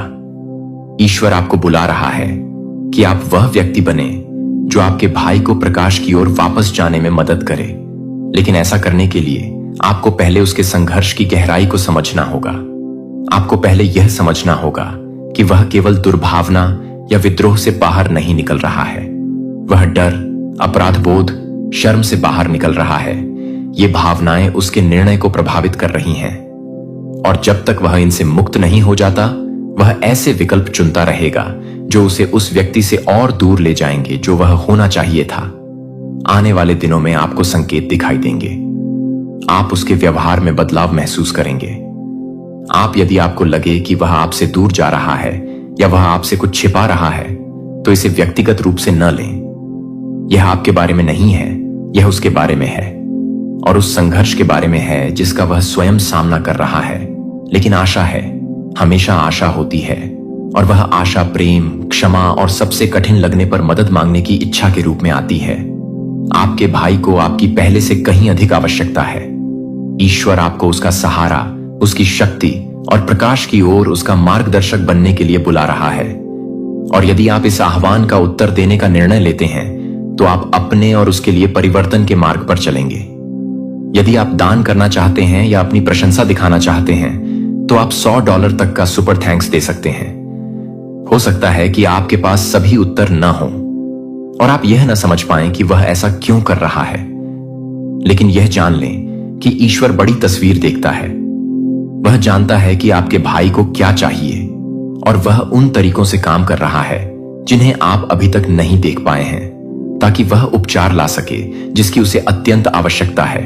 ईश्वर आपको बुला रहा है कि आप वह व्यक्ति बने जो आपके भाई को प्रकाश की ओर वापस जाने में मदद करे। लेकिन ऐसा करने के लिए आपको पहले उसके संघर्ष की गहराई को समझना होगा। आपको पहले यह समझना होगा कि वह केवल दुर्भावना या विद्रोह से बाहर नहीं निकल रहा है। वह डर, अपराध बोध, शर्म से बाहर निकल रहा है। ये भावनाएं उसके निर्णय को प्रभावित कर रही हैं, और जब तक वह इनसे मुक्त नहीं हो जाता, वह ऐसे विकल्प चुनता रहेगा जो उसे उस व्यक्ति से और दूर ले जाएंगे जो वह होना चाहिए था। आने वाले दिनों में आपको संकेत दिखाई देंगे, आप उसके व्यवहार में बदलाव महसूस करेंगे। यदि आपको लगे कि वह आपसे दूर जा रहा है या वह आपसे कुछ छिपा रहा है, तो इसे व्यक्तिगत रूप से न लें। यह आपके बारे में नहीं है, यह उसके बारे में है और उस संघर्ष के बारे में है जिसका वह स्वयं सामना कर रहा है। लेकिन आशा है, हमेशा आशा होती है, और वह आशा प्रेम, क्षमा और सबसे कठिन लगने पर मदद मांगने की इच्छा के रूप में आती है। आपके भाई को आपकी पहले से कहीं अधिक आवश्यकता है। ईश्वर आपको उसका सहारा, उसकी शक्ति और प्रकाश की ओर उसका मार्गदर्शक बनने के लिए बुला रहा है। और यदि आप इस आह्वान का उत्तर देने का निर्णय लेते हैं, तो आप अपने और उसके लिए परिवर्तन के मार्ग पर चलेंगे। यदि आप दान करना चाहते हैं या अपनी प्रशंसा दिखाना चाहते हैं, तो आप $100 तक का सुपर थैंक्स दे सकते हैं। हो सकता है कि आपके पास सभी उत्तर न हो और आप यह न समझ पाएं कि वह ऐसा क्यों कर रहा है, लेकिन यह जान लें कि ईश्वर बड़ी तस्वीर देखता है। वह जानता है कि आपके भाई को क्या चाहिए और वह उन तरीकों से काम कर रहा है जिन्हें आप अभी तक नहीं देख पाए हैं, ताकि वह उपचार ला सके जिसकी उसे अत्यंत आवश्यकता है।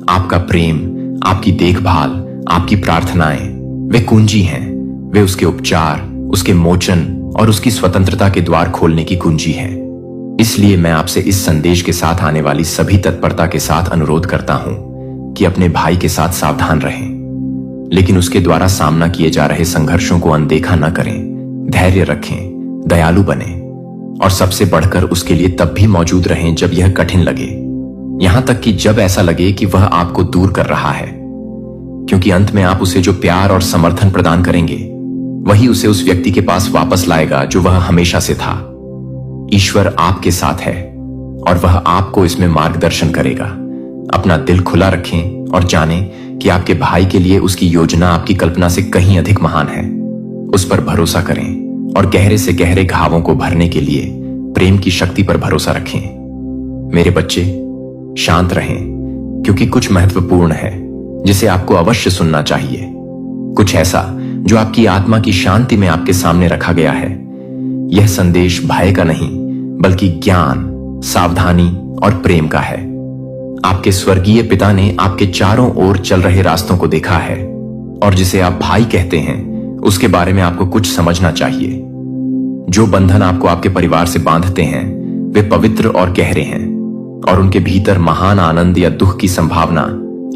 आपका प्रेम, आपकी देखभाल, आपकी प्रार्थनाएं, वे कुंजी हैं। वे उसके उपचार, उसके मोचन और उसकी स्वतंत्रता के द्वार खोलने की कुंजी हैं। इसलिए मैं आपसे इस संदेश के साथ आने वाली सभी तत्परता के साथ अनुरोध करता हूं कि अपने भाई के साथ सावधान रहें, लेकिन उसके द्वारा सामना किए जा रहे संघर्षों को अनदेखा न करें। धैर्य रखें, दयालु बने और सबसे बढ़कर उसके लिए तब भी मौजूद रहें जब यह कठिन लगे, यहां तक कि जब ऐसा लगे कि वह आपको दूर कर रहा है, क्योंकि अंत में आप उसे जो प्यार और समर्थन प्रदान करेंगे, वही उसे उस व्यक्ति के पास वापस लाएगा जो वह हमेशा से था। ईश्वर आपके साथ है और वह आपको इसमें मार्गदर्शन करेगा। अपना दिल खुला रखें और जानें कि आपके भाई के लिए उसकी योजना आपकी कल्पना से कहीं अधिक महान है। उस पर भरोसा करें और गहरे से गहरे घावों को भरने के लिए प्रेम की शक्ति पर भरोसा रखें। मेरे बच्चे, शांत रहें, क्योंकि कुछ महत्वपूर्ण है जिसे आपको अवश्य सुनना चाहिए। कुछ ऐसा जो आपकी आत्मा की शांति में आपके सामने रखा गया है। यह संदेश भय का नहीं, बल्कि ज्ञान, सावधानी और प्रेम का है। आपके स्वर्गीय पिता ने आपके चारों ओर चल रहे रास्तों को देखा है, और जिसे आप भाई कहते हैं, उसके बारे में आपको कुछ समझना चाहिए। जो बंधन आपको आपके परिवार से बांधते हैं, वे पवित्र और गहरे हैं, और उनके भीतर महान आनंद या दुख की संभावना,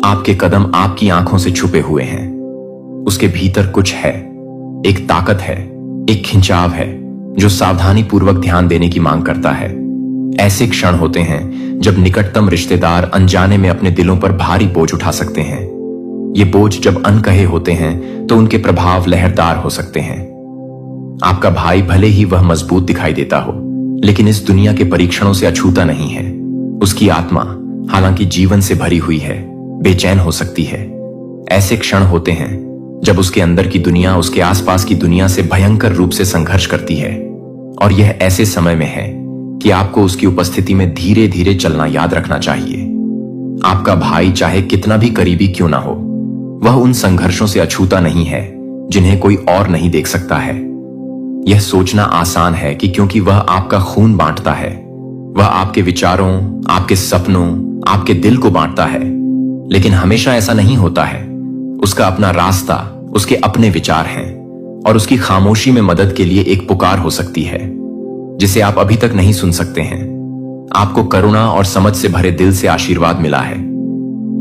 आपके कदम आपकी आंखों से छुपे हुए हैं। उसके भीतर कुछ है, एक ताकत है, एक खिंचाव है जो सावधानी पूर्वक ध्यान देने की मांग करता है। ऐसे क्षण होते हैं जब निकटतम रिश्तेदार अनजाने में अपने दिलों पर भारी बोझ उठा सकते हैं। ये बोझ जब अनकहे होते हैं तो उनके प्रभाव लहरदार हो सकते हैं। आपका भाई भले ही वह मजबूत दिखाई देता हो, लेकिन इस दुनिया के परीक्षणों से अछूता नहीं है। उसकी आत्मा, हालांकि जीवन से भरी हुई है, बेचैन हो सकती है। ऐसे क्षण होते हैं जब उसके अंदर की दुनिया उसके आसपास की दुनिया से भयंकर रूप से संघर्ष करती है, और यह ऐसे समय में है कि आपको उसकी उपस्थिति में धीरे धीरे चलना याद रखना चाहिए। आपका भाई चाहे कितना भी करीबी क्यों ना हो, वह उन संघर्षों से अछूता नहीं है जिन्हें कोई और नहीं देख सकता है। यह सोचना आसान है कि क्योंकि वह आपका खून बांटता है, वह आपके विचारों, आपके सपनों, आपके दिल को बांटता है, लेकिन हमेशा ऐसा नहीं होता है। उसका अपना रास्ता, उसके अपने विचार हैं, और उसकी खामोशी में मदद के लिए एक पुकार हो सकती है जिसे आप अभी तक नहीं सुन सकते हैं। आपको करुणा और समझ से भरे दिल से आशीर्वाद मिला है,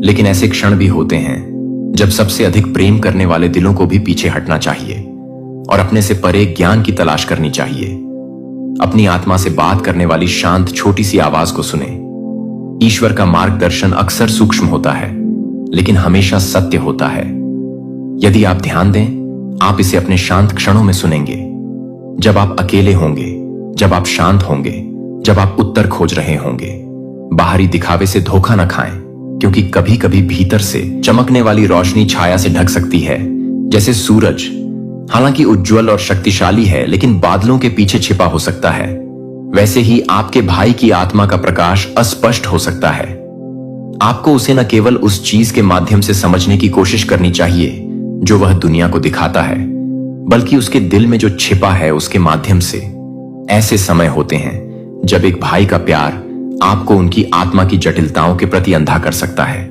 लेकिन ऐसे क्षण भी होते हैं जब सबसे अधिक प्रेम करने वाले दिलों को भी पीछे हटना चाहिए और अपने से परे ज्ञान की तलाश करनी चाहिए। अपनी आत्मा से बात करने वाली शांत छोटी सी आवाज को सुने। ईश्वर का मार्गदर्शन अक्सर सूक्ष्म होता है, लेकिन हमेशा सत्य होता है। यदि आप ध्यान दें, आप इसे अपने शांत क्षणों में सुनेंगे। जब आप अकेले होंगे, जब आप शांत होंगे, जब आप उत्तर खोज रहे होंगे। बाहरी दिखावे से धोखा न खाएं, क्योंकि कभी कभी भीतर से चमकने वाली रोशनी छाया से ढक सकती है। जैसे सूरज हालांकि उज्जवल और शक्तिशाली है, लेकिन बादलों के पीछे छिपा हो सकता है, वैसे ही आपके भाई की आत्मा का प्रकाश अस्पष्ट हो सकता है। आपको उसे न केवल उस चीज के माध्यम से समझने की कोशिश करनी चाहिए जो वह दुनिया को दिखाता है, बल्कि उसके दिल में जो छिपा है उसके माध्यम से। ऐसे समय होते हैं जब एक भाई का प्यार आपको उनकी आत्मा की जटिलताओं के प्रति अंधा कर सकता है।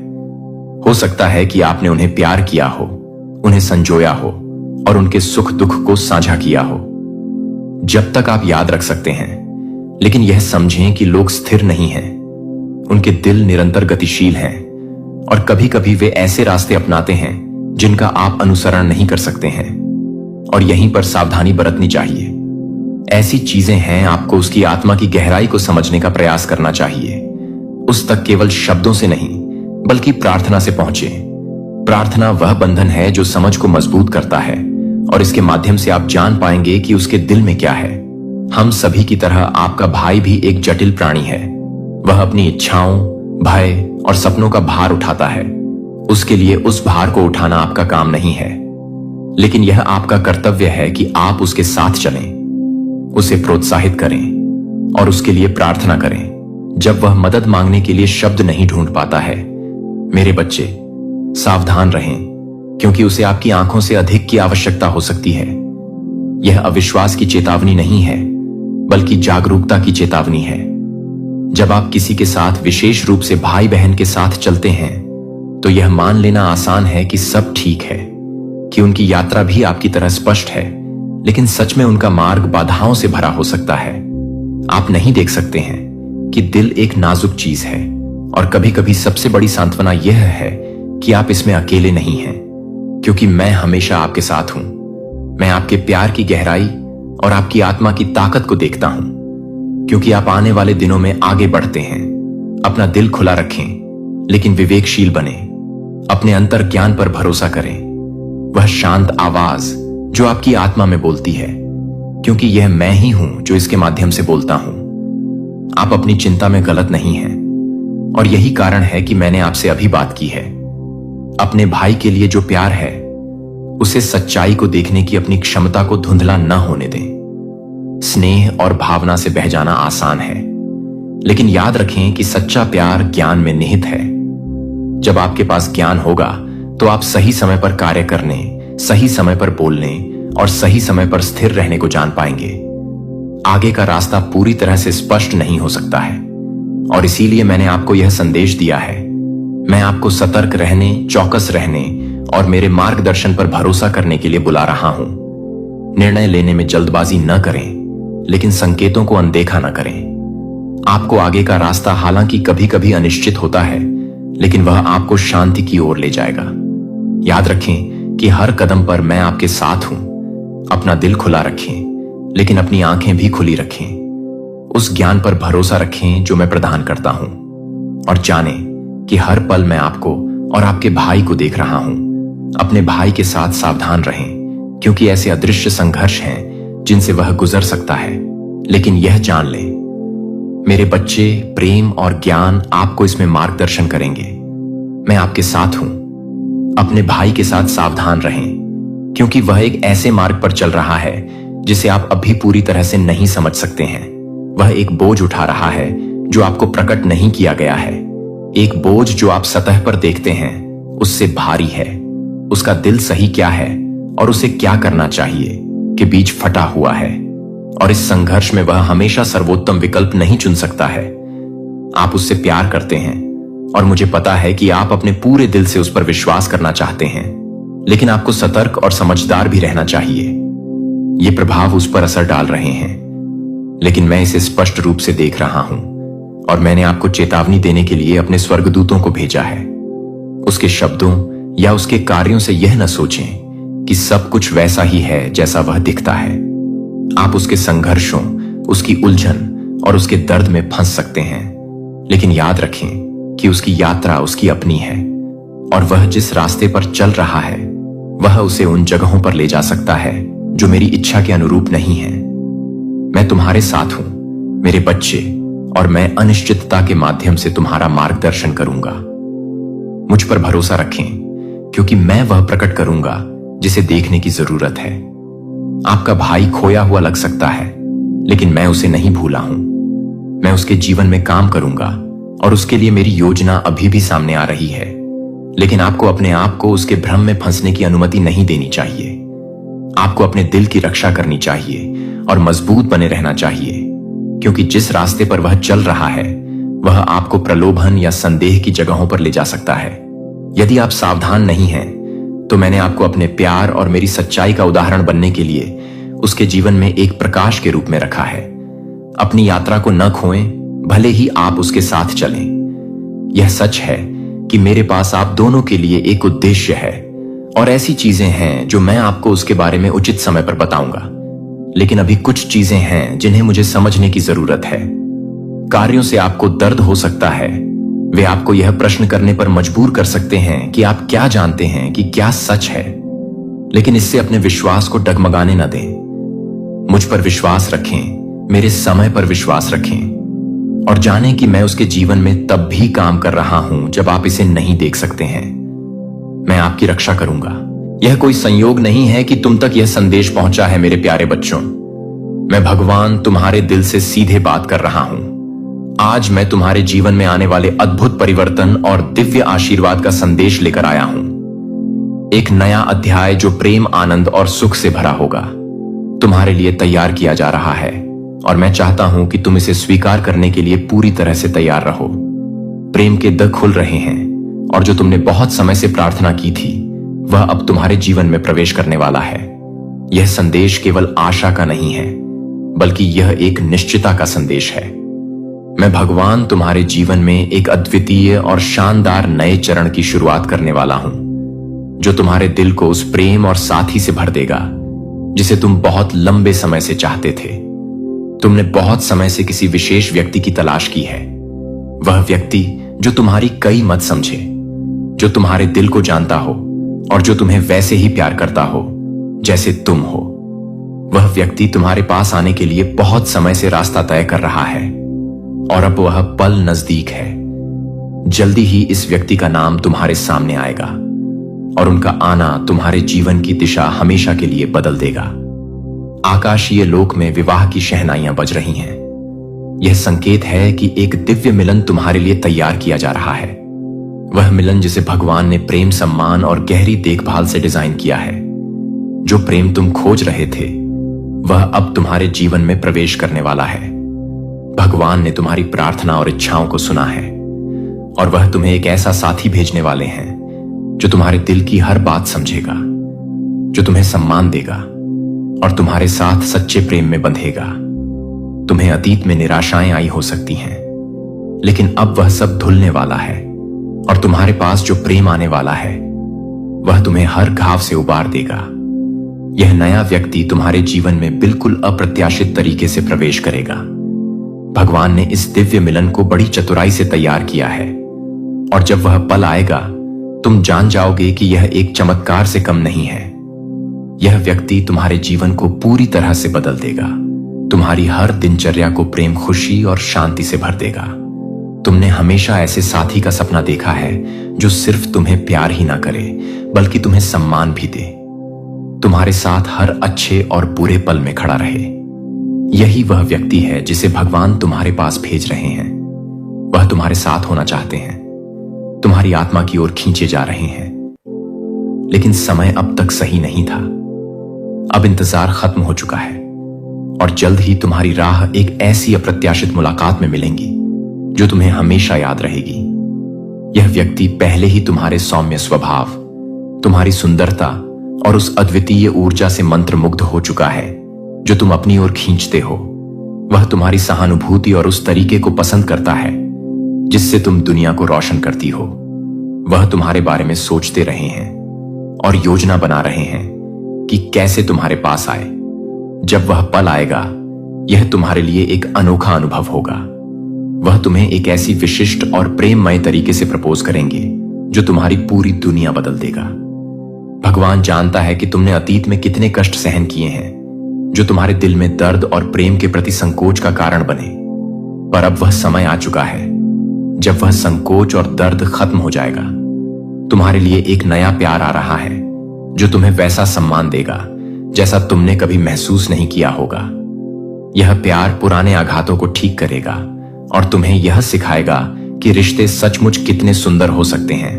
हो सकता है कि आपने उन्हें प्यार किया हो, उन्हें संजोया हो और उनके सुख दुख को साझा किया हो। जब तक आप याद रख सकते हैं, लेकिन यह समझें कि लोग स्थिर नहीं हैं। उनके दिल निरंतर गतिशील हैं और कभी कभी वे ऐसे रास्ते अपनाते हैं जिनका आप अनुसरण नहीं कर सकते हैं, और यहीं पर सावधानी बरतनी चाहिए। ऐसी चीजें हैं, आपको उसकी आत्मा की गहराई को समझने का प्रयास करना चाहिए। उस तक केवल शब्दों से नहीं, बल्कि प्रार्थना से पहुंचे। प्रार्थना वह बंधन है जो समझ को मजबूत करता है, और इसके माध्यम से आप जान पाएंगे कि उसके दिल में क्या है। हम सभी की तरह आपका भाई भी एक जटिल प्राणी है। वह अपनी इच्छाओं, भय और सपनों का भार उठाता है। उसके लिए उस भार को उठाना आपका काम नहीं है, लेकिन यह आपका कर्तव्य है कि आप उसके साथ चलें, उसे प्रोत्साहित करें और उसके लिए प्रार्थना करें जब वह मदद मांगने के लिए शब्द नहीं ढूंढ पाता है। मेरे बच्चे, सावधान रहें, क्योंकि उसे आपकी आंखों से अधिक की आवश्यकता हो सकती है। यह अविश्वास की चेतावनी नहीं है, बल्कि जागरूकता की चेतावनी है। जब आप किसी के साथ, विशेष रूप से भाई बहन के साथ चलते हैं, तो यह मान लेना आसान है कि सब ठीक है, कि उनकी यात्रा भी आपकी तरह स्पष्ट है, लेकिन सच में उनका मार्ग बाधाओं से भरा हो सकता है। आप नहीं देख सकते हैं कि दिल एक नाजुक चीज है, और कभी कभी सबसे बड़ी सांत्वना यह है कि आप इसमें अकेले नहीं हैं, क्योंकि मैं हमेशा आपके साथ हूं। मैं आपके प्यार की गहराई और आपकी आत्मा की ताकत को देखता हूं, क्योंकि आप आने वाले दिनों में आगे बढ़ते हैं। अपना दिल खुला रखें, लेकिन विवेकशील बने। अपने अंतर ज्ञान पर भरोसा करें, वह शांत आवाज जो आपकी आत्मा में बोलती है, क्योंकि यह मैं ही हूं जो इसके माध्यम से बोलता हूं। आप अपनी चिंता में गलत नहीं हैं, और यही कारण है कि मैंने आपसे अभी बात की है। अपने भाई के लिए जो प्यार है, उसे सच्चाई को देखने की अपनी क्षमता को धुंधला न होने दें। स्नेह और भावना से बह जाना आसान है, लेकिन याद रखें कि सच्चा प्यार ज्ञान में निहित है। जब आपके पास ज्ञान होगा, तो आप सही समय पर कार्य करने, सही समय पर बोलने और सही समय पर स्थिर रहने को जान पाएंगे। आगे का रास्ता पूरी तरह से स्पष्ट नहीं हो सकता है, और इसीलिए मैंने आपको यह संदेश दिया है। मैं आपको सतर्क रहने, चौकस रहने और मेरे मार्गदर्शन पर भरोसा करने के लिए बुला रहा हूं। निर्णय लेने में जल्दबाजी न करें, लेकिन संकेतों को अनदेखा न करें। आपको आगे का रास्ता हालांकि कभी कभी अनिश्चित होता है, लेकिन वह आपको शांति की ओर ले जाएगा। याद रखें कि हर कदम पर मैं आपके साथ हूं। अपना दिल खुला रखें, लेकिन अपनी आंखें भी खुली रखें। उस ज्ञान पर भरोसा रखें जो मैं प्रदान करता हूं, और जानें कि हर पल मैं आपको और आपके भाई को देख रहा हूं। अपने भाई के साथ सावधान रहें, क्योंकि ऐसे अदृश्य संघर्ष हैं जिनसे वह गुजर सकता है। लेकिन यह जान लें, मेरे बच्चे, प्रेम और ज्ञान आपको इसमें मार्गदर्शन करेंगे। मैं आपके साथ हूं। अपने भाई के साथ सावधान रहें, क्योंकि वह एक ऐसे मार्ग पर चल रहा है जिसे आप अभी पूरी तरह से नहीं समझ सकते हैं। वह एक बोझ उठा रहा है जो आपको प्रकट नहीं किया गया है। एक बोझ जो आप सतह पर देखते हैं, उससे भारी है। उसका दिल सही क्या है और उसे क्या करना चाहिए के बीच फटा हुआ है, और इस संघर्ष में वह हमेशा सर्वोत्तम विकल्प नहीं चुन सकता है। आप उससे प्यार करते हैं, और मुझे पता है कि आप अपने पूरे दिल से उस पर विश्वास करना चाहते हैं, लेकिन आपको सतर्क और समझदार भी रहना चाहिए। ये प्रभाव उस पर असर डाल रहे हैं, लेकिन मैं इसे स्पष्ट रूप से देख रहा हूं, और मैंने आपको चेतावनी देने के लिए अपने स्वर्गदूतों को भेजा है। उसके शब्दों या उसके कार्यों से यह न सोचें कि सब कुछ वैसा ही है जैसा वह दिखता है। आप उसके संघर्षों, उसकी उलझन और उसके दर्द में फंस सकते हैं, लेकिन याद रखें कि उसकी यात्रा उसकी अपनी है, और वह जिस रास्ते पर चल रहा है, वह उसे उन जगहों पर ले जा सकता है जो मेरी इच्छा के अनुरूप नहीं है। मैं तुम्हारे साथ हूं, मेरे बच्चे, और मैं अनिश्चितता के माध्यम से तुम्हारा मार्गदर्शन करूंगा। मुझ पर भरोसा रखें, क्योंकि मैं वह प्रकट करूंगा जिसे देखने की जरूरत है। आपका भाई खोया हुआ लग सकता है, लेकिन मैं उसे नहीं भूला हूं। मैं उसके जीवन में काम करूंगा, और उसके लिए मेरी योजना अभी भी सामने आ रही है। लेकिन आपको अपने आप को उसके भ्रम में फंसने की अनुमति नहीं देनी चाहिए। आपको अपने दिल की रक्षा करनी चाहिए और मजबूत बने रहना चाहिए, क्योंकि जिस रास्ते पर वह चल रहा है, वह आपको प्रलोभन या संदेह की जगहों पर ले जा सकता है। यदि आप सावधान नहीं हैं, तो मैंने आपको अपने प्यार और मेरी सच्चाई का उदाहरण बनने के लिए उसके जीवन में एक प्रकाश के रूप में रखा है। अपनी यात्रा को न खोएं, भले ही आप उसके साथ चलें। यह सच है कि मेरे पास आप दोनों के लिए एक उद्देश्य है और ऐसी चीजें हैं जो मैं आपको उसके बारे में उचित समय पर बताऊंगा। लेकिन अभी कुछ चीजें हैं जिन्हें मुझे समझने की जरूरत है। कार्यों से आपको दर्द हो सकता है, वे आपको यह प्रश्न करने पर मजबूर कर सकते हैं कि आप क्या जानते हैं कि क्या सच है, लेकिन इससे अपने विश्वास को डगमगाने न दें। मुझ पर विश्वास रखें, मेरे समय पर विश्वास रखें और जानें कि मैं उसके जीवन में तब भी काम कर रहा हूं जब आप इसे नहीं देख सकते हैं। मैं आपकी रक्षा करूंगा। यह कोई संयोग नहीं है कि तुम तक यह संदेश पहुंचा है मेरे प्यारे बच्चों। मैं भगवान तुम्हारे दिल से सीधे बात कर रहा हूं। आज मैं तुम्हारे जीवन में आने वाले अद्भुत परिवर्तन और दिव्य आशीर्वाद का संदेश लेकर आया हूं। एक नया अध्याय जो प्रेम, आनंद और सुख से भरा होगा तुम्हारे लिए तैयार किया जा रहा है और मैं चाहता हूं कि तुम इसे स्वीकार करने के लिए पूरी तरह से तैयार रहो। प्रेम के द्वार खुल रहे हैं और जो तुमने बहुत समय से प्रार्थना की थी वह अब तुम्हारे जीवन में प्रवेश करने वाला है। यह संदेश केवल आशा का नहीं है, बल्कि यह एक निश्चितता का संदेश है। मैं भगवान तुम्हारे जीवन में एक अद्वितीय और शानदार नए चरण की शुरुआत करने वाला हूं, जो तुम्हारे दिल को उस प्रेम और साथी से भर देगा जिसे तुम बहुत लंबे समय से चाहते थे। तुमने बहुत समय से किसी विशेष व्यक्ति की तलाश की है। वह व्यक्ति जो तुम्हारी कई मत समझे, जो तुम्हारे दिल को जानता हो और जो तुम्हें वैसे ही प्यार करता हो जैसे तुम हो। वह व्यक्ति तुम्हारे पास आने के लिए बहुत समय से रास्ता तय कर रहा है और अब वह पल नजदीक है। जल्दी ही इस व्यक्ति का नाम तुम्हारे सामने आएगा और उनका आना तुम्हारे जीवन की दिशा हमेशा के लिए बदल देगा। आकाशीय लोक में विवाह की शहनाइयां बज रही हैं। यह संकेत है कि एक दिव्य मिलन तुम्हारे लिए तैयार किया जा रहा है। वह मिलन जिसे भगवान ने प्रेम, सम्मान और गहरी देखभाल से डिजाइन किया है। जो प्रेम तुम खोज रहे थे वह अब तुम्हारे जीवन में प्रवेश करने वाला है। भगवान ने तुम्हारी प्रार्थना और इच्छाओं को सुना है और वह तुम्हें एक ऐसा साथी भेजने वाले हैं जो तुम्हारे दिल की हर बात समझेगा, जो तुम्हें सम्मान देगा और तुम्हारे साथ सच्चे प्रेम में बंधेगा। तुम्हें अतीत में निराशाएं आई हो सकती हैं, लेकिन अब वह सब धुलने वाला है और तुम्हारे पास जो प्रेम आने वाला है वह तुम्हें हर घाव से उबार देगा। यह नया व्यक्ति तुम्हारे जीवन में बिल्कुल अप्रत्याशित तरीके से प्रवेश करेगा। भगवान ने इस दिव्य मिलन को बड़ी चतुराई से तैयार किया है और जब वह पल आएगा तुम जान जाओगे कि यह एक चमत्कार से कम नहीं है। यह व्यक्ति तुम्हारे जीवन को पूरी तरह से बदल देगा। तुम्हारी हर दिनचर्या को प्रेम, खुशी और शांति से भर देगा। तुमने हमेशा ऐसे साथी का सपना देखा है जो सिर्फ तुम्हें प्यार ही ना करे बल्कि तुम्हें सम्मान भी दे, तुम्हारे साथ हर अच्छे और बुरे पल में खड़ा रहे। यही वह व्यक्ति है जिसे भगवान तुम्हारे पास भेज रहे हैं। वह तुम्हारे साथ होना चाहते हैं, तुम्हारी आत्मा की ओर खींचे जा रहे हैं। लेकिन समय अब तक सही नहीं था। अब इंतजार खत्म हो चुका है और जल्द ही तुम्हारी राह एक ऐसी अप्रत्याशित मुलाकात में मिलेंगी जो तुम्हें हमेशा याद रहेगी। यह व्यक्ति पहले ही तुम्हारे सौम्य स्वभाव, तुम्हारी सुंदरता और उस अद्वितीय ऊर्जा से मंत्रमुग्ध हो चुका है जो तुम अपनी ओर खींचते हो। वह तुम्हारी सहानुभूति और उस तरीके को पसंद करता है जिससे तुम दुनिया को रोशन करती हो। वह तुम्हारे बारे में सोचते रहे हैं और योजना बना रहे हैं कि कैसे तुम्हारे पास आए। जब वह पल आएगा यह तुम्हारे लिए एक अनोखा अनुभव होगा। वह तुम्हें एक ऐसी विशिष्ट और प्रेममय तरीके से प्रपोज करेंगे जो तुम्हारी पूरी दुनिया बदल देगा। भगवान जानता है कि तुमने अतीत में कितने कष्ट सहन किए हैं जो तुम्हारे दिल में दर्द और प्रेम के प्रति संकोच का कारण बने, पर अब वह समय आ चुका है जब वह संकोच और दर्द खत्म हो जाएगा। तुम्हारे लिए एक नया प्यार आ रहा है जो तुम्हें वैसा सम्मान देगा जैसा तुमने कभी महसूस नहीं किया होगा। यह प्यार पुराने आघातों को ठीक करेगा और तुम्हें यह सिखाएगा कि रिश्ते सचमुच कितने सुंदर हो सकते हैं।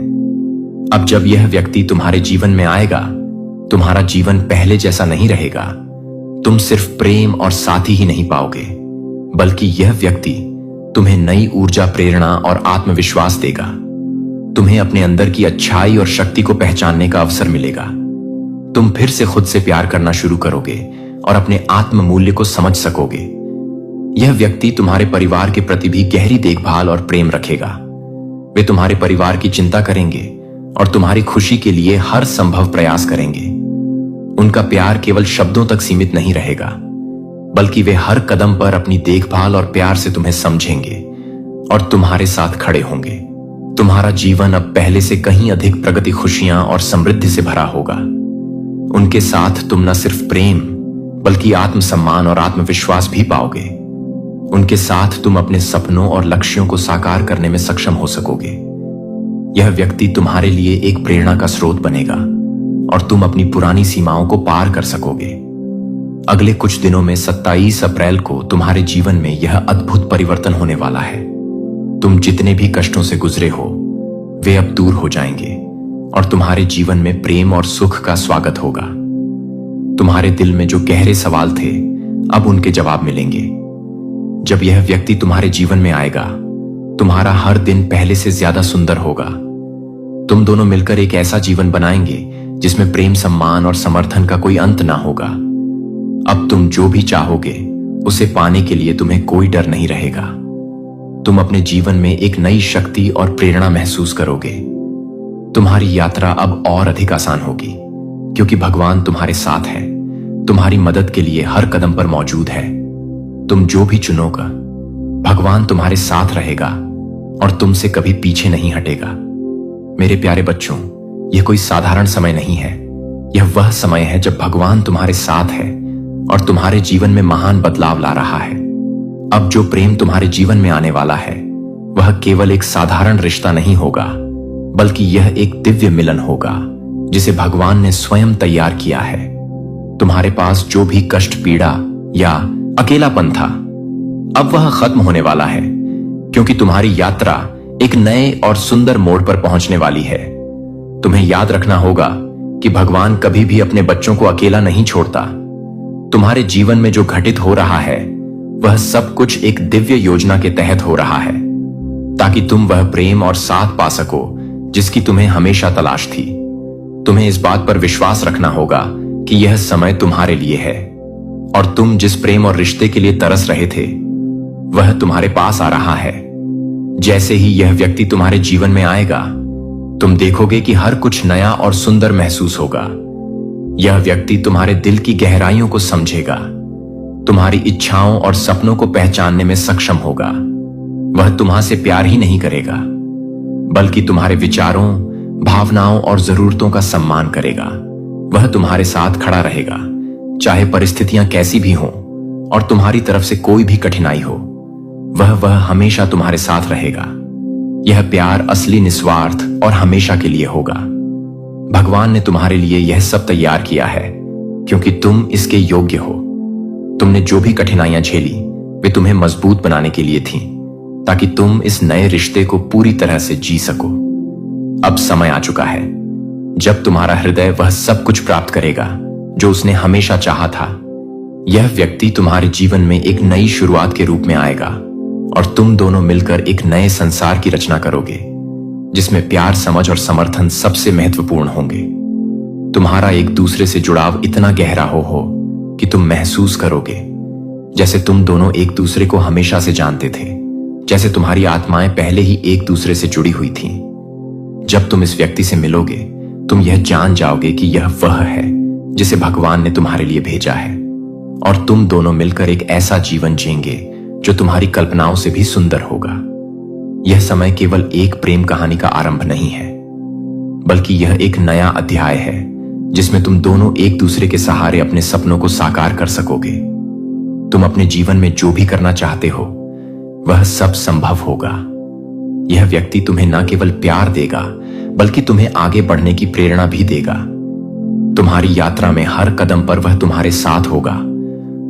अब जब यह व्यक्ति तुम्हारे जीवन में आएगा, तुम्हारा जीवन पहले जैसा नहीं रहेगा। तुम सिर्फ प्रेम और साथी ही नहीं पाओगे, बल्कि यह व्यक्ति तुम्हें नई ऊर्जा, प्रेरणा और आत्मविश्वास देगा। तुम्हें अपने अंदर की अच्छाई और शक्ति को पहचानने का अवसर मिलेगा। तुम फिर से खुद से प्यार करना शुरू करोगे और अपने आत्म मूल्य को समझ सकोगे। यह व्यक्ति तुम्हारे परिवार के प्रति भी गहरी देखभाल और प्रेम रखेगा। वे तुम्हारे परिवार की चिंता करेंगे और तुम्हारी खुशी के लिए हर संभव प्रयास करेंगे। उनका प्यार केवल शब्दों तक सीमित नहीं रहेगा, बल्कि वे हर कदम पर अपनी देखभाल और प्यार से तुम्हें समझेंगे और तुम्हारे साथ खड़े होंगे। तुम्हारा जीवन अब पहले से कहीं अधिक प्रगति, खुशियां और समृद्धि से भरा होगा। उनके साथ तुम न सिर्फ प्रेम बल्कि आत्मसम्मान और आत्मविश्वास भी पाओगे। उनके साथ तुम अपने सपनों और लक्ष्यों को साकार करने में सक्षम हो सकोगे। यह व्यक्ति तुम्हारे लिए एक प्रेरणा का स्रोत बनेगा और तुम अपनी पुरानी सीमाओं को पार कर सकोगे। अगले कुछ दिनों में 27 अप्रैल को तुम्हारे जीवन में यह अद्भुत परिवर्तन होने वाला है। तुम जितने भी कष्टों से गुजरे हो वे अब दूर हो जाएंगे और तुम्हारे जीवन में प्रेम और सुख का स्वागत होगा। तुम्हारे दिल में जो गहरे सवाल थे अब उनके जवाब मिलेंगे। जब यह व्यक्ति तुम्हारे जीवन में आएगा, तुम्हारा हर दिन पहले से ज्यादा सुंदर होगा। तुम दोनों मिलकर एक ऐसा जीवन बनाएंगे जिसमें प्रेम, सम्मान और समर्थन का कोई अंत ना होगा। अब तुम जो भी चाहोगे उसे पाने के लिए तुम्हें कोई डर नहीं रहेगा। तुम अपने जीवन में एक नई शक्ति और प्रेरणा महसूस करोगे। तुम्हारी यात्रा अब और अधिक आसान होगी क्योंकि भगवान तुम्हारे साथ है, तुम्हारी मदद के लिए हर कदम पर मौजूद है। तुम जो भी चुनोगा भगवान तुम्हारे साथ रहेगा और तुमसे कभी पीछे नहीं हटेगा। मेरे प्यारे बच्चों, यह कोई साधारण समय नहीं है। यह वह समय है जब भगवान तुम्हारे साथ है और तुम्हारे जीवन में महान बदलाव ला रहा है। अब जो प्रेम तुम्हारे जीवन में आने वाला है वह केवल एक साधारण रिश्ता नहीं होगा, बल्कि यह एक दिव्य मिलन होगा जिसे भगवान ने स्वयं तैयार किया है। तुम्हारे पास जो भी कष्ट, पीड़ा या अकेलापन था अब वह खत्म होने वाला है, क्योंकि तुम्हारी यात्रा एक नए और सुंदर मोड़ पर पहुंचने वाली है। तुम्हें याद रखना होगा कि भगवान कभी भी अपने बच्चों को अकेला नहीं छोड़ता। तुम्हारे जीवन में जो घटित हो रहा है वह सब कुछ एक दिव्य योजना के तहत हो रहा है, ताकि तुम वह प्रेम और साथ पा सको जिसकी तुम्हें हमेशा तलाश थी। तुम्हें इस बात पर विश्वास रखना होगा कि यह समय तुम्हारे लिए है और तुम जिस प्रेम और रिश्ते के लिए तरस रहे थे वह तुम्हारे पास आ रहा है। जैसे ही यह व्यक्ति तुम्हारे जीवन में आएगा, तुम देखोगे कि हर कुछ नया और सुंदर महसूस होगा। यह व्यक्ति तुम्हारे दिल की गहराइयों को समझेगा, तुम्हारी इच्छाओं और सपनों को पहचानने में सक्षम होगा। वह तुम्हासे प्यार ही नहीं करेगा, बल्कि तुम्हारे विचारों, भावनाओं और जरूरतों का सम्मान करेगा। वह तुम्हारे साथ खड़ा रहेगा, चाहे परिस्थितियां कैसी भी हों और तुम्हारी तरफ से कोई भी कठिनाई हो। वह हमेशा तुम्हारे साथ रहेगा। यह प्यार असली, निस्वार्थ और हमेशा के लिए होगा। भगवान ने तुम्हारे लिए यह सब तैयार किया है क्योंकि तुम इसके योग्य हो। तुमने जो भी कठिनाइयां झेली वे तुम्हें मजबूत बनाने के लिए थीं, ताकि तुम इस नए रिश्ते को पूरी तरह से जी सको। अब समय आ चुका है जब तुम्हारा हृदय वह सब कुछ प्राप्त करेगा जो उसने हमेशा चाहा था। यह व्यक्ति तुम्हारे जीवन में एक नई शुरुआत के रूप में आएगा और तुम दोनों मिलकर एक नए संसार की रचना करोगे जिसमें प्यार, समझ और समर्थन सबसे महत्वपूर्ण होंगे। तुम्हारा एक दूसरे से जुड़ाव इतना गहरा हो कि तुम महसूस करोगे जैसे तुम दोनों एक दूसरे को हमेशा से जानते थे, जैसे तुम्हारी आत्माएं पहले ही एक दूसरे से जुड़ी हुई थीं। जब तुम इस व्यक्ति से मिलोगे तुम यह जान जाओगे कि यह वह है जिसे भगवान ने तुम्हारे लिए भेजा है और तुम दोनों मिलकर एक ऐसा जीवन जिएंगे जो तुम्हारी कल्पनाओं से भी सुंदर होगा। यह समय केवल एक प्रेम कहानी का आरंभ नहीं है, बल्कि यह एक नया अध्याय है जिसमें तुम दोनों एक दूसरे के सहारे अपने सपनों को साकार कर सकोगे। तुम अपने जीवन में जो भी करना चाहते हो वह सब संभव होगा। यह व्यक्ति तुम्हें न केवल प्यार देगा बल्कि तुम्हें आगे बढ़ने की प्रेरणा भी देगा। तुम्हारी यात्रा में हर कदम पर वह तुम्हारे साथ होगा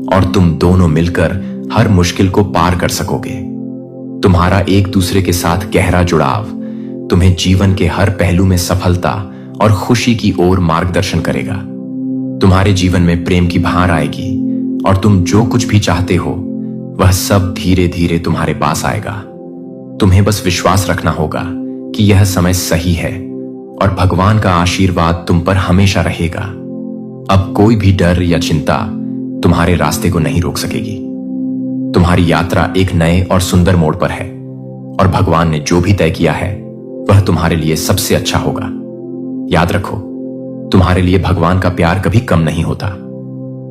और तुम दोनों मिलकर हर मुश्किल को पार कर सकोगे। तुम्हारा एक दूसरे के साथ गहरा जुड़ाव तुम्हें जीवन के हर पहलू में सफलता और खुशी की ओर मार्गदर्शन करेगा। तुम्हारे जीवन में प्रेम की बहार आएगी और तुम जो कुछ भी चाहते हो वह सब धीरे धीरे तुम्हारे पास आएगा। तुम्हें बस विश्वास रखना होगा कि यह समय सही है और भगवान का आशीर्वाद तुम पर हमेशा रहेगा। अब कोई भी डर या चिंता तुम्हारे रास्ते को नहीं रोक सकेगी। तुम्हारी यात्रा एक नए और सुंदर मोड़ पर है और भगवान ने जो भी तय किया है वह तुम्हारे लिए सबसे अच्छा होगा। याद रखो, तुम्हारे लिए भगवान का प्यार कभी कम नहीं होता।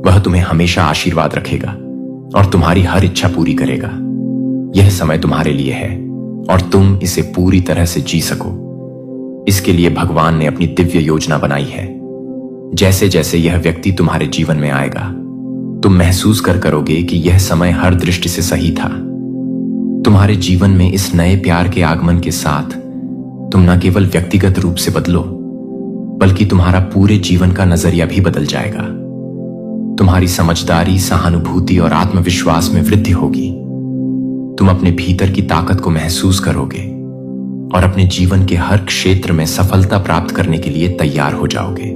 वह तुम्हें हमेशा आशीर्वाद रखेगा और तुम्हारी हर इच्छा पूरी करेगा। यह समय तुम्हारे लिए है और तुम इसे पूरी तरह से जी सको, इसके लिए भगवान ने अपनी दिव्य योजना बनाई है। जैसे जैसे यह व्यक्ति तुम्हारे जीवन में आएगा, तुम महसूस करोगे कि यह समय हर दृष्टि से सही था। तुम्हारे जीवन में इस नए प्यार के आगमन के साथ तुम न केवल व्यक्तिगत रूप से बदलो, बल्कि तुम्हारा पूरे जीवन का नजरिया भी बदल जाएगा। तुम्हारी समझदारी, सहानुभूति और आत्मविश्वास में वृद्धि होगी। तुम अपने भीतर की ताकत को महसूस करोगे और अपने जीवन के हर क्षेत्र में सफलता प्राप्त करने के लिए तैयार हो जाओगे।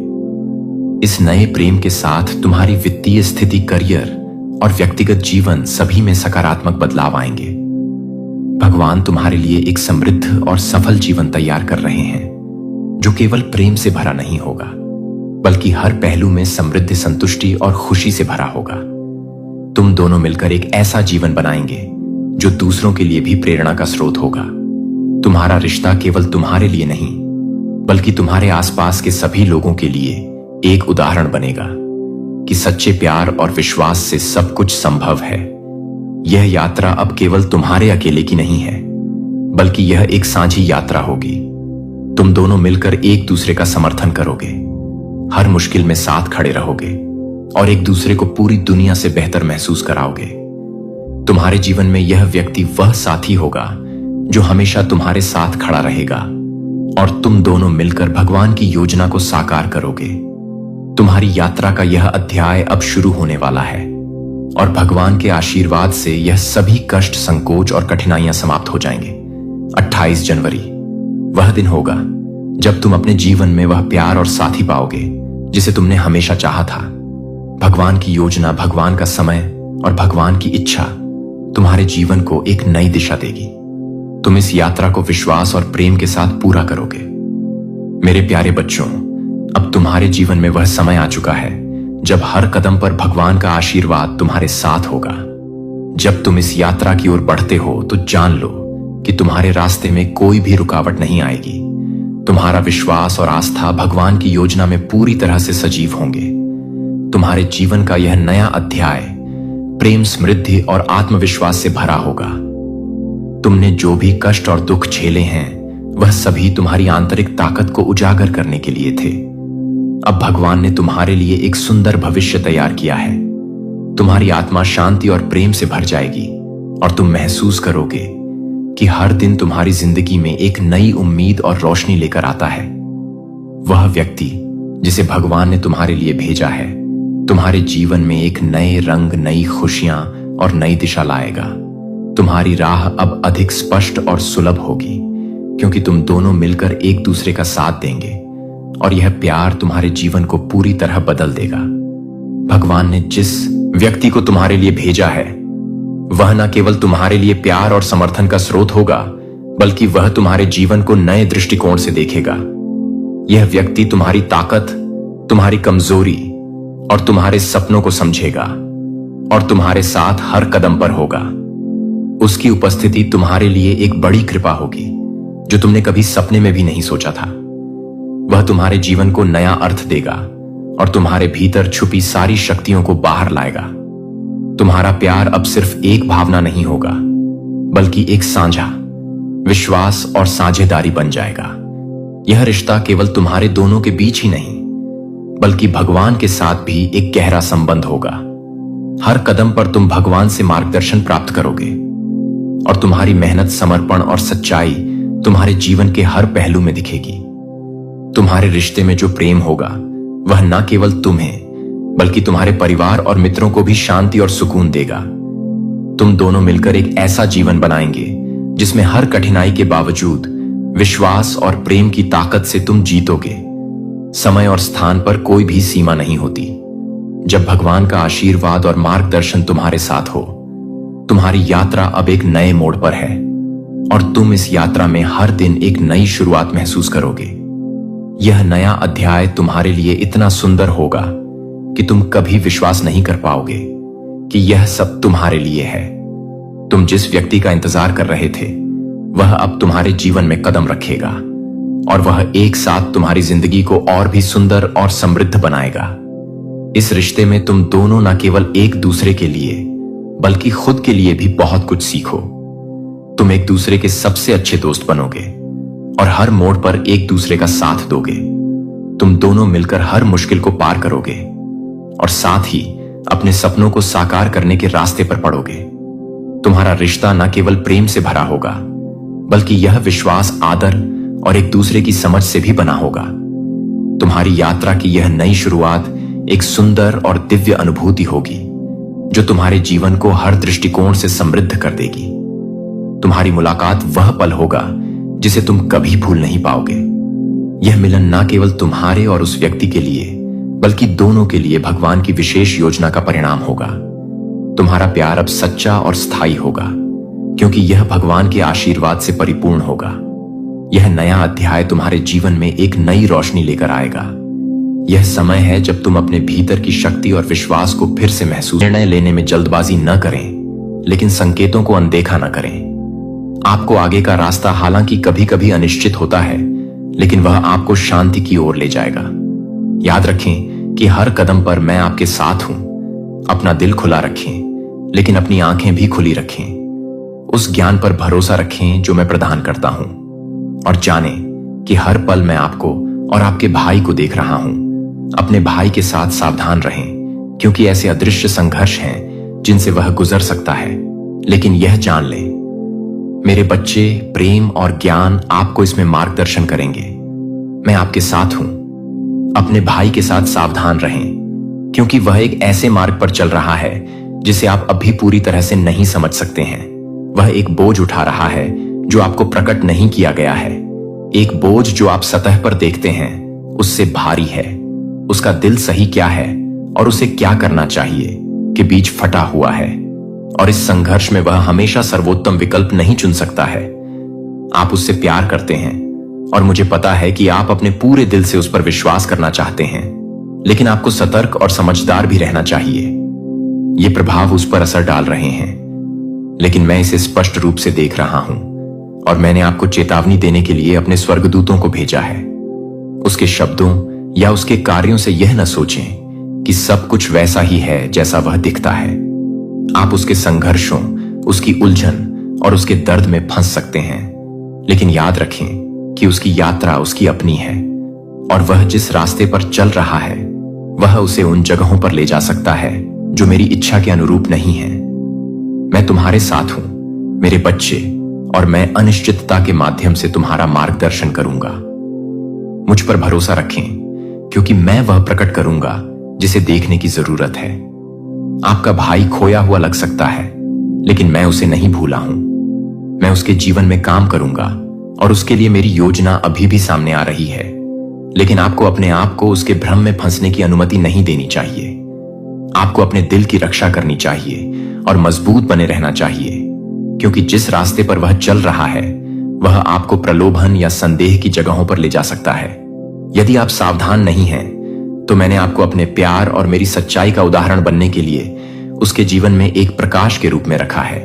इस नए प्रेम के साथ तुम्हारी वित्तीय स्थिति, करियर और व्यक्तिगत जीवन सभी में सकारात्मक बदलाव आएंगे। भगवान तुम्हारे लिए एक समृद्ध और सफल जीवन तैयार कर रहे हैं, जो केवल प्रेम से भरा नहीं होगा, बल्कि हर पहलू में समृद्धि, संतुष्टि और खुशी से भरा होगा। तुम दोनों मिलकर एक ऐसा जीवन बनाएंगे जो दूसरों के लिए भी प्रेरणा का स्रोत होगा। तुम्हारा रिश्ता केवल तुम्हारे लिए नहीं, बल्कि तुम्हारे आसपास के सभी लोगों के लिए एक उदाहरण बनेगा कि सच्चे प्यार और विश्वास से सब कुछ संभव है। यह यात्रा अब केवल तुम्हारे अकेले की नहीं है, बल्कि यह एक साझी यात्रा होगी। तुम दोनों मिलकर एक दूसरे का समर्थन करोगे, हर मुश्किल में साथ खड़े रहोगे और एक दूसरे को पूरी दुनिया से बेहतर महसूस कराओगे। तुम्हारे जीवन में यह व्यक्ति वह साथी होगा जो हमेशा तुम्हारे साथ खड़ा रहेगा और तुम दोनों मिलकर भगवान की योजना को साकार करोगे। तुम्हारी यात्रा का यह अध्याय अब शुरू होने वाला है और भगवान के आशीर्वाद से यह सभी कष्ट, संकोच और कठिनाइयां समाप्त हो जाएंगे। 28 जनवरी वह दिन होगा जब तुम अपने जीवन में वह प्यार और साथी पाओगे जिसे तुमने हमेशा चाहा था। भगवान की योजना, भगवान का समय और भगवान की इच्छा तुम्हारे जीवन को एक नई दिशा देगी। तुम इस यात्रा को विश्वास और प्रेम के साथ पूरा करोगे। मेरे प्यारे बच्चों, अब तुम्हारे जीवन में वह समय आ चुका है जब हर कदम पर भगवान का आशीर्वाद तुम्हारे साथ होगा। जब तुम इस यात्रा की ओर बढ़ते हो तो जान लो कि तुम्हारे रास्ते में कोई भी रुकावट नहीं आएगी। तुम्हारा विश्वास और आस्था भगवान की योजना में पूरी तरह से सजीव होंगे। तुम्हारे जीवन का यह नया अध्याय प्रेम, समृद्धि और आत्मविश्वास से भरा होगा। तुमने जो भी कष्ट और दुख झेले हैं वह सभी तुम्हारी आंतरिक ताकत को उजागर करने के लिए थे। अब भगवान ने तुम्हारे लिए एक सुंदर भविष्य तैयार किया है। तुम्हारी आत्मा शांति और प्रेम से भर जाएगी और तुम महसूस करोगे कि हर दिन तुम्हारी जिंदगी में एक नई उम्मीद और रोशनी लेकर आता है। वह व्यक्ति जिसे भगवान ने तुम्हारे लिए भेजा है तुम्हारे जीवन में एक नए रंग, नई खुशियां और नई दिशा लाएगा। तुम्हारी राह अब अधिक स्पष्ट और सुलभ होगी क्योंकि तुम दोनों मिलकर एक दूसरे का साथ देंगे और यह प्यार तुम्हारे जीवन को पूरी तरह बदल देगा। भगवान ने जिस व्यक्ति को तुम्हारे लिए भेजा है वह न केवल तुम्हारे लिए प्यार और समर्थन का स्रोत होगा, बल्कि वह तुम्हारे जीवन को नए दृष्टिकोण से देखेगा। यह व्यक्ति तुम्हारी ताकत, तुम्हारी कमजोरी और तुम्हारे सपनों को समझेगा और तुम्हारे साथ हर कदम पर होगा। उसकी उपस्थिति तुम्हारे लिए एक बड़ी कृपा होगी जो तुमने कभी सपने में भी नहीं सोचा था। वह तुम्हारे जीवन को नया अर्थ देगा और तुम्हारे भीतर छुपी सारी शक्तियों को बाहर लाएगा। तुम्हारा प्यार अब सिर्फ एक भावना नहीं होगा, बल्कि एक साझा विश्वास और साझेदारी बन जाएगा। यह रिश्ता केवल तुम्हारे दोनों के बीच ही नहीं, बल्कि भगवान के साथ भी एक गहरा संबंध होगा। हर कदम पर तुम भगवान से मार्गदर्शन प्राप्त करोगे और तुम्हारी मेहनत, समर्पण और सच्चाई तुम्हारे जीवन के हर पहलू में दिखेगी। तुम्हारे रिश्ते में जो प्रेम होगा वह न केवल तुम्हें बल्कि तुम्हारे परिवार और मित्रों को भी शांति और सुकून देगा। तुम दोनों मिलकर एक ऐसा जीवन बनाएंगे जिसमें हर कठिनाई के बावजूद विश्वास और प्रेम की ताकत से तुम जीतोगे। समय और स्थान पर कोई भी सीमा नहीं होती। जब भगवान का आशीर्वाद और मार्गदर्शन तुम्हारे साथ हो, तुम्हारी यात्रा अब एक नए मोड़ पर है। और तुम इस यात्रा में हर दिन एक नई शुरुआत महसूस करोगे। यह नया अध्याय तुम्हारे लिए इतना सुंदर होगा कि तुम कभी विश्वास नहीं कर पाओगे कि यह सब तुम्हारे लिए है। तुम जिस व्यक्ति का इंतजार कर रहे थे वह अब तुम्हारे जीवन में कदम रखेगा और वह एक साथ तुम्हारी जिंदगी को और भी सुंदर और समृद्ध बनाएगा। इस रिश्ते में तुम दोनों न केवल एक दूसरे के लिए बल्कि खुद के लिए भी बहुत कुछ सीखो। तुम एक दूसरे के सबसे अच्छे दोस्त बनोगे और हर मोड़ पर एक दूसरे का साथ दोगे। तुम दोनों मिलकर हर मुश्किल को पार करोगे और साथ ही अपने सपनों को साकार करने के रास्ते पर पड़ोगे। तुम्हारा रिश्ता न केवल प्रेम से भरा होगा बल्कि यह विश्वास, आदर और एक दूसरे की समझ से भी बना होगा। तुम्हारी यात्रा की यह नई शुरुआत एक सुंदर और दिव्य अनुभूति होगी जो तुम्हारे जीवन को हर दृष्टिकोण से समृद्ध कर देगी। तुम्हारी मुलाकात वह पल होगा जिसे तुम कभी भूल नहीं पाओगे। यह मिलन न केवल तुम्हारे और उस व्यक्ति के लिए बल्कि दोनों के लिए भगवान की विशेष योजना का परिणाम होगा। तुम्हारा प्यार अब सच्चा और स्थायी होगा क्योंकि यह भगवान के आशीर्वाद से परिपूर्ण होगा। यह नया अध्याय तुम्हारे जीवन में एक नई रोशनी लेकर आएगा। यह समय है जब तुम अपने भीतर की शक्ति और विश्वास को फिर से महसूस। निर्णय लेने में जल्दबाजी न करें लेकिन संकेतों को अनदेखा न करें। आपको आगे का रास्ता हालांकि कभी कभी अनिश्चित होता है लेकिन वह आपको शांति की ओर ले जाएगा। याद रखें कि हर कदम पर मैं आपके साथ हूं। अपना दिल खुला रखें लेकिन अपनी आंखें भी खुली रखें। उस ज्ञान पर भरोसा रखें जो मैं प्रदान करता हूं और जानें कि हर पल मैं आपको और आपके भाई को देख रहा हूं। अपने भाई के साथ सावधान रहें क्योंकि ऐसे अदृश्य संघर्ष हैं जिनसे वह गुजर सकता है। लेकिन यह जान लें मेरे बच्चे, प्रेम और ज्ञान आपको इसमें मार्गदर्शन करेंगे। मैं आपके साथ हूं। अपने भाई के साथ सावधान रहें क्योंकि वह एक ऐसे मार्ग पर चल रहा है जिसे आप अभी पूरी तरह से नहीं समझ सकते हैं। वह एक बोझ उठा रहा है जो आपको प्रकट नहीं किया गया है। एक बोझ जो आप सतह पर देखते हैं उससे भारी है। उसका दिल सही क्या है और उसे क्या करना चाहिए के बीच फटा हुआ है और इस संघर्ष में वह हमेशा सर्वोत्तम विकल्प नहीं चुन सकता है। आप उससे प्यार करते हैं और मुझे पता है कि आप अपने पूरे दिल से उस पर विश्वास करना चाहते हैं, लेकिन आपको सतर्क और समझदार भी रहना चाहिए। ये प्रभाव उस पर असर डाल रहे हैं लेकिन मैं इसे स्पष्ट रूप से देख रहा हूं और मैंने आपको चेतावनी देने के लिए अपने स्वर्गदूतों को भेजा है। उसके शब्दों या उसके कार्यों से यह न सोचें कि सब कुछ वैसा ही है जैसा वह दिखता है। आप उसके संघर्षों, उसकी उलझन और उसके दर्द में फंस सकते हैं, लेकिन याद रखें कि उसकी यात्रा उसकी अपनी है और वह जिस रास्ते पर चल रहा है वह उसे उन जगहों पर ले जा सकता है जो मेरी इच्छा के अनुरूप नहीं है। मैं तुम्हारे साथ हूं मेरे बच्चे और मैं अनिश्चितता के माध्यम से तुम्हारा मार्गदर्शन करूंगा। मुझ पर भरोसा रखें क्योंकि मैं वह प्रकट करूंगा जिसे देखने की जरूरत है। आपका भाई खोया हुआ लग सकता है लेकिन मैं उसे नहीं भूला हूं। मैं उसके जीवन में काम करूंगा और उसके लिए मेरी योजना अभी भी सामने आ रही है, लेकिन आपको अपने आप को उसके भ्रम में फंसने की अनुमति नहीं देनी चाहिए। आपको अपने दिल की रक्षा करनी चाहिए और मजबूत बने रहना चाहिए क्योंकि जिस रास्ते पर वह चल रहा है वह आपको प्रलोभन या संदेह की जगहों पर ले जा सकता है। यदि आप सावधान नहीं हैं तो मैंने आपको अपने प्यार और मेरी सच्चाई का उदाहरण बनने के लिए उसके जीवन में एक प्रकाश के रूप में रखा है।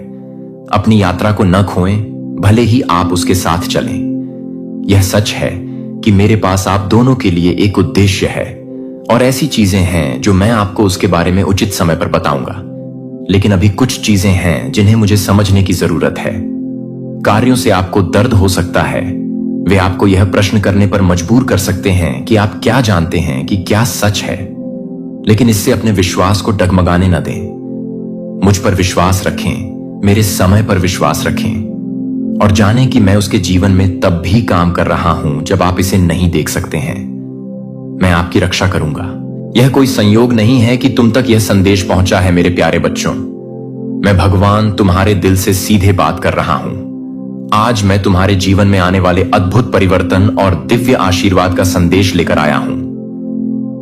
अपनी यात्रा को न खोएं, भले ही आप उसके साथ चलें। यह सच है कि मेरे पास आप दोनों के लिए एक उद्देश्य है और ऐसी चीजें हैं जो मैं आपको उसके बारे में उचित समय पर बताऊंगा, लेकिन अभी कुछ चीजें हैं जिन्हें मुझे समझने की जरूरत है। कार्यों से आपको दर्द हो सकता है। वे आपको यह प्रश्न करने पर मजबूर कर सकते हैं कि आप क्या जानते हैं कि क्या सच है, लेकिन इससे अपने विश्वास को डगमगाने न दें। मुझ पर विश्वास रखें, मेरे समय पर विश्वास रखें और जानें कि मैं उसके जीवन में तब भी काम कर रहा हूं जब आप इसे नहीं देख सकते हैं। मैं आपकी रक्षा करूंगा। यह कोई संयोग नहीं है कि तुम तक यह संदेश पहुंचा है मेरे प्यारे बच्चों। मैं भगवान तुम्हारे दिल से सीधे बात कर रहा हूं। आज मैं तुम्हारे जीवन में आने वाले अद्भुत परिवर्तन और दिव्य आशीर्वाद का संदेश लेकर आया हूं।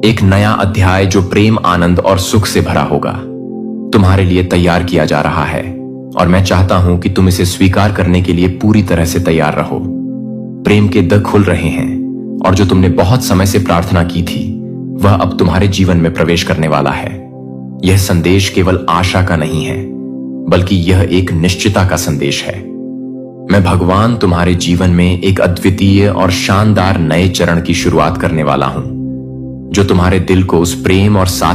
एक नया अध्याय जो प्रेम, आनंद और सुख से भरा होगा तुम्हारे लिए तैयार किया जा रहा है और मैं चाहता हूं कि तुम इसे स्वीकार करने के लिए पूरी तरह से तैयार रहो। प्रेम के द्वार खुल रहे हैं और जो तुमने बहुत समय से प्रार्थना की थी वह अब तुम्हारे जीवन में प्रवेश करने वाला है। यह संदेश केवल आशा का नहीं है, बल्कि यह एक निश्चितता का संदेश है। मैं भगवान तुम्हारे जीवन में एक अद्वितीय और शानदार नए चरण की शुरुआत करने वाला हूं, जो तुम्हारे दिल को उस प्रेम और साथ